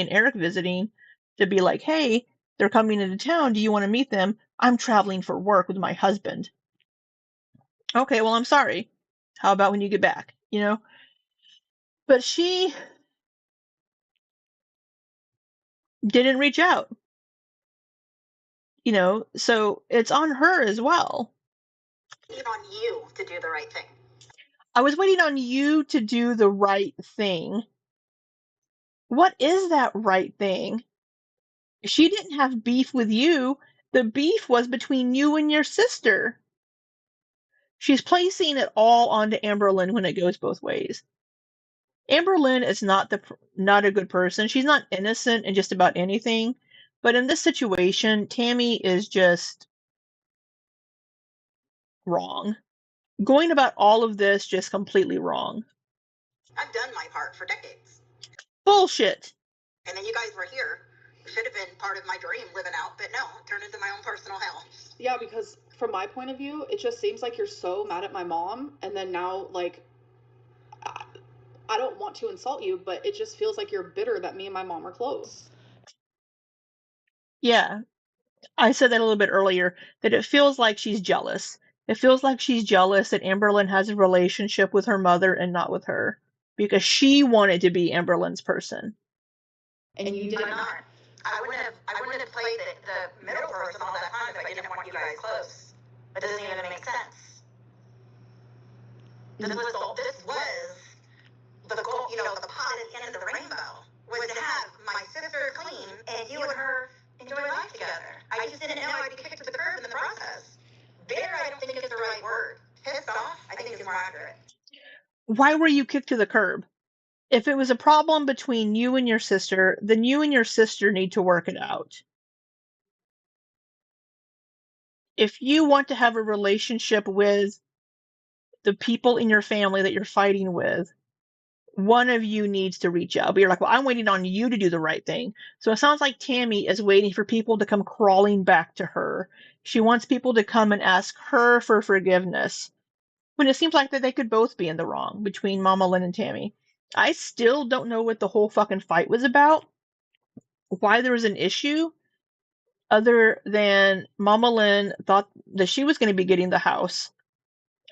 and Eric visiting, to be like, hey, they're coming into town. Do you want to meet them? I'm traveling for work with my husband. Okay, well, I'm sorry. How about when you get back? You know? But she didn't reach out. You know, so it's on her as well. Waiting on you to do the right thing. I was waiting on you to do the right thing. What is that right thing? She didn't have beef with you. The beef was between you and your sister. She's placing it all onto Amberlynn when it goes both ways. Amberlynn is not a good person. She's not innocent in just about anything, but in this situation, Tammy is just wrong. Going about all of this just completely wrong. I've done my part for decades. Bullshit. And then you guys were here. Should have been part of my dream living out, but no, it turned into my own personal hell. Yeah, because from my point of view, it just seems like you're so mad at my mom, and then now, like, I don't want to insult you, but it just feels like you're bitter that me and my mom are close. Yeah, I said that a little bit earlier, that it feels like she's jealous. It feels like she's jealous that Amberlynn has a relationship with her mother and not with her, because she wanted to be Amberlynn's person. And you did not. I wouldn't have played the middle person all that time if I didn't want you guys close. It doesn't even make sense. This was the goal, you know, the pot at the end of the rainbow was to have my sister clean and you and her enjoy life together. I just didn't know I'd be kicked to the curb in the process. Bitter, I don't think is the right word. Pissed off, I think is more accurate. Why were you kicked to the curb? If it was a problem between you and your sister, then you and your sister need to work it out. If you want to have a relationship with the people in your family that you're fighting with, one of you needs to reach out. But you're like, well, I'm waiting on you to do the right thing. So it sounds like Tammy is waiting for people to come crawling back to her. She wants people to come and ask her for forgiveness, when it seems like that they could both be in the wrong between Mama Lynn and Tammy. I still don't know what the whole fucking fight was about, why there was an issue, other than Mama Lynn thought that she was going to be getting the house.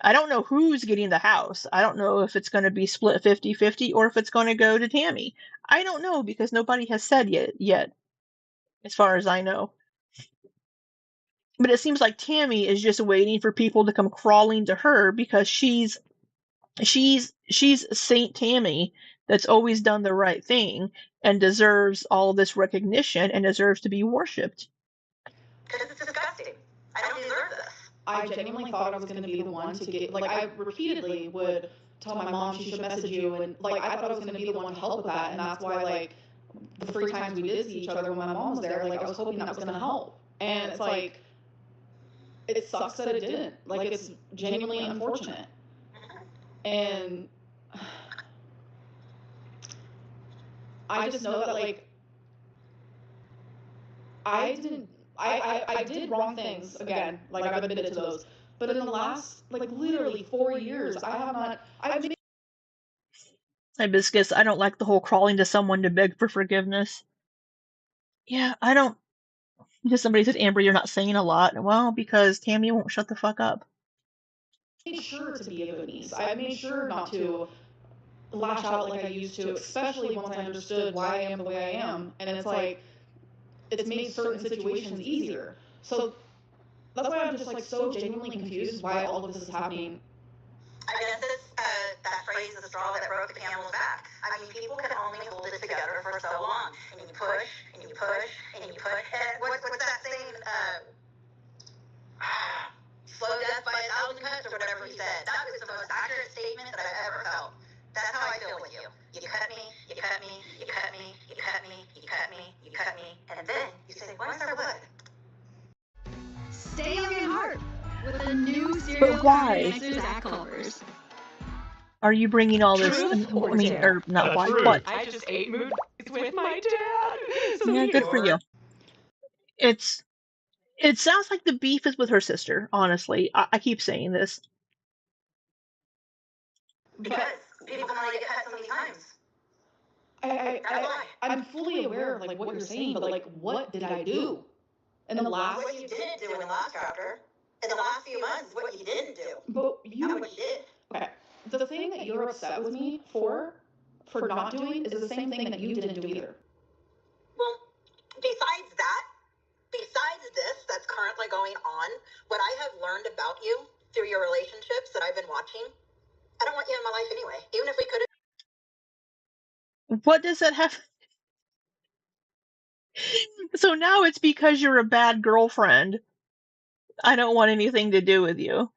I don't know who's getting the house. I don't know if it's going to be split 50-50 or if it's going to go to Tammy. I don't know because nobody has said yet, as far as I know. But it seems like Tammy is just waiting for people to come crawling to her because she's Saint Tammy that's always done the right thing and deserves all this recognition and deserves to be worshipped. Because it's disgusting. I don't deserve this. I genuinely thought I was going to be the one to get, like, I repeatedly would tell my mom she should message you, and, like, I thought I was going to be the one to help with that, and that's why, like, the free times we did see each other when my mom was there, like, I was hoping that was going to help. And it's like, it sucks that it didn't. Like, it's genuinely unfortunate. And I just know that, like, I did wrong things, again, like, I've admitted to those, but in the last, like, literally 4 years, I've Hibiscus, I don't like the whole crawling to someone to beg for forgiveness. Yeah, I don't. Because somebody said, Amber, you're not saying a lot. Well, because Tammy won't shut the fuck up. I made sure to be a good niece. I made sure not to lash out like I used to, especially once I understood why I am the way I am. And it's like, it's made certain situations easier. So that's why I'm just like so genuinely confused why all of this is happening. I guess it's that phrase, the straw that broke the camel's back. I mean, people can only hold it together for so long. And you push, and you push, and you push. And what's that saying? Slow death by 1,000 cuts, or whatever he said. That was the most accurate statement that I've ever felt. That's how I feel with you. You cut me, you cut me, you cut me, you cut me, you cut me, you cut me, and then you say, where's our blood? Stay young in heart with the new serial Connectors at Culver's. Are you bringing all this? Truth or I mean, dare? or not? Why? Truth. What? I just ate mood with my dad. So Yeah, good for you. It sounds like the beef is with her sister. Honestly, I keep saying this. Because people can only get cut so many times. I'm fully aware of like what you're saying, but like, what did I do? And the last, what you didn't do in the last chapter, in the last few months, what you didn't do. But Not what you did. Okay, the thing that you're upset with me for not doing is the same thing that you didn't do either. Well, besides this that's currently going on, what I have learned about you through your relationships that I've been watching, I don't want you in my life anyway. Even if we could have. What does that have? So now it's because you're a bad girlfriend. I don't want anything to do with you.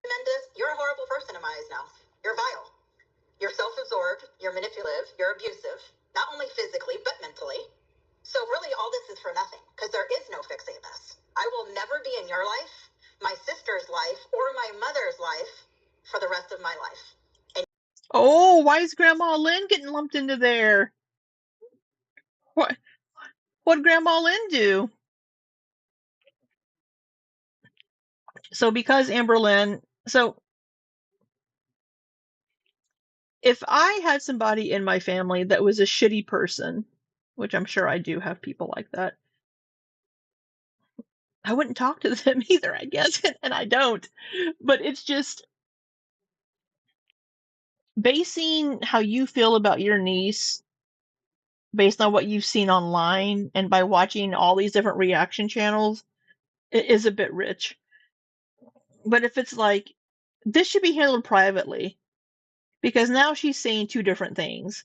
Tremendous. You're a horrible person in my eyes now. You're vile. You're self-absorbed. You're manipulative. You're abusive. Not only physically, but mentally. So really all this is for nothing, because there is no fixing this. I will never be in your life, my sister's life, or my mother's life for the rest of my life. And oh, why is Grandma Lynn getting lumped into there? What'd Grandma Lynn do? So because Amberlynn, so if I had somebody in my family that was a shitty person, which I'm sure I do have people like that, I wouldn't talk to them either, I guess, and I don't. But it's just basing how you feel about your niece based on what you've seen online and by watching all these different reaction channels is a bit rich. But if it's like, this should be handled privately, because now she's saying two different things.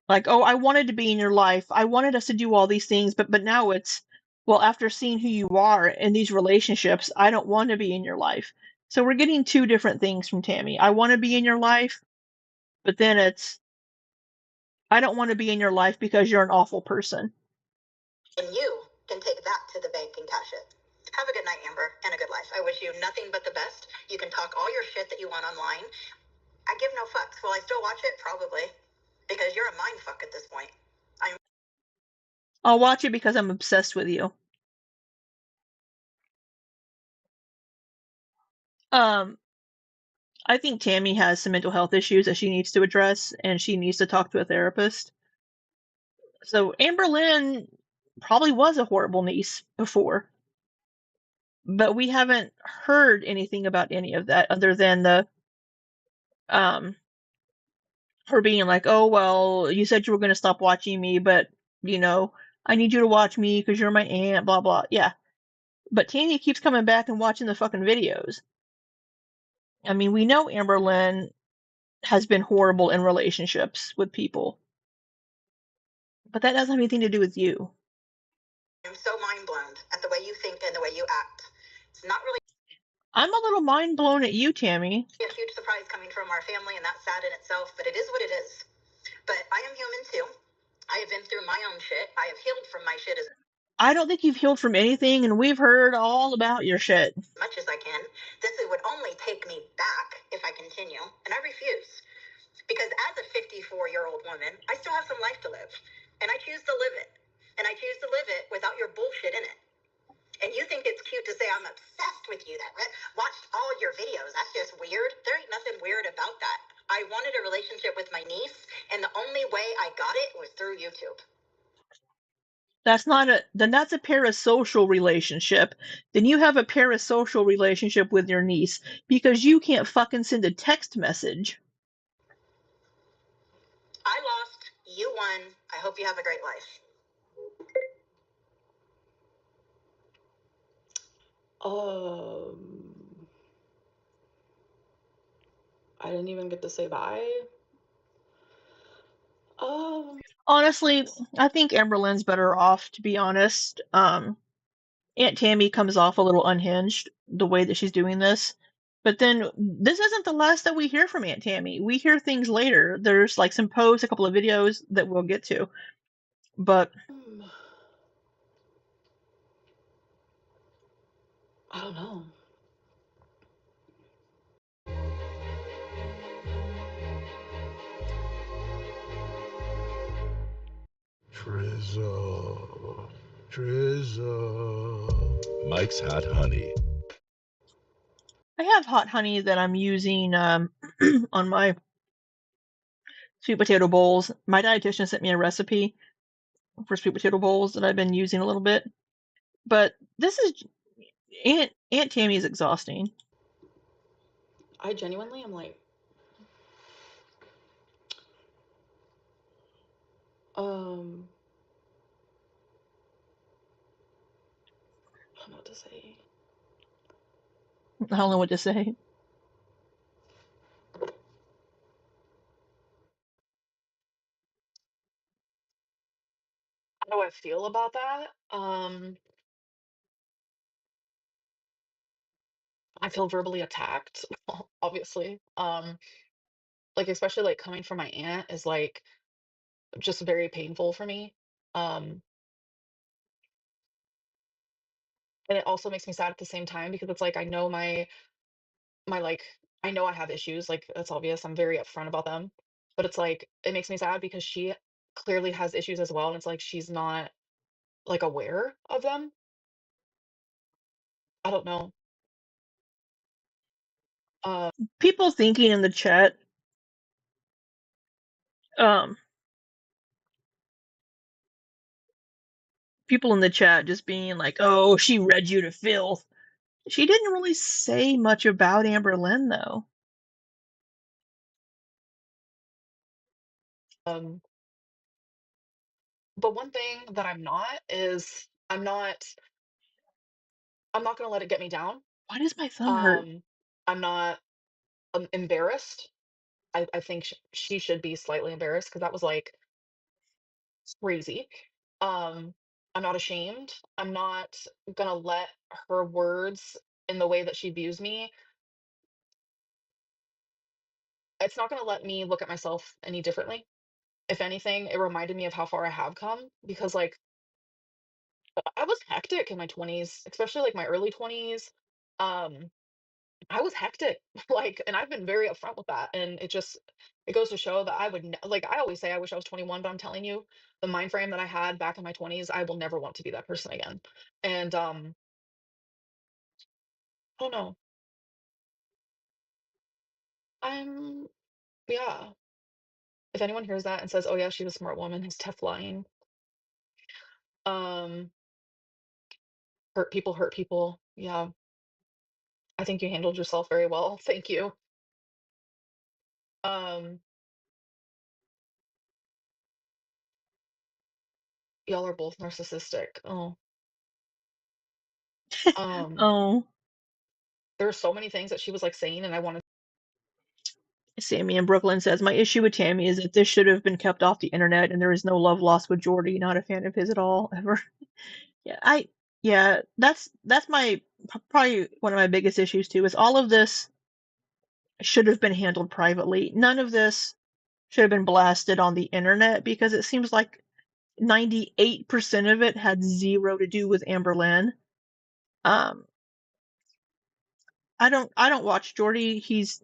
Like, oh, I wanted to be in your life. I wanted us to do all these things, but now it's, well, after seeing who you are in these relationships, I don't want to be in your life. So we're getting two different things from Tammy. I want to be in your life, but then it's, I don't want to be in your life because you're an awful person. And you can take that to the bank and cash it. Have a good night, Amber, and a good life. I wish you nothing but the best. You can talk all your shit that you want online. I give no fucks. Will I still watch it? Probably. Because you're a mind fuck at this point. I'll watch it because I'm obsessed with you. I think Tammy has some mental health issues that she needs to address, and she needs to talk to a therapist. So Amberlynn probably was a horrible niece before, but we haven't heard anything about any of that other than the her being like, oh well, you said you were going to stop watching me, but I need you to watch me because you're my aunt, blah blah. Yeah, but Tammy keeps coming back and watching the fucking videos. I mean, we know Amberlynn has been horrible in relationships with people, but that doesn't have anything to do with you. I'm so mind blown at the way you think and the way you act. It's not really. I'm a little mind blown at you, Tammy. A huge surprise coming from our family, and that's sad in itself, but it is what it is. But I am human too. I have been through my own shit. I have healed from my shit as I don't think you've healed from anything, and we've heard all about your shit. much as I can. This would only take me back if I continue, and I refuse. Because as a 54-year-old woman, I still have some life to live, and I choose to live it. And I choose to live it without your bullshit in it. And you think it's cute to say I'm obsessed with you, that watched all your videos. That's just weird. There ain't nothing weird about that. I wanted a relationship with my niece, and the only way I got it was through YouTube. That's a parasocial relationship. Then you have a parasocial relationship with your niece because you can't fucking send a text message. I lost, you won. I hope you have a great life. I didn't even get to say bye. Honestly, I think Amberlynn's better off, to be honest. Aunt Tammy comes off a little unhinged the way that she's doing this. But then this isn't the last that we hear from Aunt Tammy. We hear things later. There's like some posts, a couple of videos that we'll get to. But I don't know. Drizzle. Mike's Hot Honey. I have hot honey that I'm using on my sweet potato bowls. My dietitian sent me a recipe for sweet potato bowls that I've been using a little bit. But this is Aunt Tammy is exhausting. I genuinely am like, I don't know what to say. I don't know what to say. How do I feel about that? I feel verbally attacked, obviously. Like especially like coming from my aunt is like just very painful for me. Um, and it also makes me sad at the same time because it's like I know my like I know I have issues, like that's obvious. I'm very upfront about them. But it's like it makes me sad because she clearly has issues as well and it's like she's not like aware of them. I don't know. People thinking in the chat, people in the chat just being like, "Oh, she read you to filth." She didn't really say much about Amberlynn, though. But one thing that I'm not is I'm not gonna let it get me down. Why does my thumb hurt? I'm not embarrassed. I think she should be slightly embarrassed because that was like crazy. Um, I'm not ashamed. I'm not gonna let her words in the way that she views me. It's not gonna let me look at myself any differently. If anything, it reminded me of how far I have come because like I was hectic in my 20s, especially like my early 20s. Um, I was hectic, like, and I've been very upfront with that, and it goes to show that I would like I always say I wish I was 21, but I'm telling you, the mind frame that I had back in my 20s, I will never want to be that person again. And oh no, I'm yeah. If anyone hears that and says, "Oh yeah, she's a smart woman," it's tough lying. Um, hurt people. Yeah, I think you handled yourself very well. Thank you. Um, y'all are both narcissistic. Oh. Oh. There are so many things that she was like saying, and I wanted. Sammy in Brooklyn says, "My issue with Tammy is that this should have been kept off the internet, and there is no love lost with Jordy. Not a fan of his at all, ever." Yeah, that's my probably one of my biggest issues too. Is all of this should have been handled privately. None of this should have been blasted on the internet because it seems like 98% of it had zero to do with Amberlynn. Um, I don't watch Jordy. He's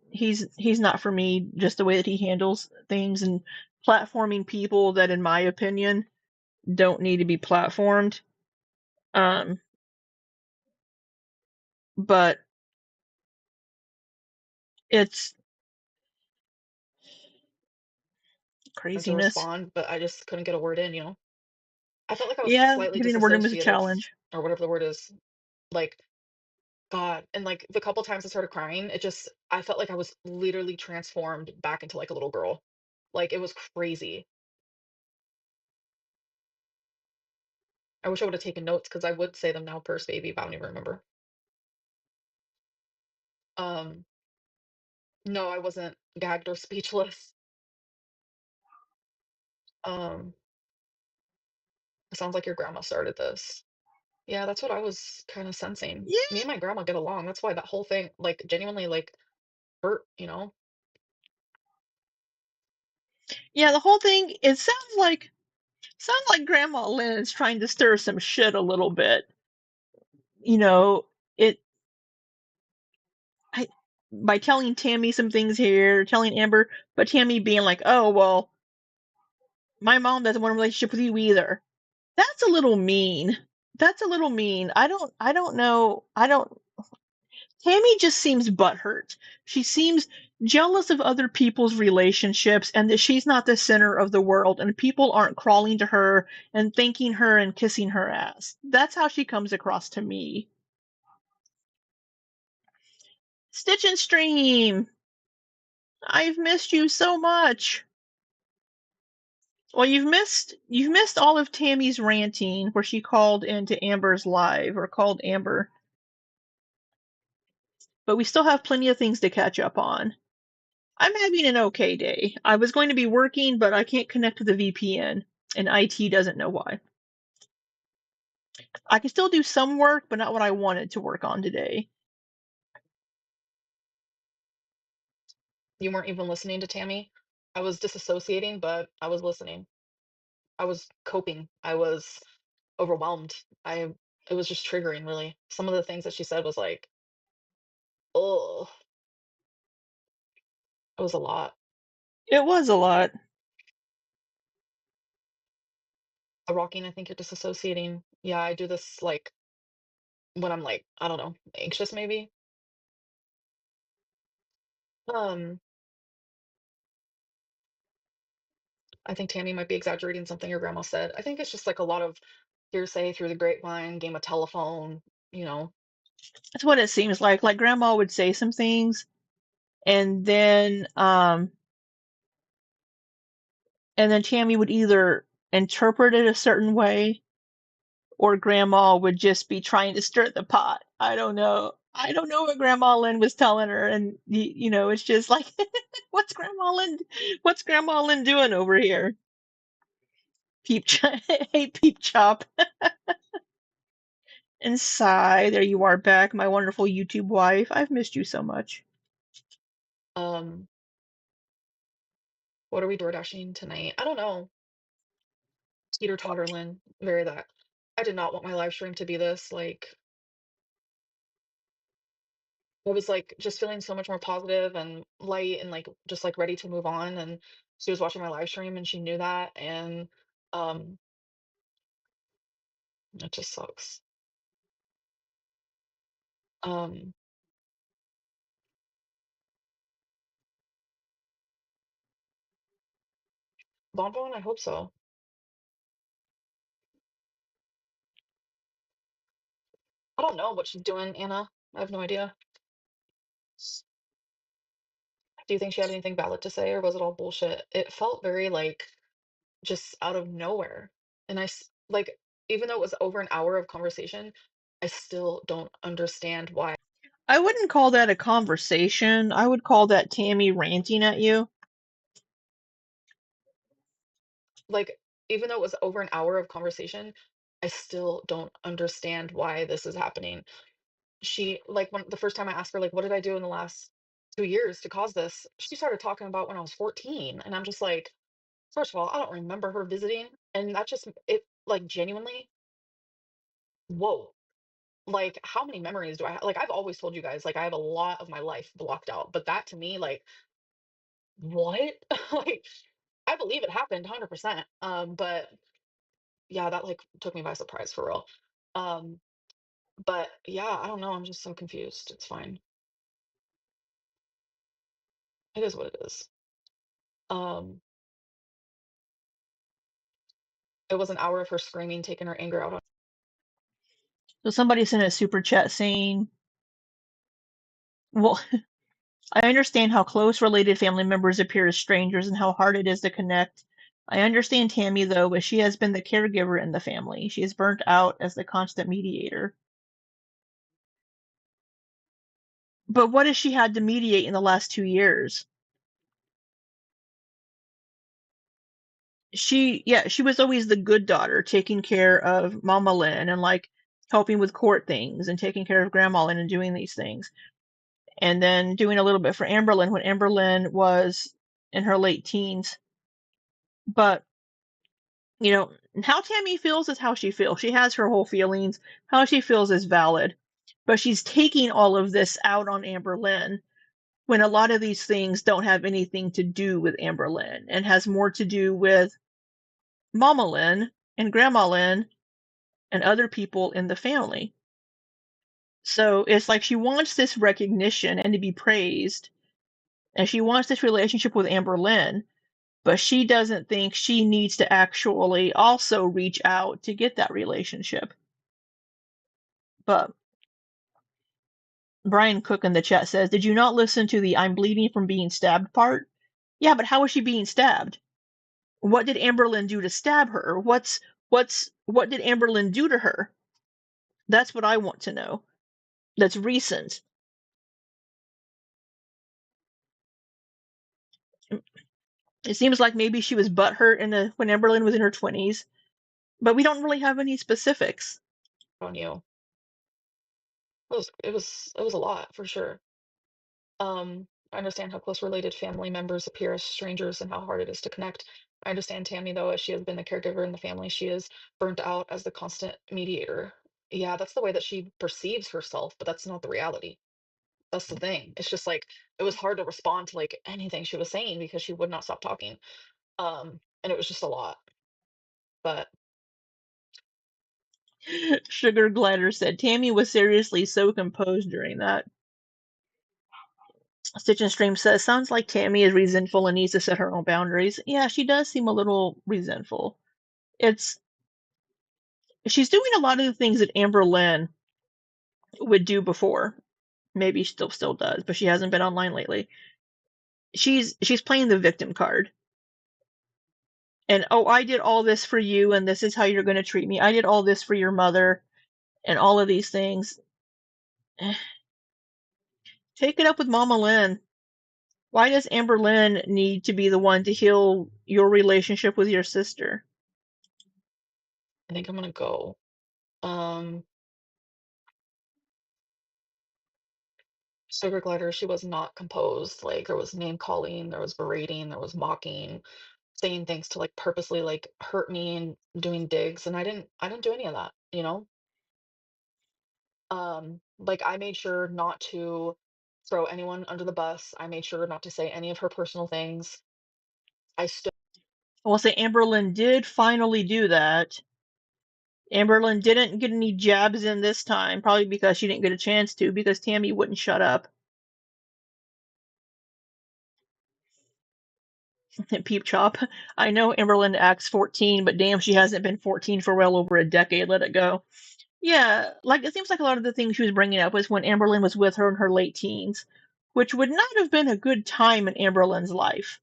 not for me. Just the way that he handles things and platforming people that, in my opinion, don't need to be platformed. But it's to Craziness. respond, but I just couldn't get a word in, you know? I felt like I was Yeah, slightly getting a word in was a disassociative challenge. or whatever the word is. Like, God, and like the couple times I started crying, I felt like I was literally transformed back into like a little girl. Like it was crazy. I wish I would have taken notes because I would say them now, purse baby, but I don't even remember. Um, no, I wasn't gagged or speechless. Um, it sounds like your grandma started this. Yeah, that's what I was kind of sensing. Yeah, Me and my grandma get along. That's why that whole thing, like, genuinely, like, hurt, you know? yeah. The whole thing. It sounds like Grandma Lynn is trying to stir some shit a little bit. You know, it. I by telling Tammy some things here, telling Amber, but Tammy being like, "Oh well, my mom doesn't want a relationship with you either." That's a little mean. That's a little mean. I don't know. I don't Tammy just seems butthurt. She seems jealous of other people's relationships and that she's not the center of the world and people aren't crawling to her and thanking her and kissing her ass. That's how she comes across to me. Stitch and Stream, I've missed you so much. Well, you've missed all of Tammy's ranting where she called into Amber's live or called Amber. But we still have plenty of things to catch up on. I'm having an okay day. I was going to be working, but I can't connect to the VPN, and IT doesn't know why. I can still do some work, but not what I wanted to work on today. You weren't even listening to Tammy. I was disassociating, but I was listening. I was coping. I was overwhelmed. It was just triggering, really. Some of the things that she said was like, oh, it was a lot. It was a lot. Rocking, I think you're disassociating. Yeah, I do this like when I'm like, I don't know, anxious maybe. Um, I think Tammy might be exaggerating something your grandma said. I think it's just like a lot of hearsay through the grapevine, game of telephone, you know. That's what it seems like. Like Grandma would say some things, and then Tammy would either interpret it a certain way, or Grandma would just be trying to stir the pot. I don't know. I don't know what Grandma Lynn was telling her, and it's just like, what's Grandma Lynn? What's Grandma Lynn doing over here? Peep, hey, Peep Chop, and sigh. There you are back, my wonderful YouTube wife. I've missed you so much. Um, what are we door dashing tonight? I don't know. Teeter totterlin, very that. I did not want my live stream to be this. Like, I was like just feeling so much more positive and light and like just like ready to move on. And she was watching my live stream and she knew that. And um, it just sucks. Um, Bonbon, I hope so. I don't know what she's doing, Anna. I have no idea. Do you think she had anything valid to say or was it all bullshit? It felt very like just out of nowhere. And like, even though it was over an hour of conversation, I still don't understand why. I wouldn't call that a conversation. I would call that Tammy ranting at you. Like, even though it was over an hour of conversation, I still don't understand why this is happening. She, like, when the first time I asked her, like, what did I do in the last 2 years to cause this? She started talking about when I was 14. And I'm just like, first of all, I don't remember her visiting. And that just, it, like, genuinely, whoa. Like, how many memories do I have? Like, I've always told you guys, like, I have a lot of my life blocked out. But that to me, like, what? Like, I believe it happened 100%. But yeah, that like took me by surprise for real. Um, but yeah, I don't know. I'm just so confused. It's fine. It is what it is. Um, It was an hour of her screaming, taking her anger out on. So somebody sent a super chat saying, well, I understand how close related family members appear as strangers and how hard it is to connect. I understand Tammy, though, but she has been the caregiver in the family. She is burnt out as the constant mediator. But what has she had to mediate in the last 2 years? She was always the good daughter, taking care of Mama Lynn and like helping with court things and taking care of Grandma Lynn and doing these things. And then doing a little bit for Amberlynn when Amberlynn was in her late teens. But, you know, how Tammy feels is how she feels. She has her whole feelings. How she feels is valid. But she's taking all of this out on Amberlynn when a lot of these things don't have anything to do with Amberlynn and has more to do with Mama Lynn and Grandma Lynn and other people in the family. So it's like she wants this recognition and to be praised, and she wants this relationship with Amberlynn, but she doesn't think she needs to actually also reach out to get that relationship. But Brian Cook in the chat says, did you not listen to the I'm bleeding from being stabbed part? Yeah, but how was she being stabbed? What did Amberlynn do to stab her? What did Amberlynn do to her? That's what I want to know. That's recent. It seems like maybe she was butthurt when Amberlynn was in her 20s, but we don't really have any specifics. On you. It was a lot for sure. I understand how close related family members appear as strangers and how hard it is to connect. I understand Tammy, though, as she has been the caregiver in the family, she is burnt out as the constant mediator. Yeah, that's the way that she perceives herself, but that's not the reality. That's the thing. It's just like it was hard to respond to like anything she was saying because she would not stop talking. And it was just a lot. But Sugar Glider said Tammy was seriously so composed during that. Stitch and Stream says, sounds like Tammy is resentful and needs to set her own boundaries. Yeah, she does seem a little resentful. She's doing a lot of the things that Amberlynn would do before. Maybe she still does, but she hasn't been online lately. She's playing the victim card. And oh, I did all this for you, and this is how you're going to treat me. I did all this for your mother, and all of these things. Take it up with Mama Lynn. Why does Amberlynn need to be the one to heal your relationship with your sister? I think I'm gonna go. Sugar Glider, she was not composed. Like there was name calling, there was berating, there was mocking, saying things to like purposely like hurt me and doing digs, and I didn't do any of that, you know? Like I made sure not to throw anyone under the bus. I made sure not to say any of her personal things. I stood. I will say Amberlynn did finally do that. Amberlynn didn't get any jabs in this time, probably because she didn't get a chance to, because Tammy wouldn't shut up. Peep Chop. I know Amberlynn acts 14, but damn, she hasn't been 14 for well over a decade. Let it go. Yeah, like it seems like a lot of the things she was bringing up was when Amberlynn was with her in her late teens, which would not have been a good time in Amberlynn's life.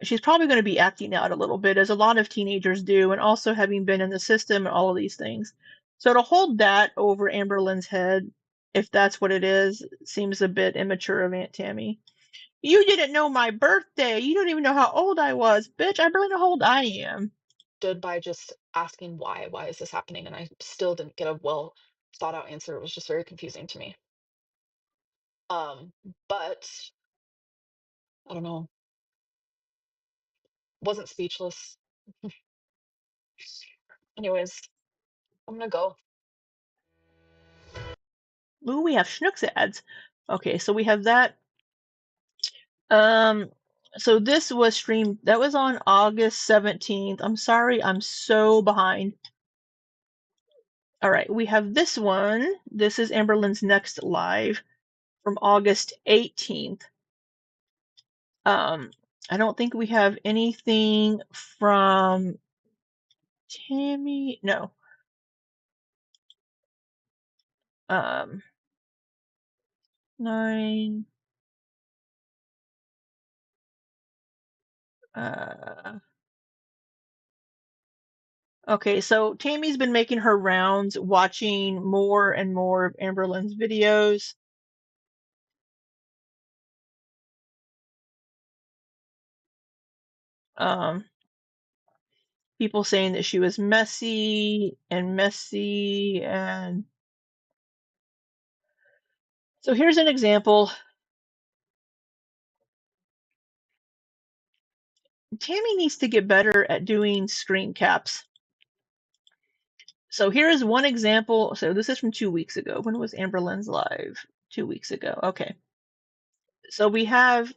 She's probably going to be acting out a little bit, as a lot of teenagers do, and also having been in the system and all of these things. So to hold that over Amberlynn's head, if that's what it is, seems a bit immature of Aunt Tammy. You didn't know my birthday. You don't even know how old I was. Bitch, I barely know how old I am. Stood by just asking why is this happening, and I still didn't get a well thought out answer. It was just very confusing to me. But I don't know. Wasn't speechless. Anyways, I'm gonna go. Ooh, we have Schnucks ads. Okay, so we have that. So this was streamed, that was on August 17th. I'm sorry, I'm so behind. All right, we have this one. This is Amberlynn's next live from August 18th. I don't think we have anything from Tammy. No. Um, 9. Okay, so Tammy's been making her rounds, watching more and more of Amberlynn's videos. People saying that she was messy. And so here's an example. Tammy needs to get better at doing screen caps. So here is one example. So this is from 2 weeks ago. When was Amberlynn's live? 2 weeks ago. Okay. So we have,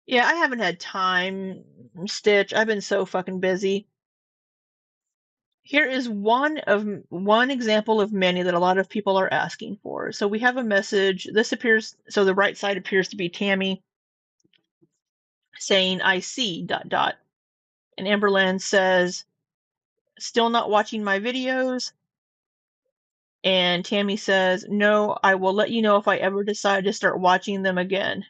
yeah, I haven't had time, Stitch. I've been so fucking busy. Here is one example of many that a lot of people are asking for. So we have a message. This appears, so the right side appears to be Tammy saying, I see, ... And Amberlynn says, still not watching my videos. And Tammy says, no, I will let you know if I ever decide to start watching them again.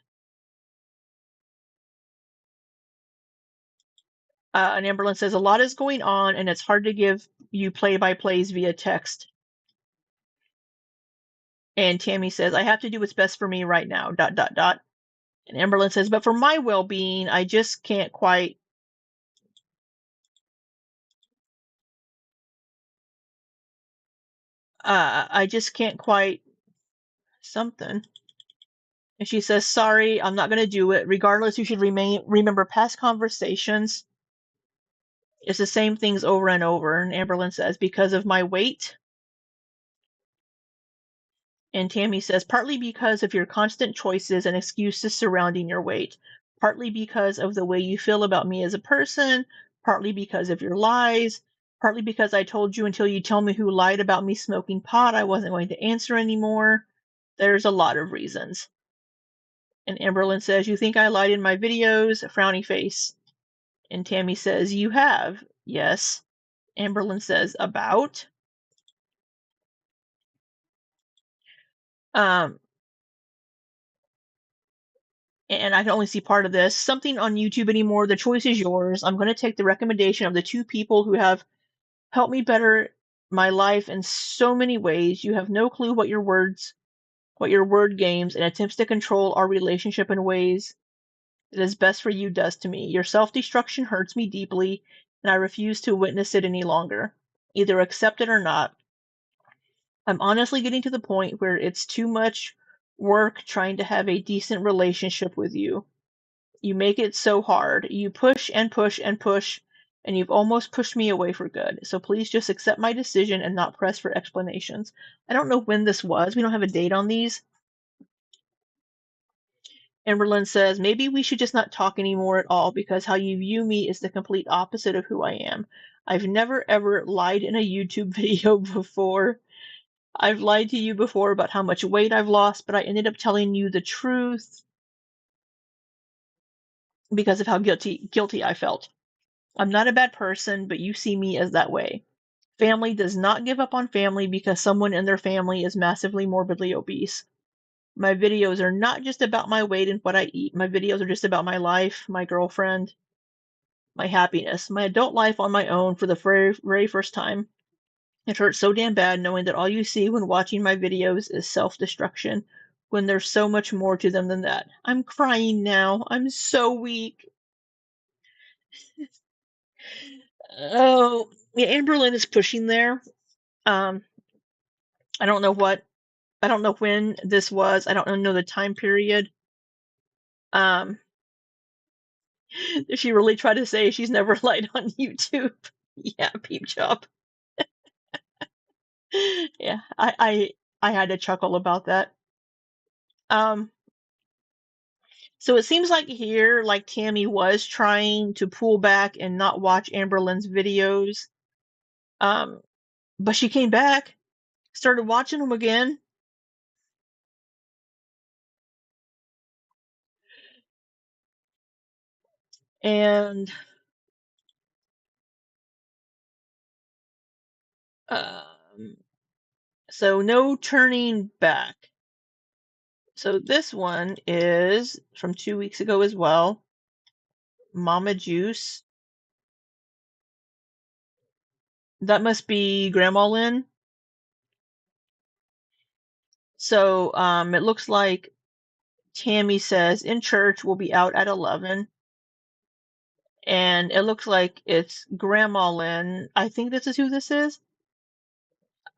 And Amberlynn says, a lot is going on and it's hard to give you play-by-plays via text. And Tammy says, I have to do what's best for me right now, ... And Amberlynn says, but for my well-being, I just can't quite something. And she says, sorry, I'm not going to do it. Regardless, you should remember past conversations. It's the same things over and over. And Amberlynn says, because of my weight. And Tammy says, partly because of your constant choices and excuses surrounding your weight. Partly because of the way you feel about me as a person. Partly because of your lies. Partly because I told you until you tell me who lied about me smoking pot, I wasn't going to answer anymore. There's a lot of reasons. And Amberlynn says, you think I lied in my videos? Frowny face. And Tammy says, you have. Yes. Amberlynn says, about? And I can only see part of this. Something on YouTube anymore. The choice is yours. I'm going to take the recommendation of the two people who have helped me better my life in so many ways. You have no clue what your word games and attempts to control our relationship in ways that is best for you does to me. Your self-destruction hurts me deeply, and I refuse to witness it any longer. Either accept it or not. I'm honestly getting to the point where it's too much work trying to have a decent relationship with you. You make it so hard. You push and push and push, and you've almost pushed me away for good. So please just accept my decision and not press for explanations. I don't know when this was. We don't have a date on these. Amberlynn says, maybe we should just not talk anymore at all because how you view me is the complete opposite of who I am. I've never ever lied in a YouTube video before. I've lied to you before about how much weight I've lost, but I ended up telling you the truth because of how guilty I felt. I'm not a bad person, but you see me as that way. Family does not give up on family because someone in their family is massively morbidly obese. My videos are not just about my weight and what I eat. My videos are just about my life, my girlfriend, my happiness, my adult life on my own for the very, very first time. It hurts so damn bad knowing that all you see when watching my videos is self-destruction, when there's so much more to them than that. I'm crying now. I'm so weak. Oh, yeah, Amberlynn is pushing there. I don't know when this was. I don't know the time period. She really tried to say she's never lied on YouTube. Yeah, peep job. Yeah, I had to chuckle about that. So it seems like here, like Tammy was trying to pull back and not watch Amberlynn's videos. But she came back, started watching them again. And so no turning back. So this one is from 2 weeks ago as well. Mama Juice. That must be Grandma Lynn. So it looks like Tammy says in church we'll be out at 11. And it looks like it's Grandma Lynn. I think this is who this is.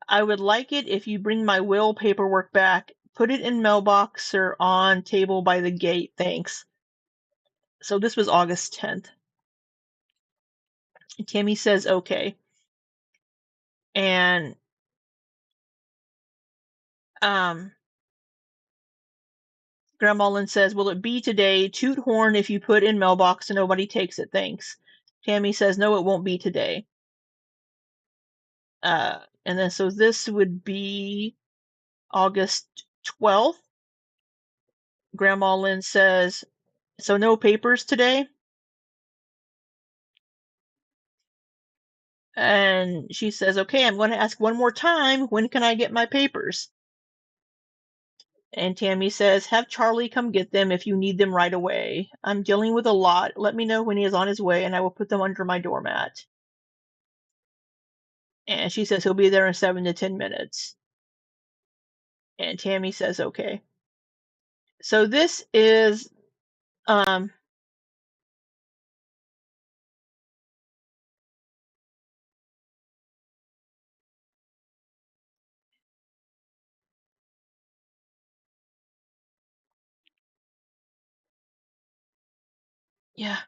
I would like it if you bring my will paperwork back. Put it in mailbox or on table by the gate. Thanks. So this was August 10th. Tammy says okay. And Grandma Lynn says, will it be today? Toot horn if you put in mailbox and nobody takes it. Thanks. Tammy says, no, it won't be today. And then so this would be August 12th. Grandma Lynn says, so no papers today? And she says, okay, I'm going to ask one more time. When can I get my papers? And Tammy says, have Charlie come get them if you need them right away. I'm dealing with a lot. Let me know when he is on his way and I will put them under my doormat. And she says he'll be there in 7 to 10 minutes. And Tammy says, okay. So this is, yeah.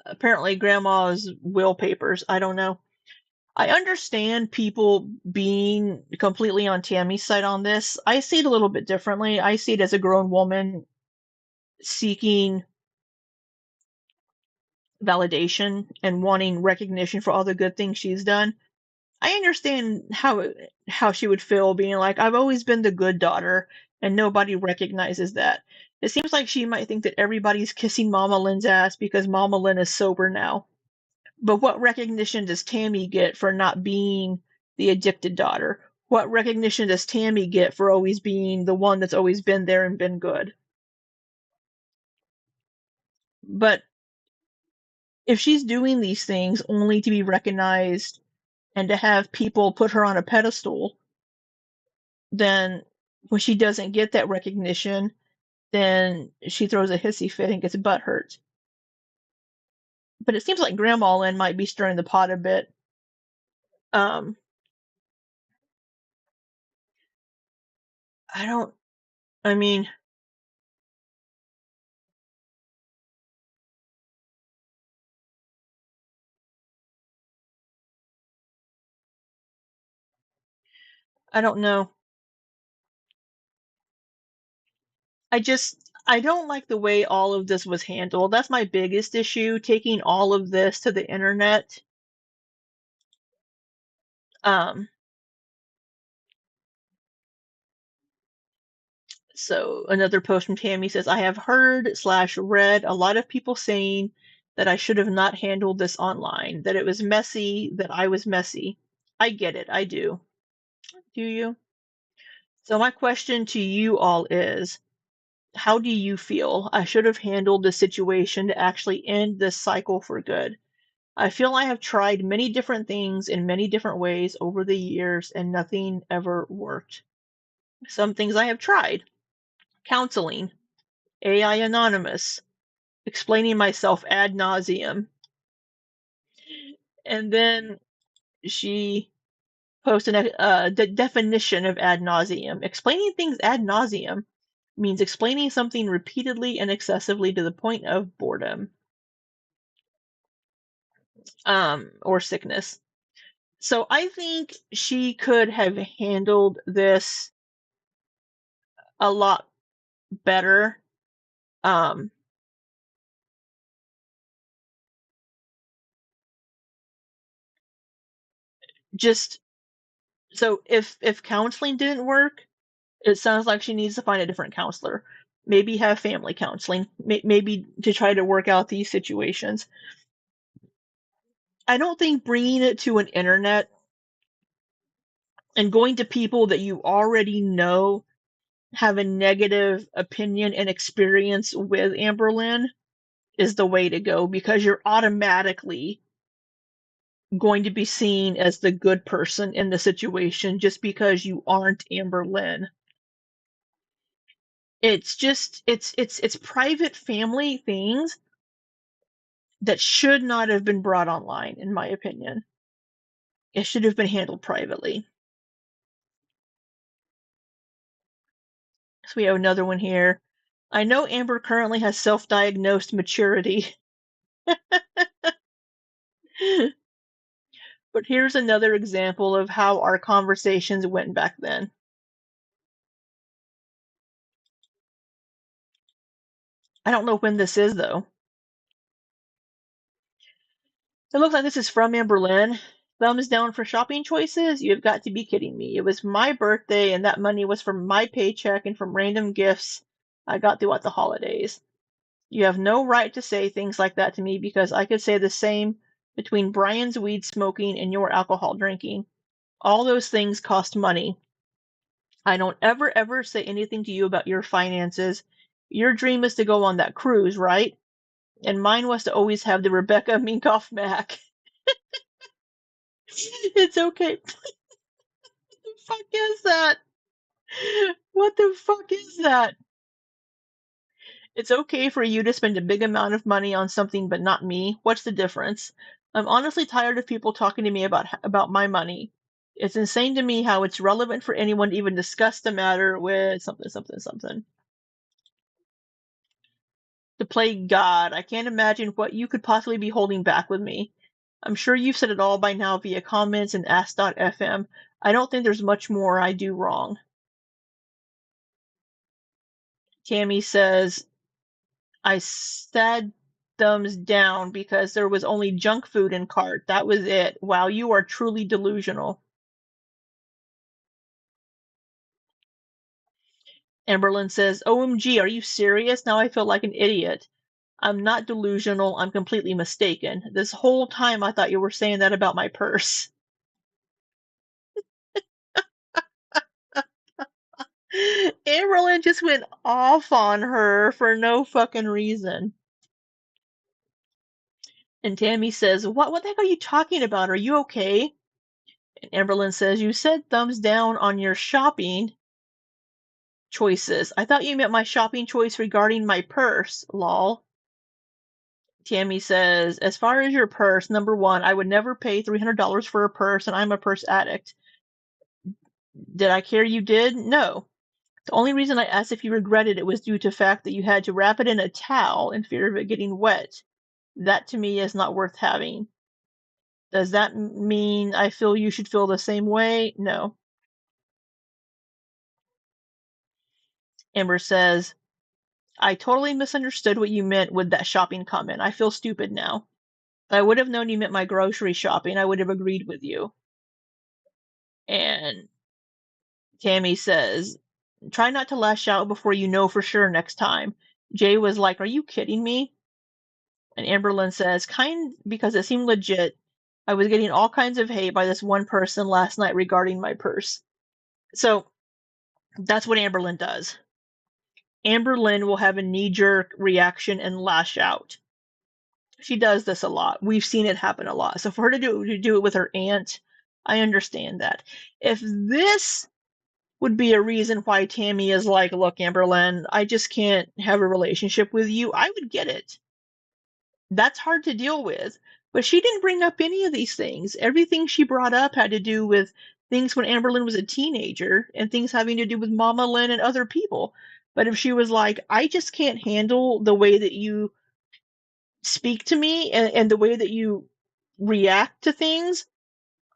Apparently Grandma's will papers. I don't know. I understand people being completely on Tammy's side on this. I see it a little bit differently. I see it as a grown woman seeking validation and wanting recognition for all the good things she's done. I understand how she would feel being like, I've always been the good daughter and nobody recognizes that. It seems like she might think that everybody's kissing Mama Lynn's ass because Mama Lynn is sober now. But what recognition does Tammy get for not being the addicted daughter? What recognition does Tammy get for always being the one that's always been there and been good? But if she's doing these things only to be recognized and to have people put her on a pedestal, then when she doesn't get that recognition, then she throws a hissy fit and gets butthurt. But it seems like Grandma Lynn might be stirring the pot a bit. I mean, I don't know. I don't like the way all of this was handled. That's my biggest issue, taking all of this to the internet. So another post from Tammy says, I have heard/read a lot of people saying that I should have not handled this online, that it was messy, that I was messy. I get it. I do. Do you? So my question to you all is, how do you feel? I should have handled the situation to actually end this cycle for good. I feel I have tried many different things in many different ways over the years and nothing ever worked. Some things I have tried. Counseling, AI Anonymous, explaining myself ad nauseum. And then she posted the definition of ad nauseum. Explaining things ad nauseum means explaining something repeatedly and excessively to the point of boredom. Or sickness. So I think she could have handled this a lot better. Just so if counseling didn't work, it sounds like she needs to find a different counselor. maybe have family counseling, maybe to try to work out these situations. I don't think bringing it to an internet and going to people that you already know have a negative opinion and experience with Amberlynn is the way to go, because you're automatically going to be seen as the good person in the situation just because you aren't Amberlynn. It's just it's private family things that should not have been brought online, in my opinion. It should have been handled privately. So we have another one here. I know Amber currently has self-diagnosed maturity. But here's another example of how our conversations went back then. I don't know when this is, though. It looks like this is from Amberlynn. Thumbs down for shopping choices? You have got to be kidding me. It was my birthday, and that money was from my paycheck and from random gifts I got throughout the holidays. You have no right to say things like that to me, because I could say the same between Brian's weed smoking and your alcohol drinking. All those things cost money. I don't ever say anything to you about your finances. Your dream is to go on that cruise, right? And mine was to always have the Rebecca Minkoff Mac. It's okay. What the fuck is that? What the fuck is that? It's okay for you to spend a big amount of money on something, but not me. What's the difference? I'm honestly tired of people talking to me about my money. It's insane to me how it's relevant for anyone to even discuss the matter with something. To play God, I can't imagine what you could possibly be holding back with me. I'm sure you've said it all by now via comments and Ask.fm. I don't think there's much more I do wrong. Tammy says, I said thumbs down because there was only junk food in cart. That was it. Wow, you are truly delusional. Amberlynn says, OMG, are you serious? Now I feel like an idiot. I'm not delusional. I'm completely mistaken. This whole time I thought you were saying that about my purse. Amberlynn just went off on her for no fucking reason. And Tammy says, what the heck are you talking about? Are you okay? And Amberlynn says, you said thumbs down on your shopping choices. I thought you meant my shopping choice regarding my purse, lol. Tammy says, as far as your purse, number one, I would never pay $300 for a purse, and I'm a purse addict. Did I care you did? No. The only reason I asked if you regretted it was due to the fact that you had to wrap it in a towel in fear of it getting wet. That to me is not worth having. Does that mean I feel you should feel the same way? No. Amber says, I totally misunderstood what you meant with that shopping comment. I feel stupid now. I would have known you meant my grocery shopping. I would have agreed with you. And Tammy says, try not to lash out before you know for sure next time. Jay was like, are you kidding me? And Amberlynn says, because it seemed legit. I was getting all kinds of hate by this one person last night regarding my purse. So that's what Amberlynn does. Amberlynn will have a knee-jerk reaction and lash out. She does this a lot. We've seen it happen a lot. So for her to do it with her aunt, I understand that. If this would be a reason why Tammy is like, look, Amberlynn, I just can't have a relationship with you, I would get it. That's hard to deal with. But she didn't bring up any of these things. Everything she brought up had to do with things when Amberlynn was a teenager and things having to do with Mama Lynn and other people. But if she was like, I just can't handle the way that you speak to me and the way that you react to things,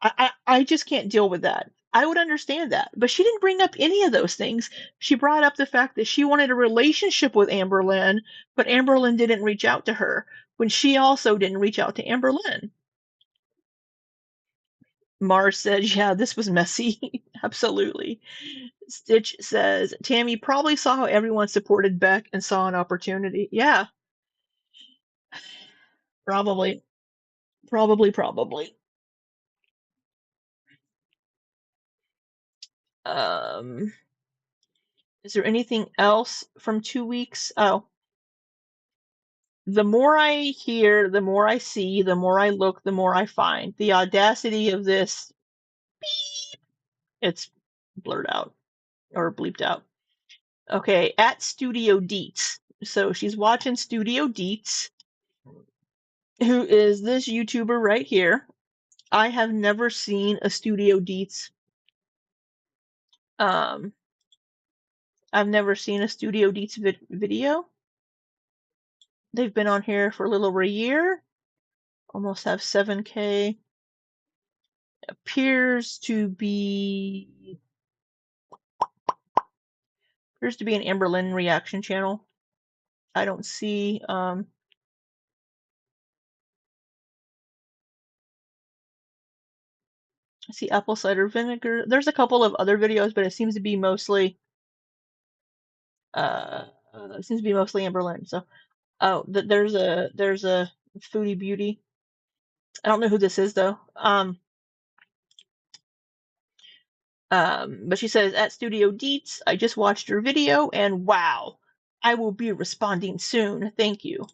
I just can't deal with that. I would understand that. But she didn't bring up any of those things. She brought up the fact that she wanted a relationship with Amberlynn, but Amberlynn didn't reach out to her when she also didn't reach out to Amberlynn. Mars said, yeah, this was messy. Absolutely. Stitch says, Tammy probably saw how everyone supported Beck and saw an opportunity. Yeah, probably. Probably. Is there anything else from 2 weeks? Oh, the more I hear, the more I see, the more I look, the more I find. The audacity of this, beep, it's blurred out or bleeped out. Okay, at Studio Deets. So she's watching Studio Deets, who is this YouTuber right here. I have never seen a Studio Deets. I've never seen a Studio Deets video. They've been on here for a little over a year. Almost have 7K. Appears to be an Amberlynn reaction channel. I don't see I see apple cider vinegar. There's a couple of other videos, but it seems to be mostly Amberlynn. So there's a foodie beauty. I don't know who this is though. But she says, at Studio Deets, I just watched your video and wow, I will be responding soon. Thank you.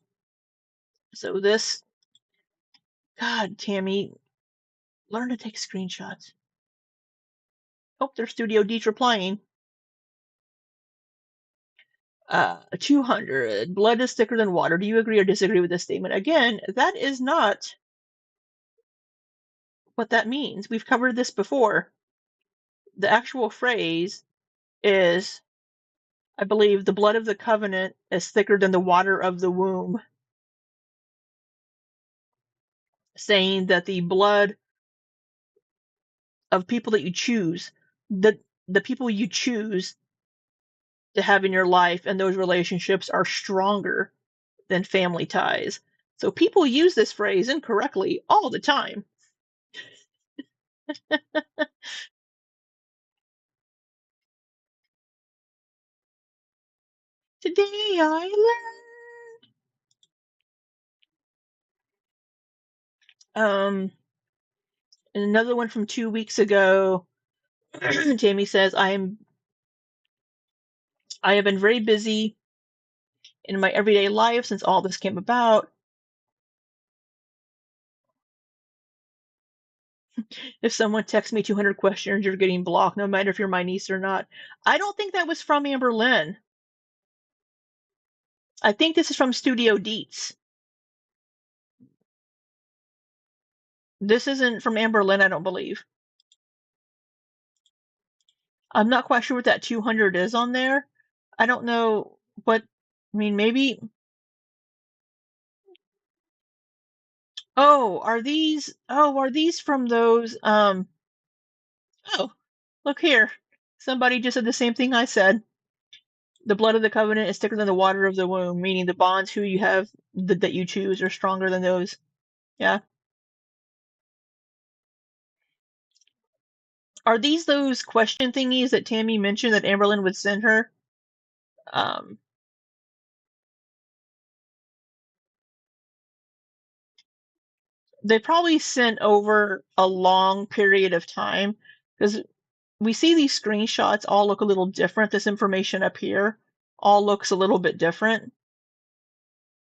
So this, God, Tammy, learn to take screenshots. Oh, there's Studio Deets replying. 200. Blood is thicker than water. Do you agree or disagree with this statement? Again, that is not what that means. We've covered this before. The actual phrase is, I believe, the blood of the covenant is thicker than the water of the womb, saying that the blood of people that you choose, the people you choose to have in your life and those relationships are stronger than family ties. So people use this phrase incorrectly all the time. Today I learned. Another one from 2 weeks ago. Tammy says, I have been very busy in my everyday life since all this came about. If someone texts me 200 questions, you're getting blocked, no matter if you're my niece or not. I don't think that was from Amberlynn. I think this is from Studio Deets. This isn't from Amberlynn, I don't believe. I'm not quite sure what that 200 is on there. I don't know what, I mean, maybe. Oh, are these from those, oh, look here. Somebody just said the same thing I said. The blood of the covenant is thicker than the water of the womb, meaning the bonds who you have that you choose are stronger than those. Yeah. Are these those question thingies that Tammy mentioned that Amberlynn would send her? They probably sent over a long period of time because we see these screenshots all look a little different. This information up here all looks a little bit different.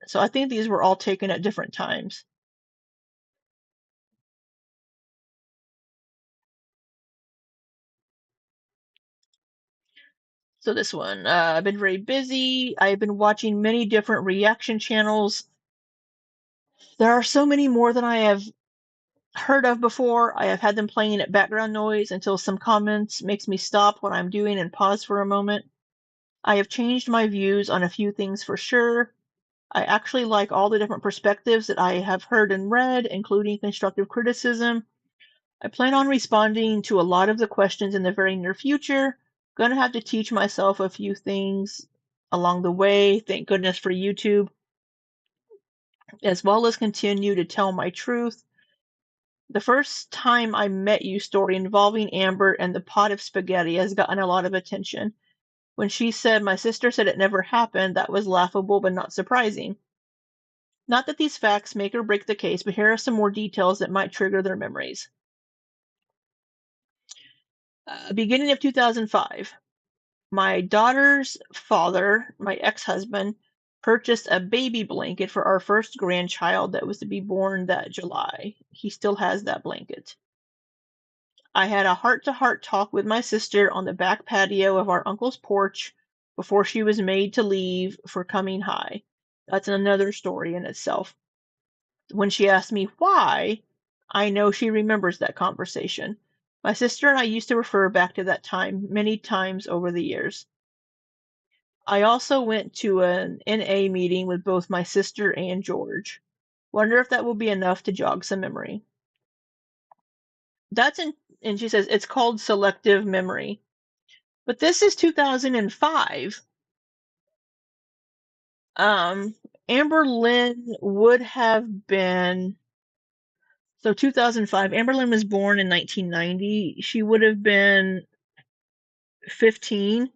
So I think these were all taken at different times. So this one, I've been very busy. I've been watching many different reaction channels. There are so many more than I have heard of before. I have had them playing at background noise until some comments makes me stop what I'm doing and pause for a moment. I have changed my views on a few things for sure. I actually like all the different perspectives that I have heard and read, including constructive criticism. I plan on responding to a lot of the questions in the very near future. Gonna have to teach myself a few things along the way. Thank goodness for YouTube. As well as continue to tell my truth. The first time I met you story involving Amber and the pot of spaghetti has gotten a lot of attention. When she said my sister said it never happened, that was laughable but not surprising. Not that these facts make or break the case, but here are some more details that might trigger their memories. Beginning of 2005, my daughter's father, my ex-husband, purchased a baby blanket for our first grandchild that was to be born that July. He still has that blanket. I had a heart-to-heart talk with my sister on the back patio of our uncle's porch before she was made to leave for coming high. That's another story in itself. When she asked me why, I know she remembers that conversation. My sister and I used to refer back to that time many times over the years. I also went to an NA meeting with both my sister and George. Wonder if that will be enough to jog some memory. And she says it's called selective memory. But this is 2005. Amberlynn would have been, so 2005. Amberlynn was born in 1990. She would have been 15,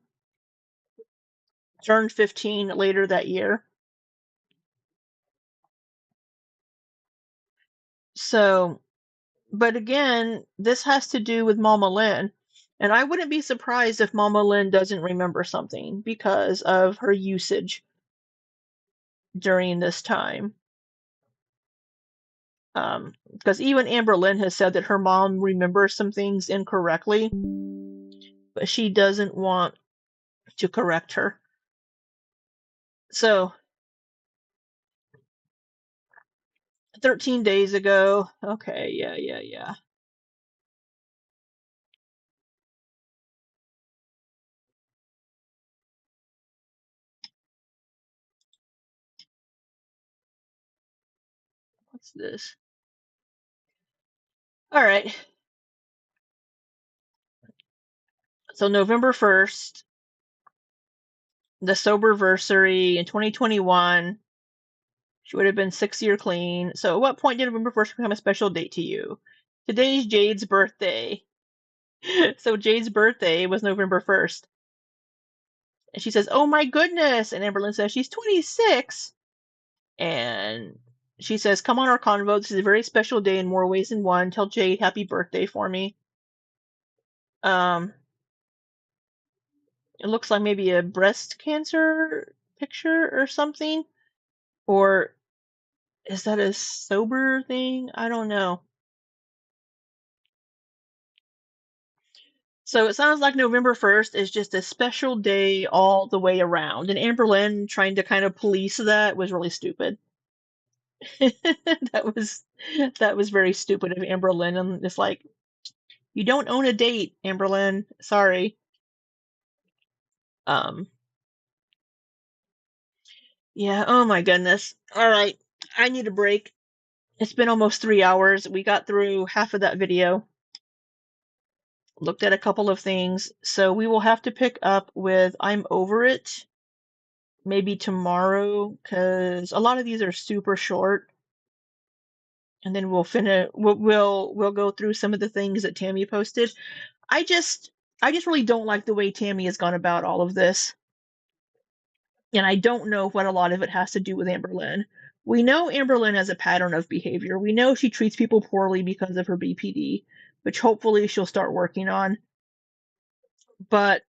turned 15 later that year. So, but again, this has to do with Mama Lynn. And I wouldn't be surprised if Mama Lynn doesn't remember something because of her usage during this time. Because even Amberlynn has said that her mom remembers some things incorrectly, but she doesn't want to correct her. So, 13 days ago. Okay, yeah. What's this? All right. So November 1st, the soberversary in 2021. She would have been 6-year clean. So at what point did November 1st become a special date to you? Today's Jade's birthday. So Jade's birthday was November 1st. And she says, oh my goodness. And Amberlynn says she's 26. And she says, come on our convo. This is a very special day in more ways than one. Tell Jade happy birthday for me. It looks like maybe a breast cancer picture or something. Or is that a sober thing? I don't know. So it sounds like November 1st is just a special day all the way around. And Amberlynn trying to kind of police that was really stupid. that was very stupid of Amberlynn. And it's like, you don't own a date, Amberlynn. Sorry. Yeah, oh my goodness. All right. I need a break. It's been almost 3 hours. We got through half of that video. Looked at a couple of things. So we will have to pick up with I'm Over It maybe tomorrow, because a lot of these are super short. And then we'll finish. We'll go through some of the things that Tammy posted. I just really don't like the way Tammy has gone about all of this, and I don't know what a lot of it has to do with Amberlynn. We know Amberlynn has a pattern of behavior. We know she treats people poorly because of her BPD, which hopefully she'll start working on. But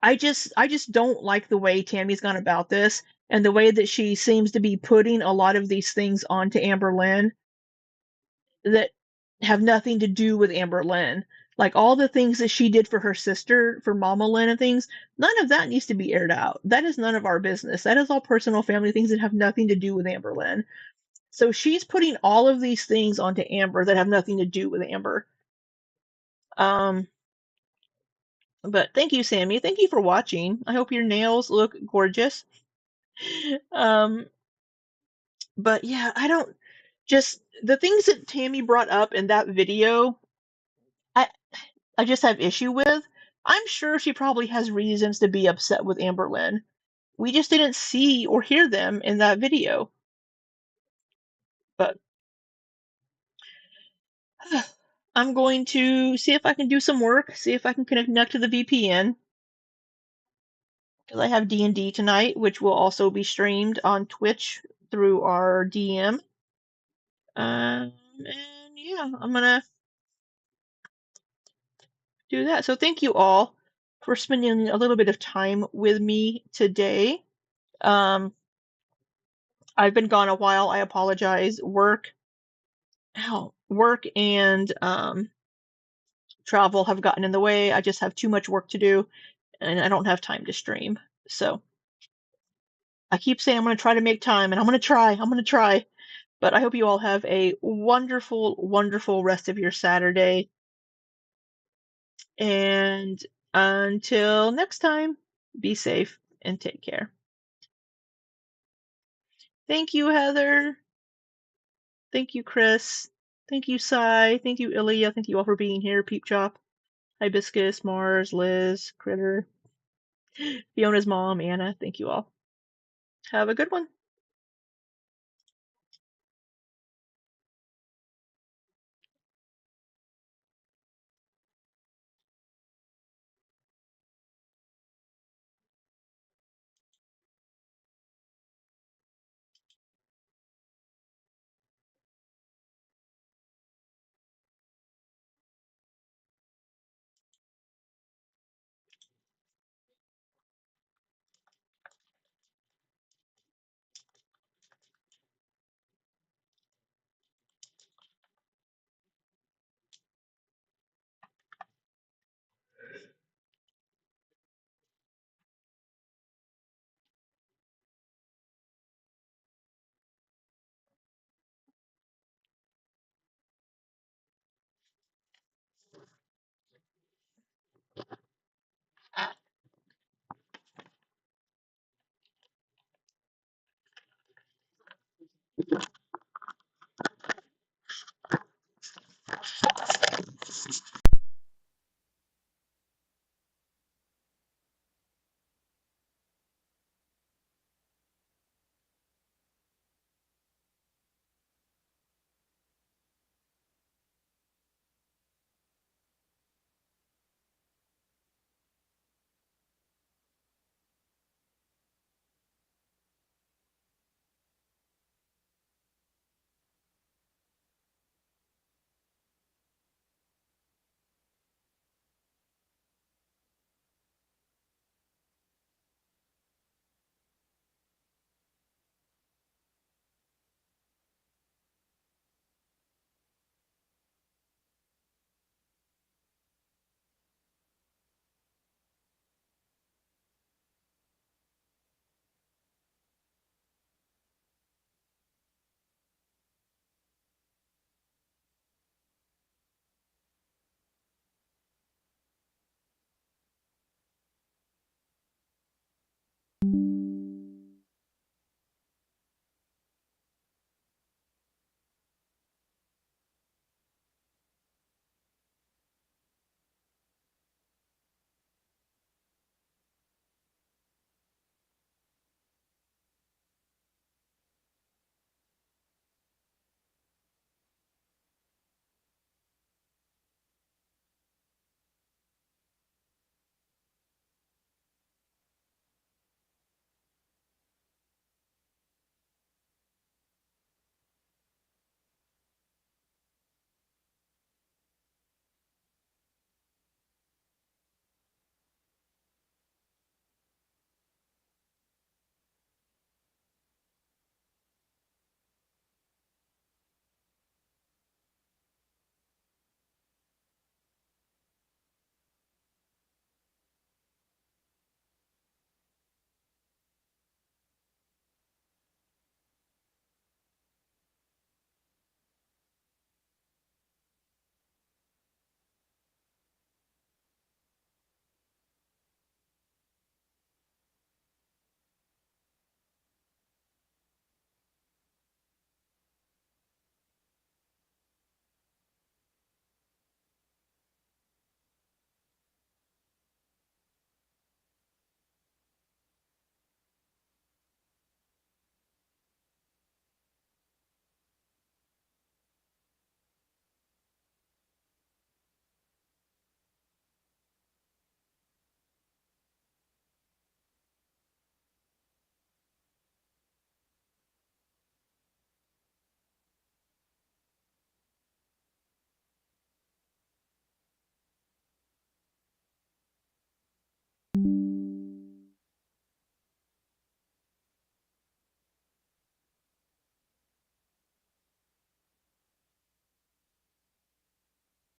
I just don't like the way Tammy's gone about this and the way that she seems to be putting a lot of these things onto Amberlynn that have nothing to do with Amberlynn. Like all the things that she did for her sister, for Mama Lynn and things, none of that needs to be aired out. That is none of our business. That is all personal family things that have nothing to do with Amberlynn. So she's putting all of these things onto Amber that have nothing to do with Amber. But thank you, Sammy. Thank you for watching. I hope your nails look gorgeous. But yeah, I don't just the things that Tammy brought up in that video, I just have issue with. I'm sure she probably has reasons to be upset with Amberlynn. We just didn't see or hear them in that video. But I'm going to see if I can do some work, see if I can connect to the VPN. Because I have D&D tonight, which will also be streamed on Twitch through our DM. And yeah, I'm gonna do that. So thank you all for spending a little bit of time with me today. I've been gone a while. I apologize. Work and travel have gotten in the way. I just have too much work to do, and I don't have time to stream. So I keep saying I'm going to try to make time, and I'm going to try. But I hope you all have a wonderful, wonderful rest of your Saturday. And until next time, be safe and take care. Thank you, Heather. Thank you, Chris. Thank you, Sai. Thank you, Ilya. Thank you all for being here. Peep Chop, Hibiscus, Mars, Liz, Critter, Fiona's mom, Anna. Thank you all. Have a good one.